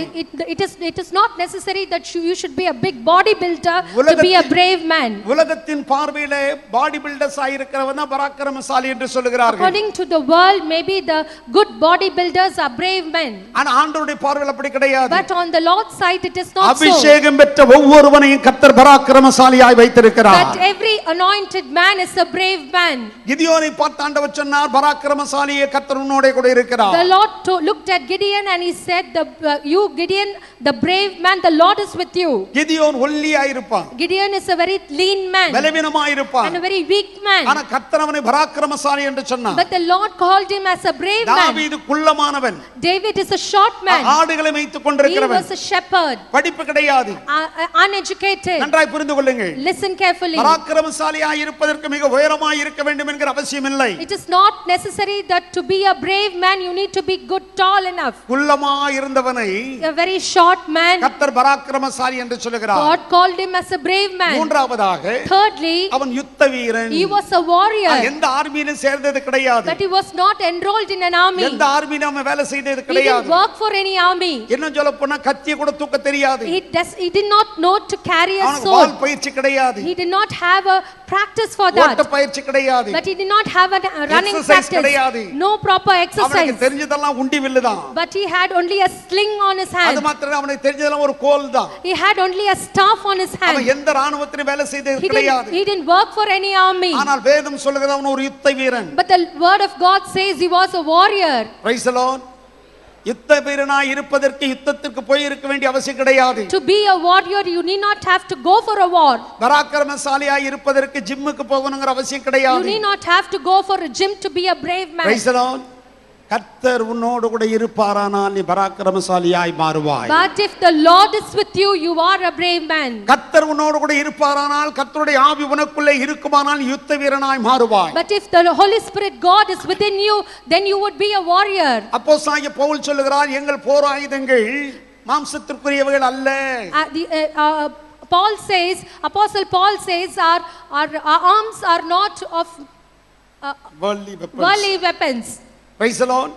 It is not necessary that you should be a big bodybuilder to be a brave man. உலகத்தின் பார்வையிலே பாடி பில்டர்ஸ் ஆக இருக்கிறவன் தான் பராக்கிரமசாலி என்று சொல்கிறார்கள். According to the world, maybe the good bodybuilders are brave men. ஆனா ஆண்டவருடைய பார்வையில் அப்படி கிடையாது. But on the Lord's side it is not so. அபிஷேகம் பெற்ற ஒவ்வொருவனையும் கர்த்தர் பராக்கிரமசாலியாய் வைத்திருக்கிறார். That every anointed man is a brave man. கிதியோனை பார்த்து ஆண்டவர் சொன்னார் பராக்கிரமசாலியே கர்த்தர் உன்னோடு கூட இருக்கிறார். The Lord looked at Gideon and he said, you Gideon, the brave man, the Lord is with you. Gideon ஒல்லியாய் இருப்பான். Gideon is a very lean man. பலவீனமாய் இருப்பான். And a very weak man. ஆனா கர்த்தர் அவனை பராக்கிரமசாலி என்று சொன்னார். But the Lord called him as a brave man. தாவீது குள்ளமானவன். David is a short man. ஆடுகளை மேய்த்துக் கொண்டிருக்கிறவன். He was a shepherd. படிப்பு கிடையாது. Uneducated. நன்றாய் புரிந்து கொள்ளுங்கள். Listen carefully. பராக்கிரமசாலியாய் இருப்பதற்கு மிக உயரமாய் இருக்க வேண்டும் என்கிற அவசியம் இல்லை. It is not necessary that to be a brave man you need to be good tall enough. குள்ளமாய் இருந்தவனை A very short man, கர்த்தர் பராக்கிரமசாலி என்று சொல்கிறார். God called him as a brave man. மூன்றாவதாக Thirdly, அவன் யுத்த வீரன். he was a warrior. எந்த ஆர்மியிலும் சேர்ந்தது கிடையாது. But he was not enrolled in an army. எந்த ஆர்மியிலும் அவன் வேலை செய்தது He கிடையாது. didn't work for any army. என்ன சொல்லப் போனா கத்தியை கூட தூக்க தெரியாது. He did not know to carry a அவனுக்கு sword. வாள் பயிற்சி கிடையாது. He did not have a practice for that. ஓட்ட பயிற்சி கிடையாது. But he did not have a running Exercise practice. கிடையாது. No proper அவனுக்கு exercise. தெரிஞ்சதெல்லாம் உண்டி வில்லு தான். But he had only a sling on his அது hand. மாத்திரம் அவனுக்கு தெரிஞ்சதெல்லாம் ஒரு கோல் தான். He had only a staff on his அவன் hand. எந்த ராணுவத்திலும் வேலை செய்தது கிடையாது. He didn't work for any army. ஆனால் வேதம் சொல்லுகிறது அவன் ஒரு யுத்த வீரன். But the word of God says he was a warrior. Praise the Lord. யுத்த வீரனாய் இருப்பதற்கு யுத்தத்திற்கு போய் இருக்க வேண்டிய அவசியம் கிடையாது. To be a warrior you need not have to go for a war. பராக்கிரமசாலியாய் இருப்பதற்கு ஜிம்முக்கு போகணும்ங்கற அவசியம் You கிடையாது. need not have to go for a gym to be a brave man. Praise the Lord. கர்த்தர் உன்னோடு கூட இருப்பாரானால் நீ பராக்கிரமசாலியாய் மாறுவாய். But if the Lord is with you, you are a brave man. கர்த்தர் உன்னோடு கூட இருப்பாரானால் கர்த்தருடைய ஆவி உனக்குள்ளே இருக்குமானால் யுத்த வீரனாய் மாறுவாய். But if the Holy Spirit God is within you, then you would be a warrior. அப்போஸ்தலனாகிய பவுல் சொல்லுகிறார் எங்கள் போர் ஆயுதங்கள் மாம்சத்திற்குரியவைகள் அல்ல. Apostle Paul says our arms are not of worldly weapons. Praise the Lord.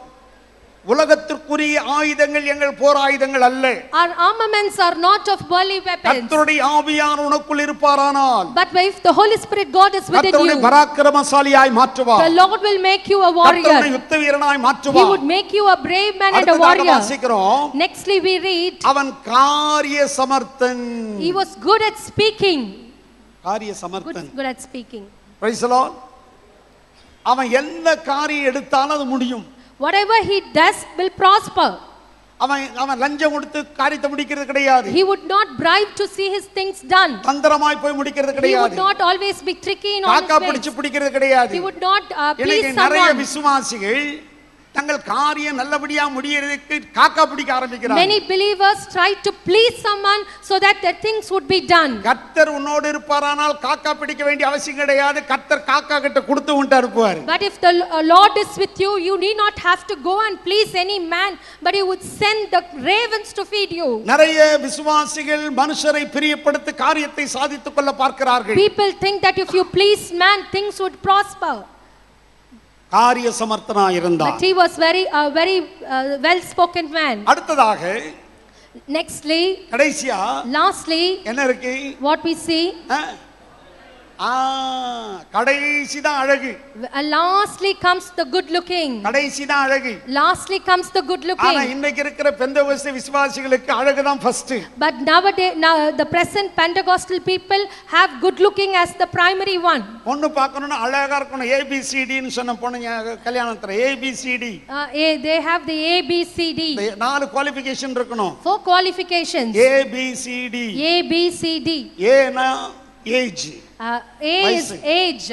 உலகத்திற்குரிய ஆயுதங்கள் எங்கள் போர் ஆயுதங்கள் அல்ல. Our armaments are not of worldly weapons. கர்த்தருடைய ஆவியானவர் உனக்குள் இருப்பாரானால் But if the Holy Spirit God is within கர்த்தருடைய you, பராக்கிரமசாலியாய் மாற்றுவார். the Lord will make you a warrior. கர்த்தருடைய யுத்த வீரனாய் He மாற்றுவார். would make you a brave man and a அடுத்ததாக warrior. வாசிக்கிறோம். Nextly we read, அவன் காரிய சமர்த்தன். he was good at speaking. காரிய சமர்த்தன். Good at speaking. Praise the Lord. அவன் எந்த காரியம் எடுத்தாலும் அது முடியும். Whatever he does will prosper. அவன் லஞ்சம் கொடுத்து காரியத்தை முடிக்கிறது கிடையாது. He would not bribe to see his things done. தந்திரமாய் போய் முடிக்கிறது He கிடையாது. would not always be tricky in all காக்கா his பிடிச்சு ways. பிடிக்கிறது கிடையாது. He would not please நிறைய someone. விசுவாசிகள் தங்கள் காரியம் நல்லபடியா முடியறதுக்கு காக்கா பிடிக்க ஆரம்பிக்கிறாங்க. Many believers try to please someone so that their things would be done. கர்த்தர் உன்னோடு இருப்பாரானால் காக்கா பிடிக்க வேண்டிய அவசியம் கிடையாது. கர்த்தர் காக்கா கிட்ட கொடுத்து விட்டு அனுப்புவார். But if the Lord is with you, you need not have to go and please any man, but he would send the ravens to feed you. நிறைய விசுவாசிகள் மனுஷரை பிரியப்படுத்தி காரியத்தை சாதித்துக் கொள்ள பார்க்கிறார்கள். People think that if you please man, things would prosper. காரிய சமர்த்தனாய் இருந்தார். But he was very well spoken man. அடுத்ததாக Nextly, கடைசியா lastly, என்ன இருக்கு? what we see, கடைசி தான் அழகு. lastly comes the good looking. கடைசி தான் அழகு. Lastly comes the good ஆனா looking. இன்னைக்கு இருக்கிற பெந்தகோஸ்து விசுவாசிகளுக்கு அழகு தான் first. But nowadays, the present Pentecostal people have good looking as the primary one. பொண்ணு பார்க்கணும்னா அழகா இருக்கணும். ABCD ன்னு சொன்ன பொண்ணுங்க கல்யாணத்துல ABCD. They have the ABCD. 4 qualification இருக்கணும். 4 qualifications. ABCD. ABCD. A னா age. A is age.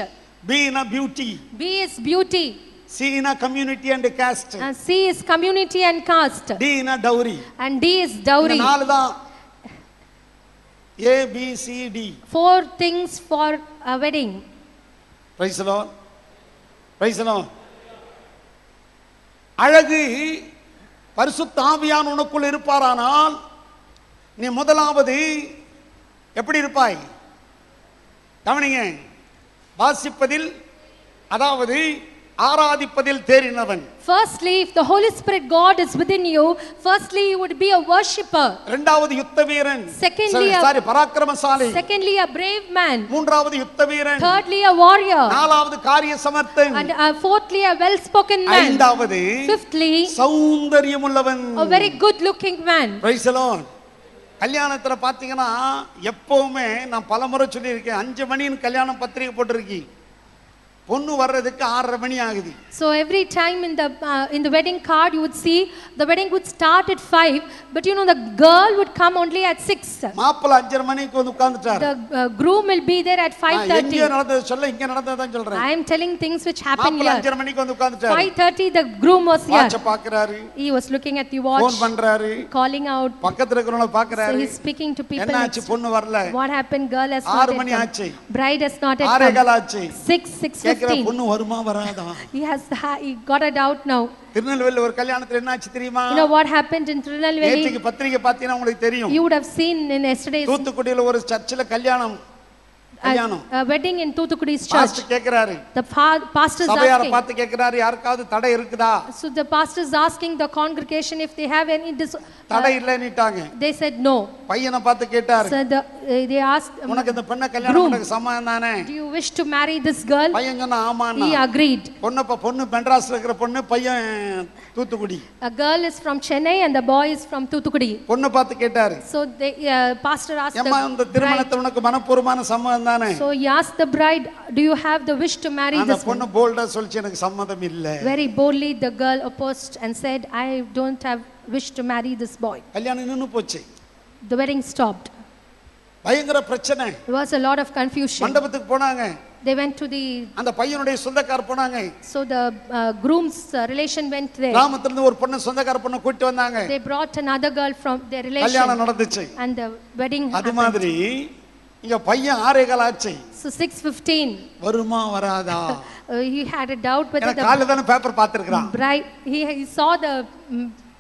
B in a beauty. B is beauty. C in a community and caste. C is community and caste. D in a dowry. And D is dowry. இந்த நாலு தான் A B C D. 4 things for a wedding. Praise the Lord. Praise the Lord. அழகு பரிசுத்த ஆவியானவர் உனக்குள் இருப்பாரானால் நீ முதலாவது எப்படி இருப்பாய்? கவனிங்க. வாசிப்பதில் அதாவது ஆராதிப்பதில் தேறினவன். Firstly, if the Holy Spirit God is within you, firstly you would be a worshipper. இரண்டாவது யுத்த வீரன். Secondly, பராக்கிரமசாலி. Secondly, a brave man. மூன்றாவது யுத்த வீரன். Thirdly, a warrior. நாலாவது காரிய சமர்த்தன். And fourthly, a well-spoken man. ஐந்தாவது Fifthly, சௌந்தரியமுள்ளவன். a very good-looking man. Praise the Lord. கல்யாணத்துல பாத்தீங்கன்னா எப்பவுமே நான் பலமுறை சொல்லியிருக்கேன், 5 மணின்னு கல்யாணம் பத்திரிகை போட்டிருக்கி, பொண்ணு வர்றதுக்கு 6:30 மணி ஆகுது. So every time in the wedding card you would see the wedding would start at 5, but you know the girl would come only at 6. மாப்பிள்ளை 5:30 மணிக்கு வந்து உட்கார்ந்துட்டார். The groom will be there at 5:30. இங்க நடந்தது சொல்ல, இங்க நடந்ததான் சொல்றேன். I am telling things which happened here. மாப்பிள்ளை 5:30 மணிக்கு வந்து உட்கார்ந்துட்டார். 5:30 the groom was here. Watch பார்க்கறாரு. He was looking at the watch. Phone பண்றாரு. Calling out. பக்கத்துல இருக்கிறவங்கள பார்க்கறாரு. So he is speaking to people. என்னாச்சு பொண்ணு வரல? What happened? Girl has not 6 money come. ஆச்சு. Bride has not come. 6:15 ஆச்சு. 6:15. பொண்ணு வருமா வராதா? He got a doubt now. திருநெல்வேலியில் ஒரு கல்யாணத்துல என்னாச்சு தெரியுமா? You know what happened in Tirunelveli? நேத்திக்கு பத்திரிகை பார்த்தீங்கன்னா உங்களுக்கு தெரியும். You would have seen in yesterday's தூத்துக்குடியில ஒரு சர்ச்சில் கல்யாணம். a wedding in Thoothukkudi's church. Pastor கேக்குறாரு. The pastor is சபையார asking. பார்த்து கேக்குறாரு, யாருக்காவது தடை இருக்குதா? So the pastor is asking the congregation if they have any தடை இல்லைன்னுட்டாங்க. They said no. பையனை பார்த்து கேட்டாரு. So they asked, உனக்கு இந்த பெண்ணை கல்யாணம் பண்ண சம்மதம் தானே? do you wish to marry this girl? பையன் சொன்னா ஆமான்னா. He agreed. பொண்ணு மெட்ராஸ்ல இருக்கிற பொண்ணு, பையன் Thoothukudi. A girl is from Chennai and the boy is from Thoothukudi. பொண்ணு பார்த்து கேட்டாரு. So the pastor asked அம்மா இந்த the திருமணத்தை உனக்கு மனப்பூர்வமான சம்மதம் தானே? So he asked the bride, do you have the wish to marry அந்த this பொண்ணு one? போல்டா சொல்லிச்சு, எனக்கு சம்மதம் இல்ல. Very boldly the girl opposed and said, I don't have wish to marry this boy. கல்யாணம் நின்னு போச்சு. The wedding stopped. பயங்கர பிரச்சனை. There was a lot of confusion. மண்டபத்துக்கு போனாங்க. They went to the அந்த பையனுடைய சொந்தக்கார போனாங்க. So the groom's relation went there. கிராமத்துல இருந்து ஒரு பொண்ணு சொந்தக்கார பொண்ணு கூட்டி வந்தாங்க. They brought another girl from their relation. கல்யாணம் நடந்துச்சு. And the wedding அது happened. மாதிரி இங்க பையன் 6:15 ஆச்சு. So 6:15. வருமா வராதா? He had a doubt whether the காலையில தான paper பார்த்திருக்கான். bride he saw the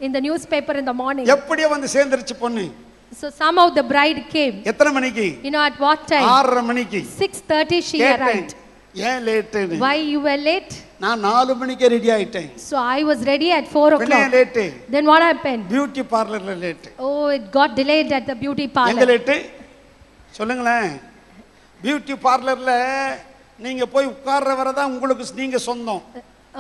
in the newspaper in the morning. எப்படியே வந்து சேர்ந்துருச்சு பொண்ணு. So somehow the bride came. எத்தனை மணிக்கு? You know at what time? 6:30 மணிக்கு. 6:30 she arrived. ஏன் late? Why you were late? நான் 4 மணிக்கே ரெடி ஆயிட்டேன். So I was ready at 4 o'clock. Late. Then what happened? Beauty பார்லர்ல late. Oh, it got delayed at the beauty parlor. எங்க late? சொல்லுங்களேன். Beauty பார்லர்ல நீங்க போய் உட்கார்ற வரை தான் உங்களுக்கு நீங்க சொந்தம்.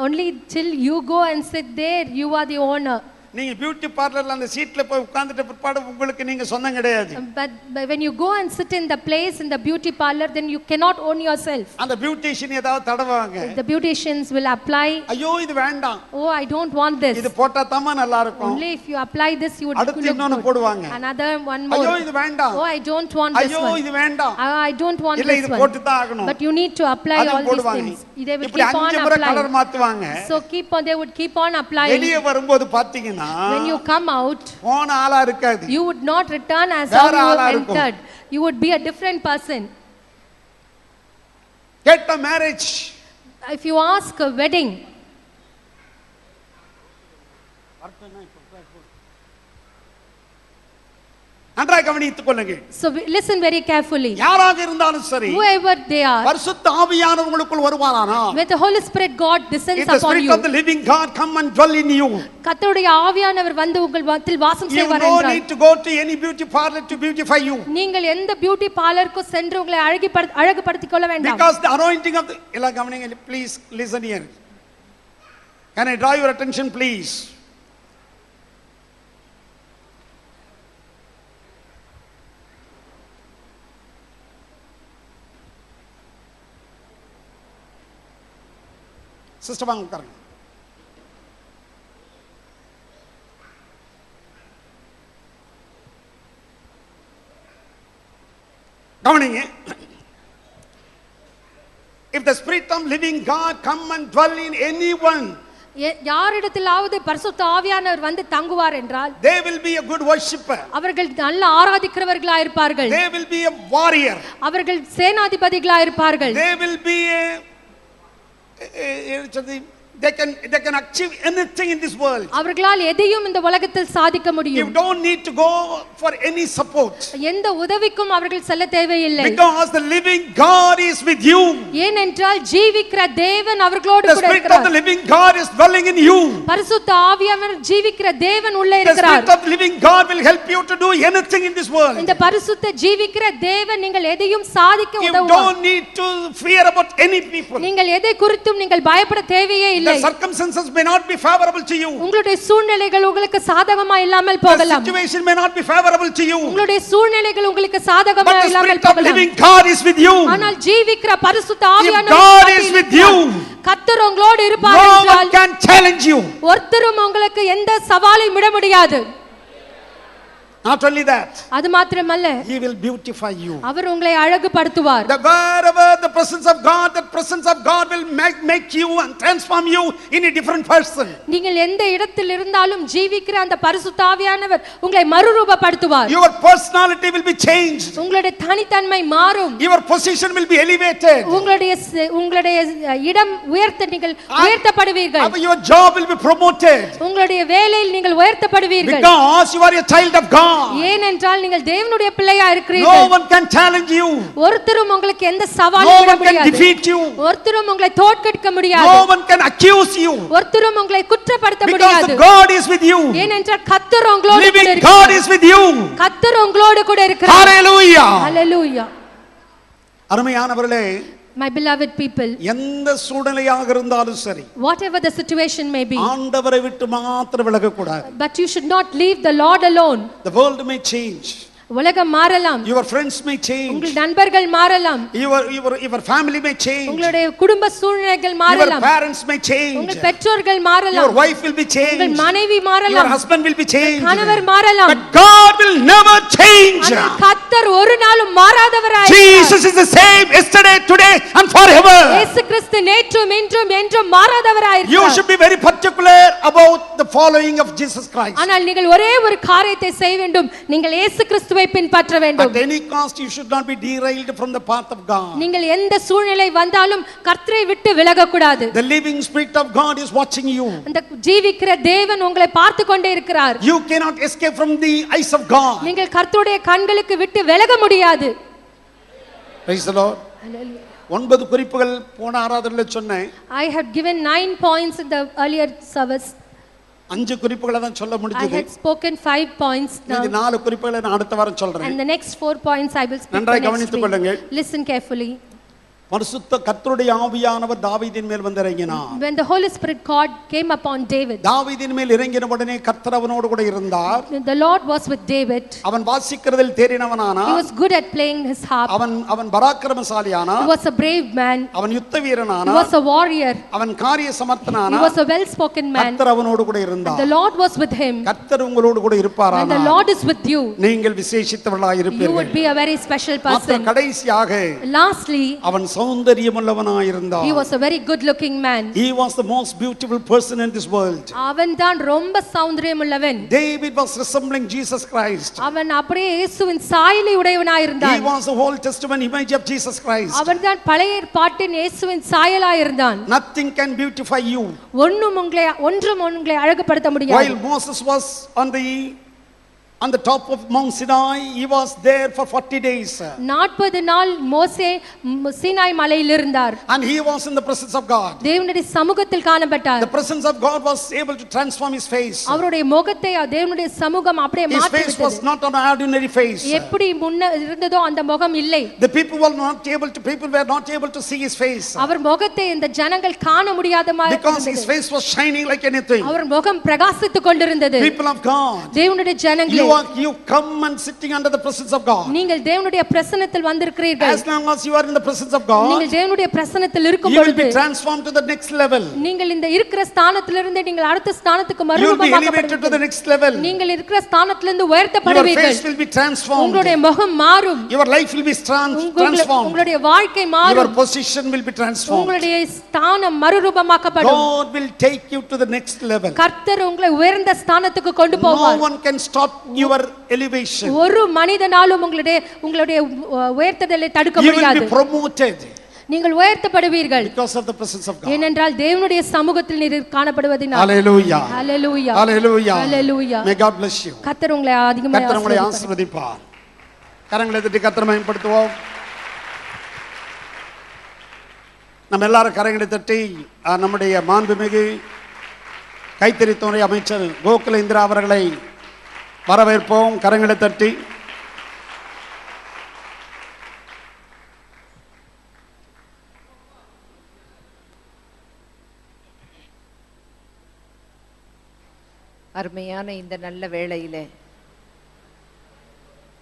Only till you go and sit there you are the owner. நீங்க பியூட்டி பார்லர்ல அந்த சீட்ல போய் உட்கார்ந்துட்ட பிற்பாடு உங்களுக்கு நீங்க சொந்தம் கிடையாது. But when you go and sit in the place in the beauty parlor, then you cannot own yourself. அந்த பியூட்டிஷியன் ஏதாவது தடவாங்க. The beauticians will apply. ஐயோ இது வேண்டாம். Oh, I don't want this. இது போட்டா தாமா நல்லா இருக்கும். Only if you apply this you would அடுத்து இன்னொன்னு போடுவாங்க. Another one more. ஐயோ இது வேண்டாம். Oh, I don't want this one. ஐயோ இது வேண்டாம். I don't want இல்ல this இது one. போட்டு தான் ஆகணும். But you need to apply all these things. They will இப்படி keep on 5 முறை colour applying. மாத்துவாங்க. So they would keep on applying. வெளிய வரும்போது பாத்தீங்கன்னா When you come out, போன ஆளா இருக்காது. you would not return as how you entered. You would be a different person. Get a marriage. If you ask a wedding, நன்றாக கவனித்துக் கொள்ளுங்க. so listen very carefully. யாராக இருந்தாலும் சரி, Whoever they are, பரிசுத்த ஆவியானவர் உங்களுக்குள் வருவாரானால், when the Holy Spirit God descends if the upon spirit you, of the living God come and dwell in you, கர்த்தருடைய ஆவியானவர் வந்து உங்கள் மத்தியில் வாசம் you செய்வார் no என்றால், need to go to any beauty parlor to beautify you, நீங்கள் எந்த பியூட்டி பார்லருக்கு சென்று உங்களை அழகுபடுத்திக் கொள்ள வேண்டாம். because the anointing of the எல்லாம் கவனிங்க. Please listen here. Can I draw your attention please? Sister வாங்க உட்காருங்க. கவனிங்க. If the Spirit of living God come and dwell in anyone, யாரிடத்திலாவது பரிசுத்த ஆவியானவர் வந்து தங்குவார் என்றால் they will be a good worshipper. அவர்கள் நல்ல ஆராதிக்கிறவர்களாக இருப்பார்கள். They will be a warrior. அவர்கள் சேனாதிபதிகளாக இருப்பார்கள். They will be they can achieve anything in this world. அவர்களால் எதையும் இந்த உலகத்தில் சாதிக்க முடியும். You don't need to go for any support. எந்த உதவிக்கும் அவர்கள் செல்ல தேவையில்லை. Because the living God is with you. ஏனென்றால் ஜீவிக்கிற தேவன் அவர்களோடு கூட இருக்கிறார். The Spirit of the living God is dwelling in you. பரிசுத்த ஆவியானவர் ஜீவிக்கிற தேவன் உள்ளே இருக்கிறார். The Spirit of the living God will help you to do anything in this world. இந்த பரிசுத்த ஜீவிக்கிற தேவன் நீங்கள் எதையும் சாதிக்க உதவுவார். You don't need to fear about any people. நீங்கள் எதை குறித்தும் நீங்கள் பயப்பட தேவையே இல்லை. The circumstances may not be favorable to you. உங்களுடைய சூழ்நிலைகள் உங்களுக்கு சாதகமா இல்லாமல் போகலாம். The situation may not be favorable to you. உங்களுடைய சூழ்நிலைகள் உங்களுக்கு சாதகமா இல்லாமல் போகலாம். But the Spirit of living God is with you. ஆனால் ஜீவிக்கிற பரிசுத்த ஆவியானவர் God is with you. கர்த்தர் உங்களோடு இருப்பார் என்றால் no one can challenge you. ஒருத்தரும் உங்களுக்கு எந்த சவாலையும் விட முடியாது. Not only that, அது மாத்திரமல்ல, he will beautify you. அவர் உங்களை அழகுபடுத்துவார். Wherever the presence of God, the presence of God will make you and transform you in a different person. நீங்கள் எந்த இடத்தில் இருந்தாலும் ஜீவிக்கிற அந்த பரிசுத்த ஆவியானவர் உங்களை மறுரூபப்படுத்துவார். Your personality will be changed. உங்களுடைய தனித்தன்மை மாறும். Your position will be elevated. உங்களுடைய இடம் உயர்த்தப்படுவீர்கள். Your job will be promoted. உங்களுடைய வேலையில் நீங்கள் உயர்த்தப்படுவீர்கள். Because you are a child of God. ஏனென்றால் நீங்கள் தேவனுடைய பிள்ளையா இருக்கிறீர்கள். No one can challenge you. ஒருத்தரும் உங்களுக்கு எந்த சவாலும் விட முடியாது. No one can defeat you. ஒருத்தரும் உங்களை தோற்கடிக்க முடியாது. No one can accuse you. ஒருத்தரும் உங்களை குற்றப்படுத்த முடியாது. Because God is with you. ஏனென்றால் கர்த்தர் உங்களோடு கூட இருக்கிறார். Living God is with you. கர்த்தர் உங்களோடு கூட இருக்கிறார். Hallelujah. Hallelujah. அருமையானவர்களே, my beloved people, எந்த சூழ்நிலையாக இருந்தாலும் சரி, whatever the situation may be, ஆண்டவரை விட்டு மாத்திரம் விலக கூடாது. but you should not leave the Lord alone. The world may change. உலகம் மாறலாம். Your friends may change. உங்கள் நண்பர்கள் மாறலாம். Your family may change. உங்களுடைய குடும்ப சூழ்நிலைகள் மாறலாம். Your parents may change. உங்கள் பெற்றோர்கள் மாறலாம். Your wife will be changed. உங்கள் மனைவி மாறலாம். Your husband will be changed. கணவர் மாறலாம். But God will never change. கர்த்தர் ஒரு நாளும் மாறாதவராய் இருக்கிறார். Jesus is the same yesterday, today and forever. இயேசு கிறிஸ்து நேற்றும் இன்றும் என்றும் மாறாதவராய் இருக்கிறார். You should be very particular about the following of Jesus Christ. ஆனால் நீங்கள் ஒரே ஒரு காரியத்தை செய்ய வேண்டும். நீங்கள் இயேசு கிறிஸ்துவை பின்பற்ற வேண்டும். At any cost you should not be derailed from the path of God. நீங்கள் எந்த சூழ்நிலை வந்தாலும் கர்த்தரை விட்டு விலக கூடாது. The living Spirit of God is watching you. அந்த ஜீவிக்கிற தேவன் உங்களை பார்த்து கொண்டே இருக்கிறார். You cannot escape from the eyes of God. நீங்கள் கர்த்தருடைய கண்களுக்கு விட்டு விலக முடியாது. Praise the Lord. Hallelujah. 9 குறிப்புகள் போன ஆராதனையில் சொன்னேன். I had given 9 points in the earlier service. 5 குறிப்புகளை தான் சொல்ல முடிஞ்சது. I had spoken 5 points now. இந்த 4 குறிப்புகளை நான் அடுத்த வாரம் சொல்றேன். And the next 4 points I will speak நன்றாய் கவனித்துக் கொள்ளுங்கள். Listen carefully. பரிசுத்த கர்த்தருடைய ஆவியானவர் தாவீதின் மேல் வந்து இறங்கினார். When the Holy Spirit God came upon David, தாவீதின் மேல் இறங்கின உடனே கர்த்தர் அவனோடு கூட இருந்தார். The Lord was with David. அவன் வாசிக்கிறதில் தேறினவனானான். He was good at playing his harp. அவன் பராக்கிரமசாலியானான். He was a brave man. அவன் யுத்த வீரனானான். He was a warrior. அவன் காரிய சமர்த்தனானான். He was a well spoken man. கர்த்தர் அவனோடு கூட இருந்தார். The Lord was with him. கர்த்தர் உங்களோடு கூட இருப்பாரானார். When the Lord is with you, நீங்கள் விசேஷித்தவர்களாய் இருப்பீர்கள். You would be a very special person. கடைசியாக Lastly, அவன் சௌந்தரியமுள்ளவனாய் இருந்தார். He was a very good looking man. He was the most beautiful person in this world. அவன் தான் ரொம்ப சௌந்தரியமுள்ளவன். David was resembling Jesus Christ. அவன் அப்படியே இயேசுவின் சாயலை உடையவனாய் இருந்தான். He was the Old Testament image of Jesus Christ. அவன் தான் பழைய ஏற்பாட்டின் இயேசுவின் சாயலாய் இருந்தான். Nothing can beautify you. ஒன்றும் உங்களை அழகுபடுத்த முடியாது. While Moses was on the top of Mount Sinai, he was there for 40 days. 40 நாள் மோசே சீனாய் மலையில் இருந்தார். And he was in the presence of God. தேவனுடைய சமூகத்தில் காணப்பட்டார். The presence of God was able to transform his face. அவருடைய முகத்தை தேவனுடைய சமூகம் அப்படியே மாற்றிவிட்டது. His face was not an ordinary face. எப்படி முன்ன இருந்ததோ அந்த முகம் இல்லை. The people were not able to see his face. அவர் முகத்தை இந்த ஜனங்கள் காண முடியாத மாதிரி because his face was shining like anything. அவர் முகம் பிரகாசித்துக் கொண்டிருந்தது. People of God, தேவனுடைய ஜனங்களே, you come and sitting under the presence of God. நீங்கள் தேவனுடைய பிரசன்னத்தில் வந்திருக்கிறீர்கள். As long as you are in the presence of God, நீங்கள் தேவனுடைய பிரசன்னத்தில் இருக்கும் you will be பொழுது transformed to the next level. நீங்கள் இந்த இருக்கிற ஸ்தானத்திலிருந்து நீங்கள் அடுத்த ஸ்தானத்துக்கு You will be elevated to the மறுரூபமாக்கப்படுவீர்கள். next level. நீங்கள் இருக்கிற ஸ்தானத்திலிருந்து Your உயர்த்தப்படுவீர்கள். face will be transformed. உங்களுடைய முகம் மாறும். Your life will be transformed. உங்களுடைய வாழ்க்கை Your மாறும். position will be transformed. உங்களுடைய ஸ்தானம் மறுரூபமாக்கப்படும். God will take you to the next level. கர்த்தர் உங்களை உயர்ந்த ஸ்தானத்துக்கு கொண்டு No போவார். one can stop your elevation. ஒரு மனிதனாலும் உங்களுடைய உயர்த்துதலை தடுக்க You will முடியாது. be promoted நீங்கள் உயர்த்தப்படுவீர்கள் because of the presence of God. ஏனென்றால் தேவனுடைய சமூகத்தில் நீர் காணப்படுவதினால். Hallelujah. Hallelujah. Hallelujah. Hallelujah. May God bless you. கர்த்தர் உங்களை அதிகமாக கர்த்தர் உங்களை ஆசீர்வதிப்பார். ஆசீர்வதிப்பார். கரங்களை தட்டி கர்த்தரை மகிமைப்படுத்துவோம். நம்ம எல்லாரும் கரங்களை தட்டி நம்முடைய மாண்புமிகு கைத்தறித்துறை அமைச்சர் கோகுல இந்திரா அவர்களை வரவேற்போம். கரங்களை தட்டி. அருமையான இந்த நல்ல வேளையிலே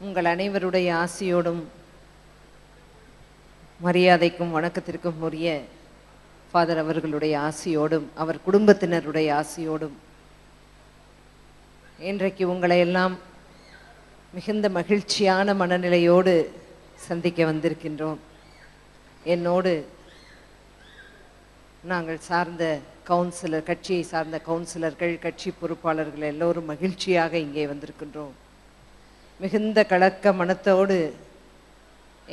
உங்கள் அனைவருடைய ஆசியோடும் மரியாதைக்கும் வணக்கத்திற்கும் உரிய ஃபாதர் அவர்களுடைய ஆசியோடும் அவர் குடும்பத்தினருடைய ஆசியோடும் இன்றைக்கு உங்களை எல்லாம் மிகுந்த மகிழ்ச்சியான மனநிலையோடு சந்திக்க வந்திருக்கின்றோம். என்னோடு நாங்கள் சார்ந்த கட்சியை சார்ந்த கவுன்சிலர்கள், கட்சி பொறுப்பாளர்கள் எல்லோரும் மகிழ்ச்சியாக இங்கே வந்திருக்கின்றோம். மிகுந்த கலக்க மனத்தோடு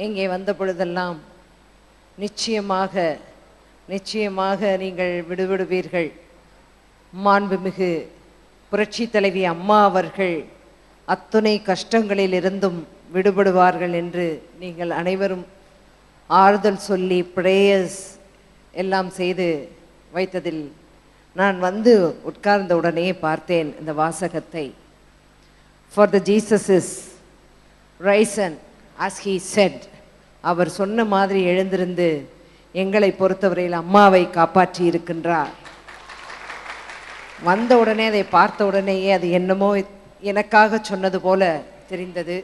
இங்கே வந்த பொழுதெல்லாம் நிச்சயமாக நீங்கள் விடுவிடுவீர்கள். மாண்புமிகு புரட்சி தலைவி அம்மா அவர்கள் அத்துணை கஷ்டங்களில் இருந்தும் விடுபடுவார்கள் என்று நீங்கள் அனைவரும் ஆறுதல் சொல்லி பிரேயர்ஸ் எல்லாம் செய்து வைத்ததில் நான் வந்து உட்கார்ந்த உடனே பார்த்தேன் இந்த வாசகத்தை. For the Jesus is risen as he said. அவர் சொன்ன மாதிரி எழுந்திருந்து எங்களை பொறுத்தவரையில் அம்மாவை காப்பாற்றி இருக்கின்றார். வந்த உடனே அதை பார்த்த உடனேயே அது என்னமோ எனக்காக சொன்னது போல தெரிந்தது.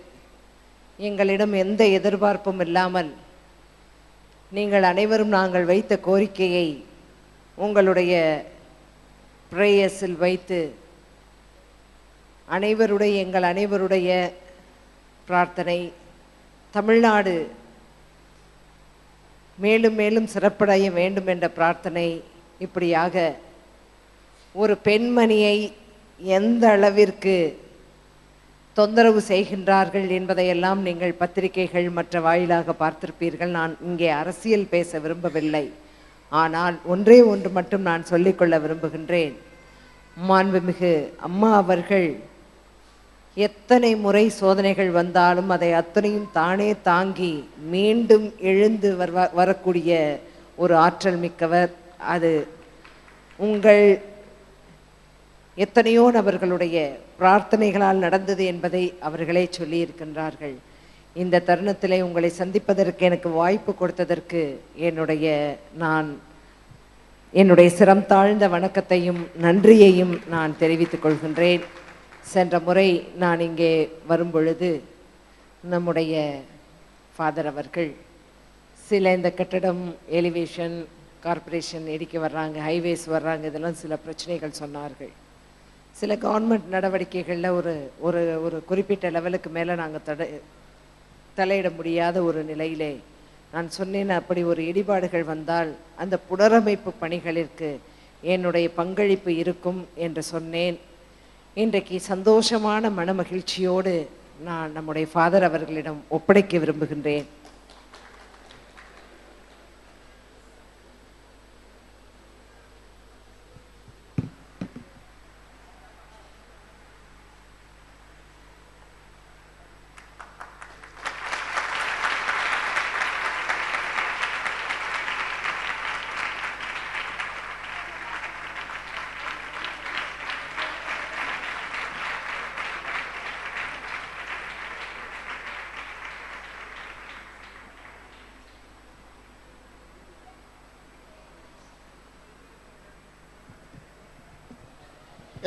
எங்களிடம் எந்த எதிர்பார்ப்பும் இல்லாமல் நீங்கள் அனைவரும் நாங்கள் வைத்த கோரிக்கையை உங்களுடைய பிரேயர்ஸில் வைத்து எங்கள் அனைவருடைய பிரார்த்தனை தமிழ்நாடு மேலும் மேலும் சிறப்படைய வேண்டும் என்ற பிரார்த்தனை, இப்படியாக ஒரு பெண்மணியை எந்த அளவிற்கு தொந்தரவு செய்கின்றார்கள் என்பதையெல்லாம் நீங்கள் பத்திரிகைகள் மற்ற வாயிலாக பார்த்திருப்பீர்கள். நான் இங்கே அரசியல் பேச விரும்பவில்லை. ஆனால் ஒன்றே ஒன்று மட்டும் நான் சொல்லிக்கொள்ள விரும்புகின்றேன். மாண்புமிகு அம்மா அவர்கள் எத்தனை முறை சோதனைகள் வந்தாலும் அதை அத்தனையும் தானே தாங்கி மீண்டும் எழுந்து வரக்கூடிய ஒரு ஆற்றல் மிக்கவர். அது உங்கள் எத்தனையோ நபர்களுடைய பிரார்த்தனைகளால் நடந்தது என்பதை அவர்களே சொல்லியிருக்கின்றார்கள். இந்த தருணத்திலே உங்களை சந்திப்பதற்கு எனக்கு வாய்ப்பு கொடுத்ததற்கு என்னுடைய சிரம் தாழ்ந்த வணக்கத்தையும் நன்றியையும் நான் தெரிவித்துக் கொள்கின்றேன். சென்ற முறை நான் இங்கே வரும்பொழுது நம்முடைய ஃபாதர் அவர்கள் சில இந்த கட்டடம் எலிவேஷன் கார்ப்பரேஷன் இடிக்க வர்றாங்க, ஹைவேஸ் வர்றாங்க, இதெல்லாம் சில பிரச்சனைகள் சொன்னார்கள். சில கவர்மெண்ட் நடவடிக்கைகளில் ஒரு குறிப்பிட்ட லெவலுக்கு மேலே நாங்கள் தலையிட முடியாத ஒரு நிலையிலே நான் சொன்னேன், அப்படி ஒரு இடிபாடுகள் வந்தால் அந்த புனரமைப்பு பணிகளிற்கு என்னுடைய பங்களிப்பு இருக்கும் என்று சொன்னேன். இன்றைக்கு சந்தோஷமான மன மகிழ்ச்சியோடு நான் நம்முடைய ஃபாதர் அவர்களிடம் ஒப்படைக்க விரும்புகின்றேன்.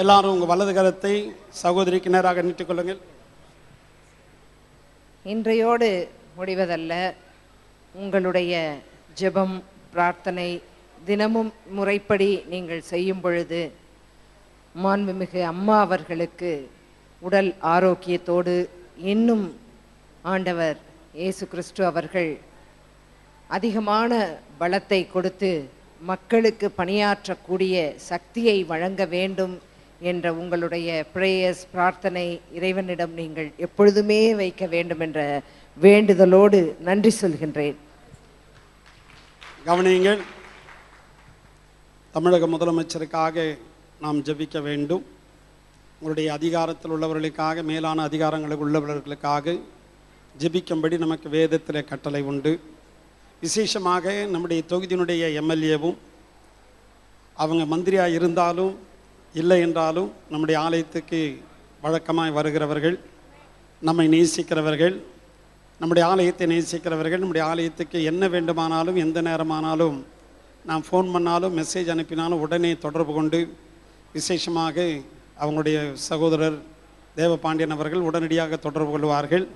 எல்லாரும் உங்கள் வலது கரத்தை சகோதரிக்கு நேராக நீட்டிக் கொள்ளுங்கள். இன்றையோடு முடிவதல்ல. உங்களுடைய ஜெபம் பிரார்த்தனை தினமும் முறைப்படி நீங்கள் செய்யும் பொழுது மாண்புமிகு அம்மா அவர்களுக்கு உடல் ஆரோக்கியத்தோடு இன்னும் ஆண்டவர் இயேசு கிறிஸ்து அவர்கள் அதிகமான பலத்தை கொடுத்து மக்களுக்கு பணியாற்றக்கூடிய சக்தியை வழங்க வேண்டும் என்ற உங்களுடைய பிரேயர்ஸ் பிரார்த்தனை இறைவனிடம் நீங்கள் எப்பொழுதுமே வைக்க வேண்டும் என்ற வேண்டுதலோடு நன்றி சொல்கின்றேன். கவனியுங்கள், தமிழக முதலமைச்சருக்காக நாம் ஜெபிக்க வேண்டும். உங்களுடைய அதிகாரத்தில் உள்ளவர்களுக்காக, மேலான அதிகாரங்களில் உள்ளவர்களுக்காக ஜெபிக்கும்படி நமக்கு வேதத்தில் கட்டளை உண்டு. விசேஷமாக நம்முடைய தொகுதியினுடைய எம்எல்ஏவும் அவங்க மந்திரியாக இருந்தாலும் இல்லை என்றாலும் நம்முடைய ஆலயத்துக்கு வழக்கமாய் வருகிறவர்கள், நம்மை நேசிக்கிறவர்கள், நம்முடைய ஆலயத்தை நேசிக்கிறவர்கள், நம்முடைய ஆலயத்துக்கு என்ன வேண்டுமானாலும் எந்த நேரமானாலும் நாம் ஃபோன் பண்ணாலும் மெசேஜ் அனுப்பினாலும் உடனே தொடர்பு கொண்டு, விசேஷமாக அவங்களுடைய சகோதரர் தேவபாண்டியன் அவர்கள் உடனடியாக தொடர்பு கொள்வார்கள்.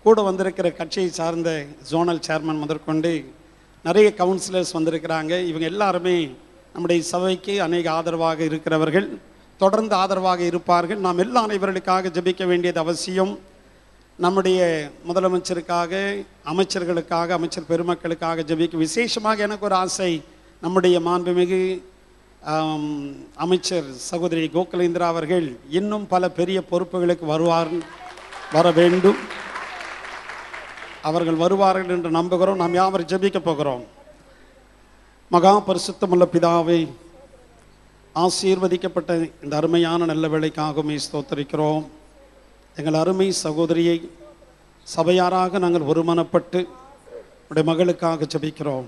கூட வந்திருக்கிற கட்சியை சார்ந்த ஜோனல் சேர்மன் முதற்கொண்டு நிறைய கவுன்சிலர்ஸ் வந்திருக்கிறாங்க. இவங்க எல்லாருமே நம்முடைய சபைக்கு அநேக ஆதரவாக இருக்கிறவர்கள், தொடர்ந்து ஆதரவாக இருப்பார்கள். நாம் எல்லா அனைவர்களுக்காக ஜெபிக்க வேண்டியது அவசியம். நம்முடைய முதலமைச்சருக்காக, அமைச்சர்களுக்காக, அமைச்சர் பெருமக்களுக்காக ஜெபிக்க விசேஷமாக எனக்கு ஒரு ஆசை. நம்முடைய மாண்புமிகு அமைச்சர் சகோதரி கோகுலேந்திரா அவர்கள் இன்னும் பல பெரிய பொறுப்புகளுக்கு வர வேண்டும். அவர்கள் வருவார்கள் என்று நம்புகிறோம். நாம் யாவரும் ஜெபிக்க போகிறோம். மகா பரிசுத்தமுள்ள பிதாவே, ஆசீர்வதிக்கப்பட்ட இந்த அருமையான நல்ல வேளைக்காகவே ஸ்தோத்திரிக்கிறோம். எங்கள் அருமை சகோதரியை சபையாராக நாங்கள் ஒருமனப்பட்டு உடைய மகளுக்காக ஜெபிக்கிறோம்.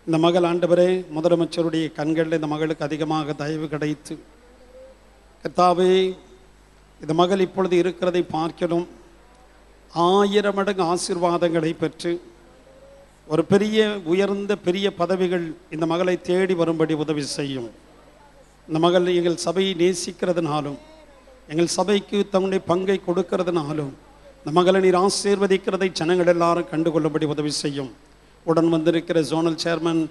இந்த மகள் ஆண்டவரே, முதலமைச்சருடைய கண்களில் இந்த மகளுக்கு அதிகமாக தயவு கிடைத்து, கர்த்தாவே, இந்த மகள் இப்பொழுது இருக்கிறதை பார்க்கணும் 1000 மடங்கு ஆசீர்வாதங்களை பெற்று ஒரு பெரிய உயர்ந்த பெரிய பதவிகள் இந்த மகளை தேடி வரும்படி உதவி செய்யும். இந்த மகள் எங்கள் சபையை நேசிக்கிறதுனாலும், எங்கள் சபைக்கு தன்னுடைய பங்கை கொடுக்கிறதுனாலும் இந்த மகளை நீர் ஆசீர்வதிக்கிறதை ஜனங்கள் எல்லாரும் கண்டுகொள்ளும்படி உதவி செய்யும். உடன் வந்திருக்கிற ஜோனல் சேர்மன்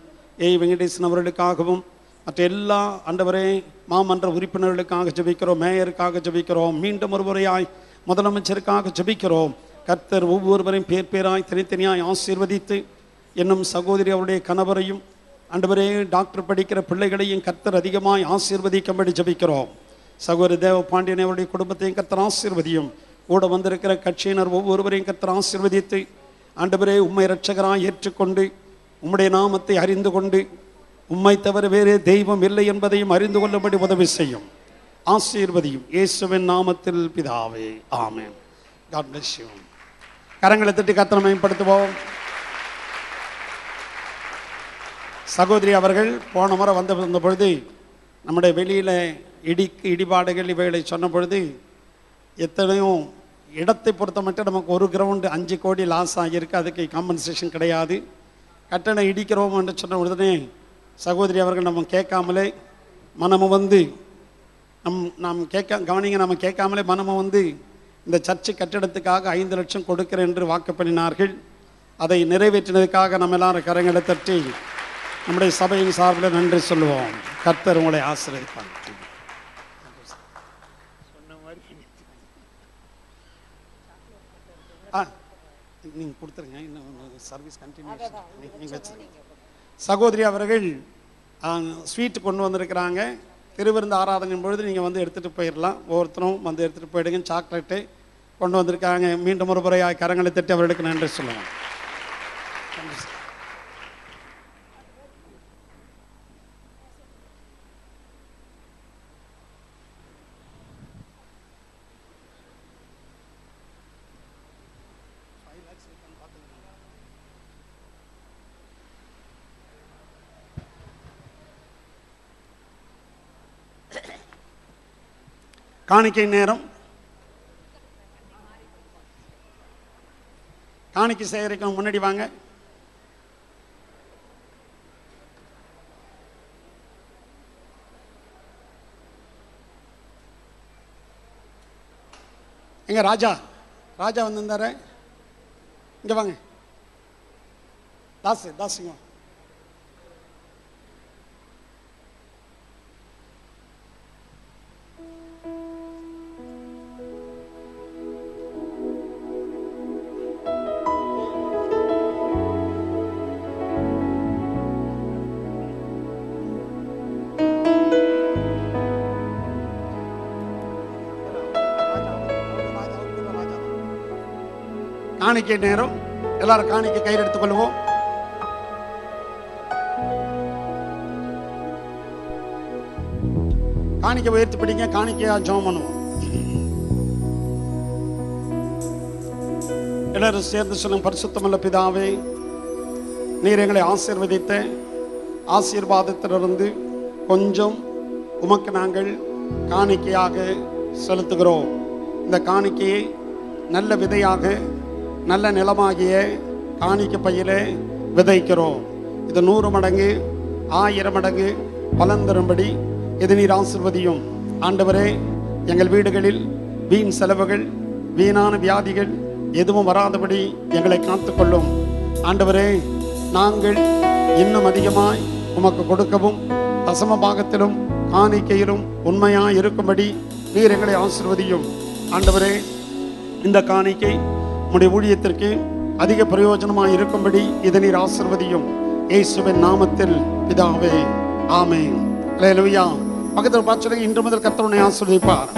வெங்கடேசன் அவர்களுக்காகவும் மற்ற எல்லா ஆண்டவரே மாமன்ற உறுப்பினர்களுக்காக ஜெபிக்கிறோம், மேயருக்காக ஜெபிக்கிறோம், மீண்டும் ஒரு முறையாய் முதலமைச்சருக்காக ஜெபிக்கிறோம். கர்த்தர் ஒவ்வொருவரையும் பேர் பேராய் தனித்தனியாய் ஆசீர்வதித்து, என்னும் சகோதரி அவருடைய கணவரையும் ஆண்டவரே டாக்டர் படிக்கிற பிள்ளைகளையும் கர்த்தர் அதிகமாய் ஆசீர்வதிக்கும்படி ஜெபிக்கிறோம். சகோதரி தேவபாண்டியன் அவருடைய குடும்பத்தையும் கர்த்தர் ஆசீர்வதியும். கூட வந்திருக்கிற கட்சியினர் ஒவ்வொருவரையும் கர்த்தர் ஆசீர்வதித்து, ஆண்டவரே உம்மை இரட்சகராய் ஏற்றுக்கொண்டு உம்முடைய நாமத்தை அறிந்து கொண்டு உம்மை தவிர வேறே தெய்வம் இல்லை என்பதையும் அறிந்து கொள்ளும்படி உதவி செய்யும். ஆசீர்வதியும் இயேசுவின் நாமத்தில் பிதாவே, ஆமென். God bless you. கரங்களை தட்டி கர்த்தரை மேம்படுத்துவோம். சகோதரி அவர்கள் போன முறை வந்த பொழுது நம்முடைய வெளியில் இடிபாடுகள் இவைகளை சொன்ன பொழுது எத்தனையோ இடத்தை பொறுத்த மட்டும் நமக்கு ஒரு கிரவுண்டு 5 கோடி லாஸ் ஆகியிருக்கு. அதுக்கு காம்பன்சேஷன் கிடையாது. கட்டணம் இடிக்கிறோம் என்று சொன்ன உடனே சகோதரி அவர்கள் நம்ம கேட்காமலே மனமு வந்து நாம் கவனிங்க, நம்ம கேட்காமலே மனமு வந்து இந்த சர்ச்சு கட்டிடத்துக்காக 5 லட்சம் கொடுக்கிறேன் என்று வாக்கு பண்ணினார்கள். அதை நிறைவேற்றினதுக்காக நம்ம எல்லாரும் கரங்களை தட்டி நம்முடைய சபையின் சார்பில் நன்றி சொல்லுவோம். கர்த்தர் உங்களை ஆசீர்வதிப்பார். நீங்கள் கொடுத்துருங்க, இன்னும் சர்வீஸ் கண்டினியூஷன் நீங்கள் வச்சுருங்க. சகோதரி அவர்கள் ஸ்வீட் கொண்டு வந்திருக்கிறாங்க. திருவிருந்து ஆராதனை பொழுது நீங்கள் வந்து எடுத்துகிட்டு போயிடலாம். ஒவ்வொருத்தரும் வந்து எடுத்துகிட்டு போயிடுங்க. சாக்லேட்டு கொண்டு வந்திருக்காங்க. மீண்டும் ஒரு முறையாக கரங்களை தட்டி அவர்களுக்கு நன்றி சொல்லுவோம். காணிக்கை நேரம். காணிக்கை சேகரிக்க முன்னாடி வாங்க. எங்க ராஜா வந்திருந்தாரு. இங்க வாங்க தாசுங்க. காணிக்கை நேரம், எல்லாரும் காணிக்கை கையில் எடுத்துக் கொள்வோம். காணிக்கை உயர்த்தி பிடிங்க, காணிக்கையா ஜெபம் பண்ணுவோம். எல்லாரும் சேர்ந்து சொல்லுங்க. பரிசுத்தமுள்ள பிதாவே, நீர் எங்களை ஆசீர்வதித்த ஆசீர்வாதத்திலிருந்து கொஞ்சம் உமக்கு நாங்கள் காணிக்கையாக செலுத்துகிறோம். இந்த காணிக்கையை நல்ல விதையாக, நல்ல நிலமாகிய காணிக்கை பையிலே விதைக்கிறோம். இது 100 மடங்கு 1000 மடங்கு பலன் தரும்படி இது நீர் ஆசீர்வதியும். ஆண்டவரே, எங்கள் வீடுகளில் வீண் செலவுகள், வீணான வியாதிகள் எதுவும் வராதபடி எங்களை காத்துக்கொள்ளும். ஆண்டவரே, நாங்கள் இன்னும் அதிகமாய் உமக்கு கொடுக்கவும் தசம பாகத்திலும் காணிக்கையிலும் உண்மையாய் இருக்கும்படி நீர் எங்களை ஆசீர்வதியும். ஆண்டவரே, இந்த காணிக்கை உம்முடைய ஊழியத்திற்கு அதிக பிரயோஜனமாய் இருக்கும்படி இதை நீர் ஆசீர்வதியும். இயேசுவின் நாமத்தில் பிதாவே, ஆமென். அல்லேலூயா. பக்கத்தில் பார்த்து, இன்று முதல் கர்த்தர் உன்னை ஆசீர்வதிப்பார்.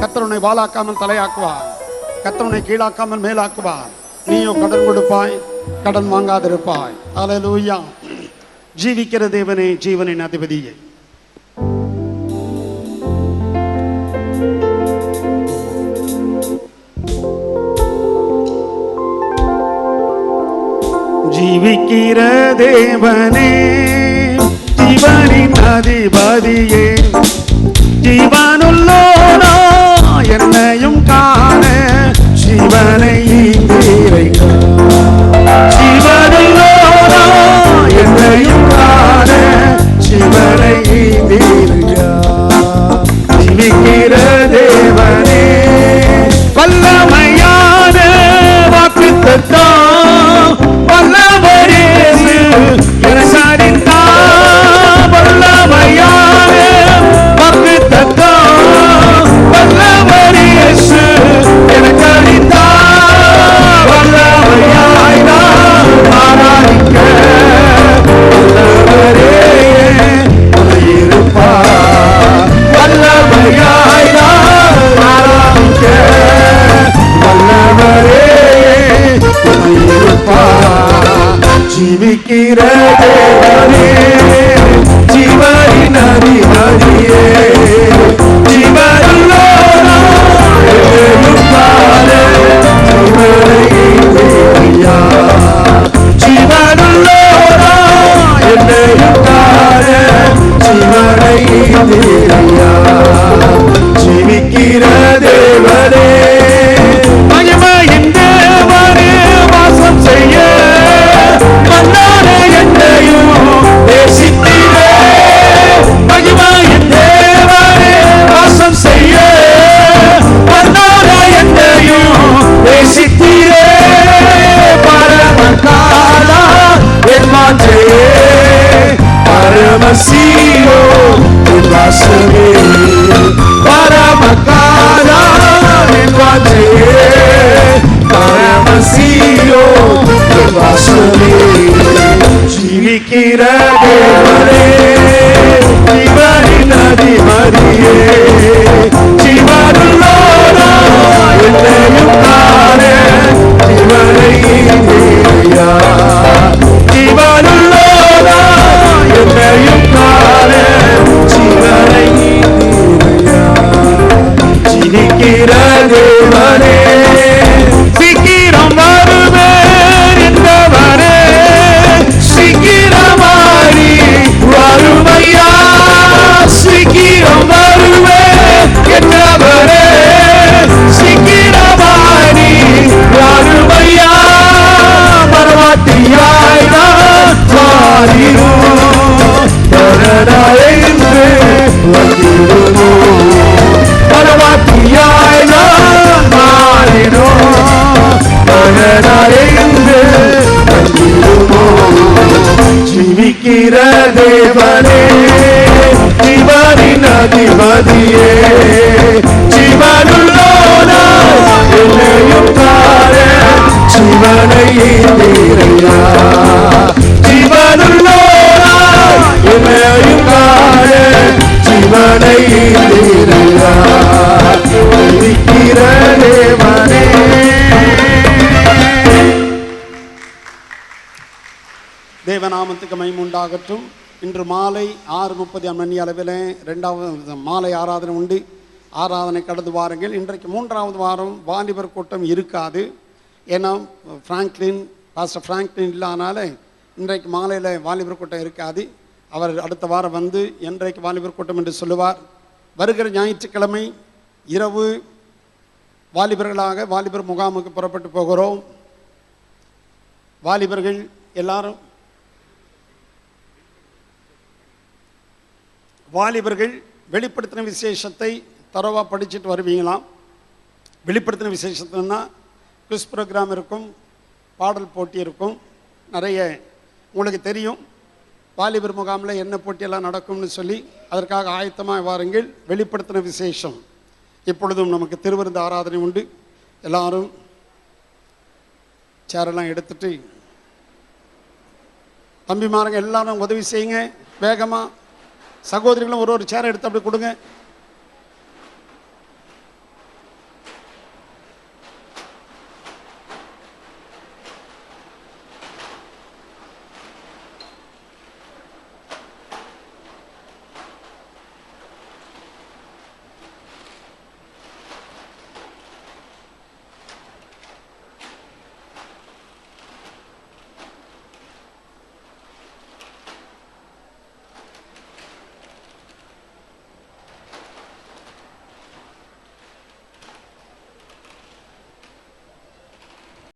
கர்த்தர் உன்னை வாளாக்காமல் தலையாக்குவார். கர்த்தர் உன்னை கீழாக்காமல் மேலாக்குவார். நீயோ கடன் கொடுப்பாய், கடன் வாங்காதிருப்பாய். அல்லேலூயா. ஜீவிக்கிற தேவனே, ஜீவனின் அதிபதியே, ஜீவிக்கிற தேவனே, ஜீவனின் அதிபதியே, ஜீவனுள்ளோனா என்னையும் காண ஜீவனை ஈந்திரைக்க. ஜீவனுள்ளோனா என்னையும் காண ஜீவனை ஈந்திரைக்க. ஜீவிக்கிற தேவனே, வல்லமையான வாக்குத்தத்தம் ஜீவிக்கிற தேவனே, ஜீவனின் அதிபதியே, ஜீவனுள்ளோனா என்னையும் காண ஜீவனை ஈந்திரையா. ஜீவனுள்ளோனா என்னையும் காண ஜீவனை ஈந்திரையா. ஜீவிக்கிற தேவனே, மகிமையின் தேவனே, வாசம் செய்ய பரமசீயோ அதிபதியே ஜீவனுள்ளோனா என்னையும் காண ஜீவனை ஈந்தீரையா ஜீவனுள்ளோனா என்னையும் காண ஜீவனை ஈந்தீரையா இருக்கிற தேவனே. தேவநாமத்துக்கு மகிமை உண்டாகட்டும். இன்று மாலை 6:30 மணி அளவில் 2வது மாலை ஆராதனை உண்டு. ஆராதனை கடந்து வாருங்கள். இன்றைக்கு 3வது வாரம் வாலிபர் கூட்டம் இருக்காது. ஏன்னா பாஸ்டர் ஃப்ராங்க்லின் இல்லாதனால இன்றைக்கு மாலையில் வாலிபர் கூட்டம் இருக்காது. அவர் அடுத்த வாரம் வந்து இன்றைக்கு வாலிபர் கூட்டம் என்று சொல்லுவார். வருகிற ஞாயிற்றுக்கிழமை இரவு வாலிபர்களாக வாலிபர் முகாமுக்கு புறப்பட்டு போகிறோம். வாலிபர்கள் எல்லாரும் வெளிப்படுத்தின விசேஷத்தை தரவா படிச்சுட்டு வருவீங்களாம். வெளிப்படுத்தின விசேஷத்துன்னா குவிஸ் ப்ரோக்ராம் இருக்கும், பாடல் போட்டி இருக்கும், நிறைய உங்களுக்கு தெரியும். வாலிபர் முகாமில் என்ன போட்டியெல்லாம் நடக்கும்னு சொல்லி அதற்காக ஆயத்தமாக வாருங்கள். வெளிப்படுத்தின விசேஷம். இப்பொழுதும் நமக்கு திருவிருந்து ஆராதனை உண்டு. எல்லாரும் சேரெல்லாம் எடுத்துட்டு தம்பிமாருங்க எல்லாரும் உதவி செய்யுங்க. வேகமாக சகோதரிகளும் ஒரு சேரை எடுத்து அப்படி கொடுங்க.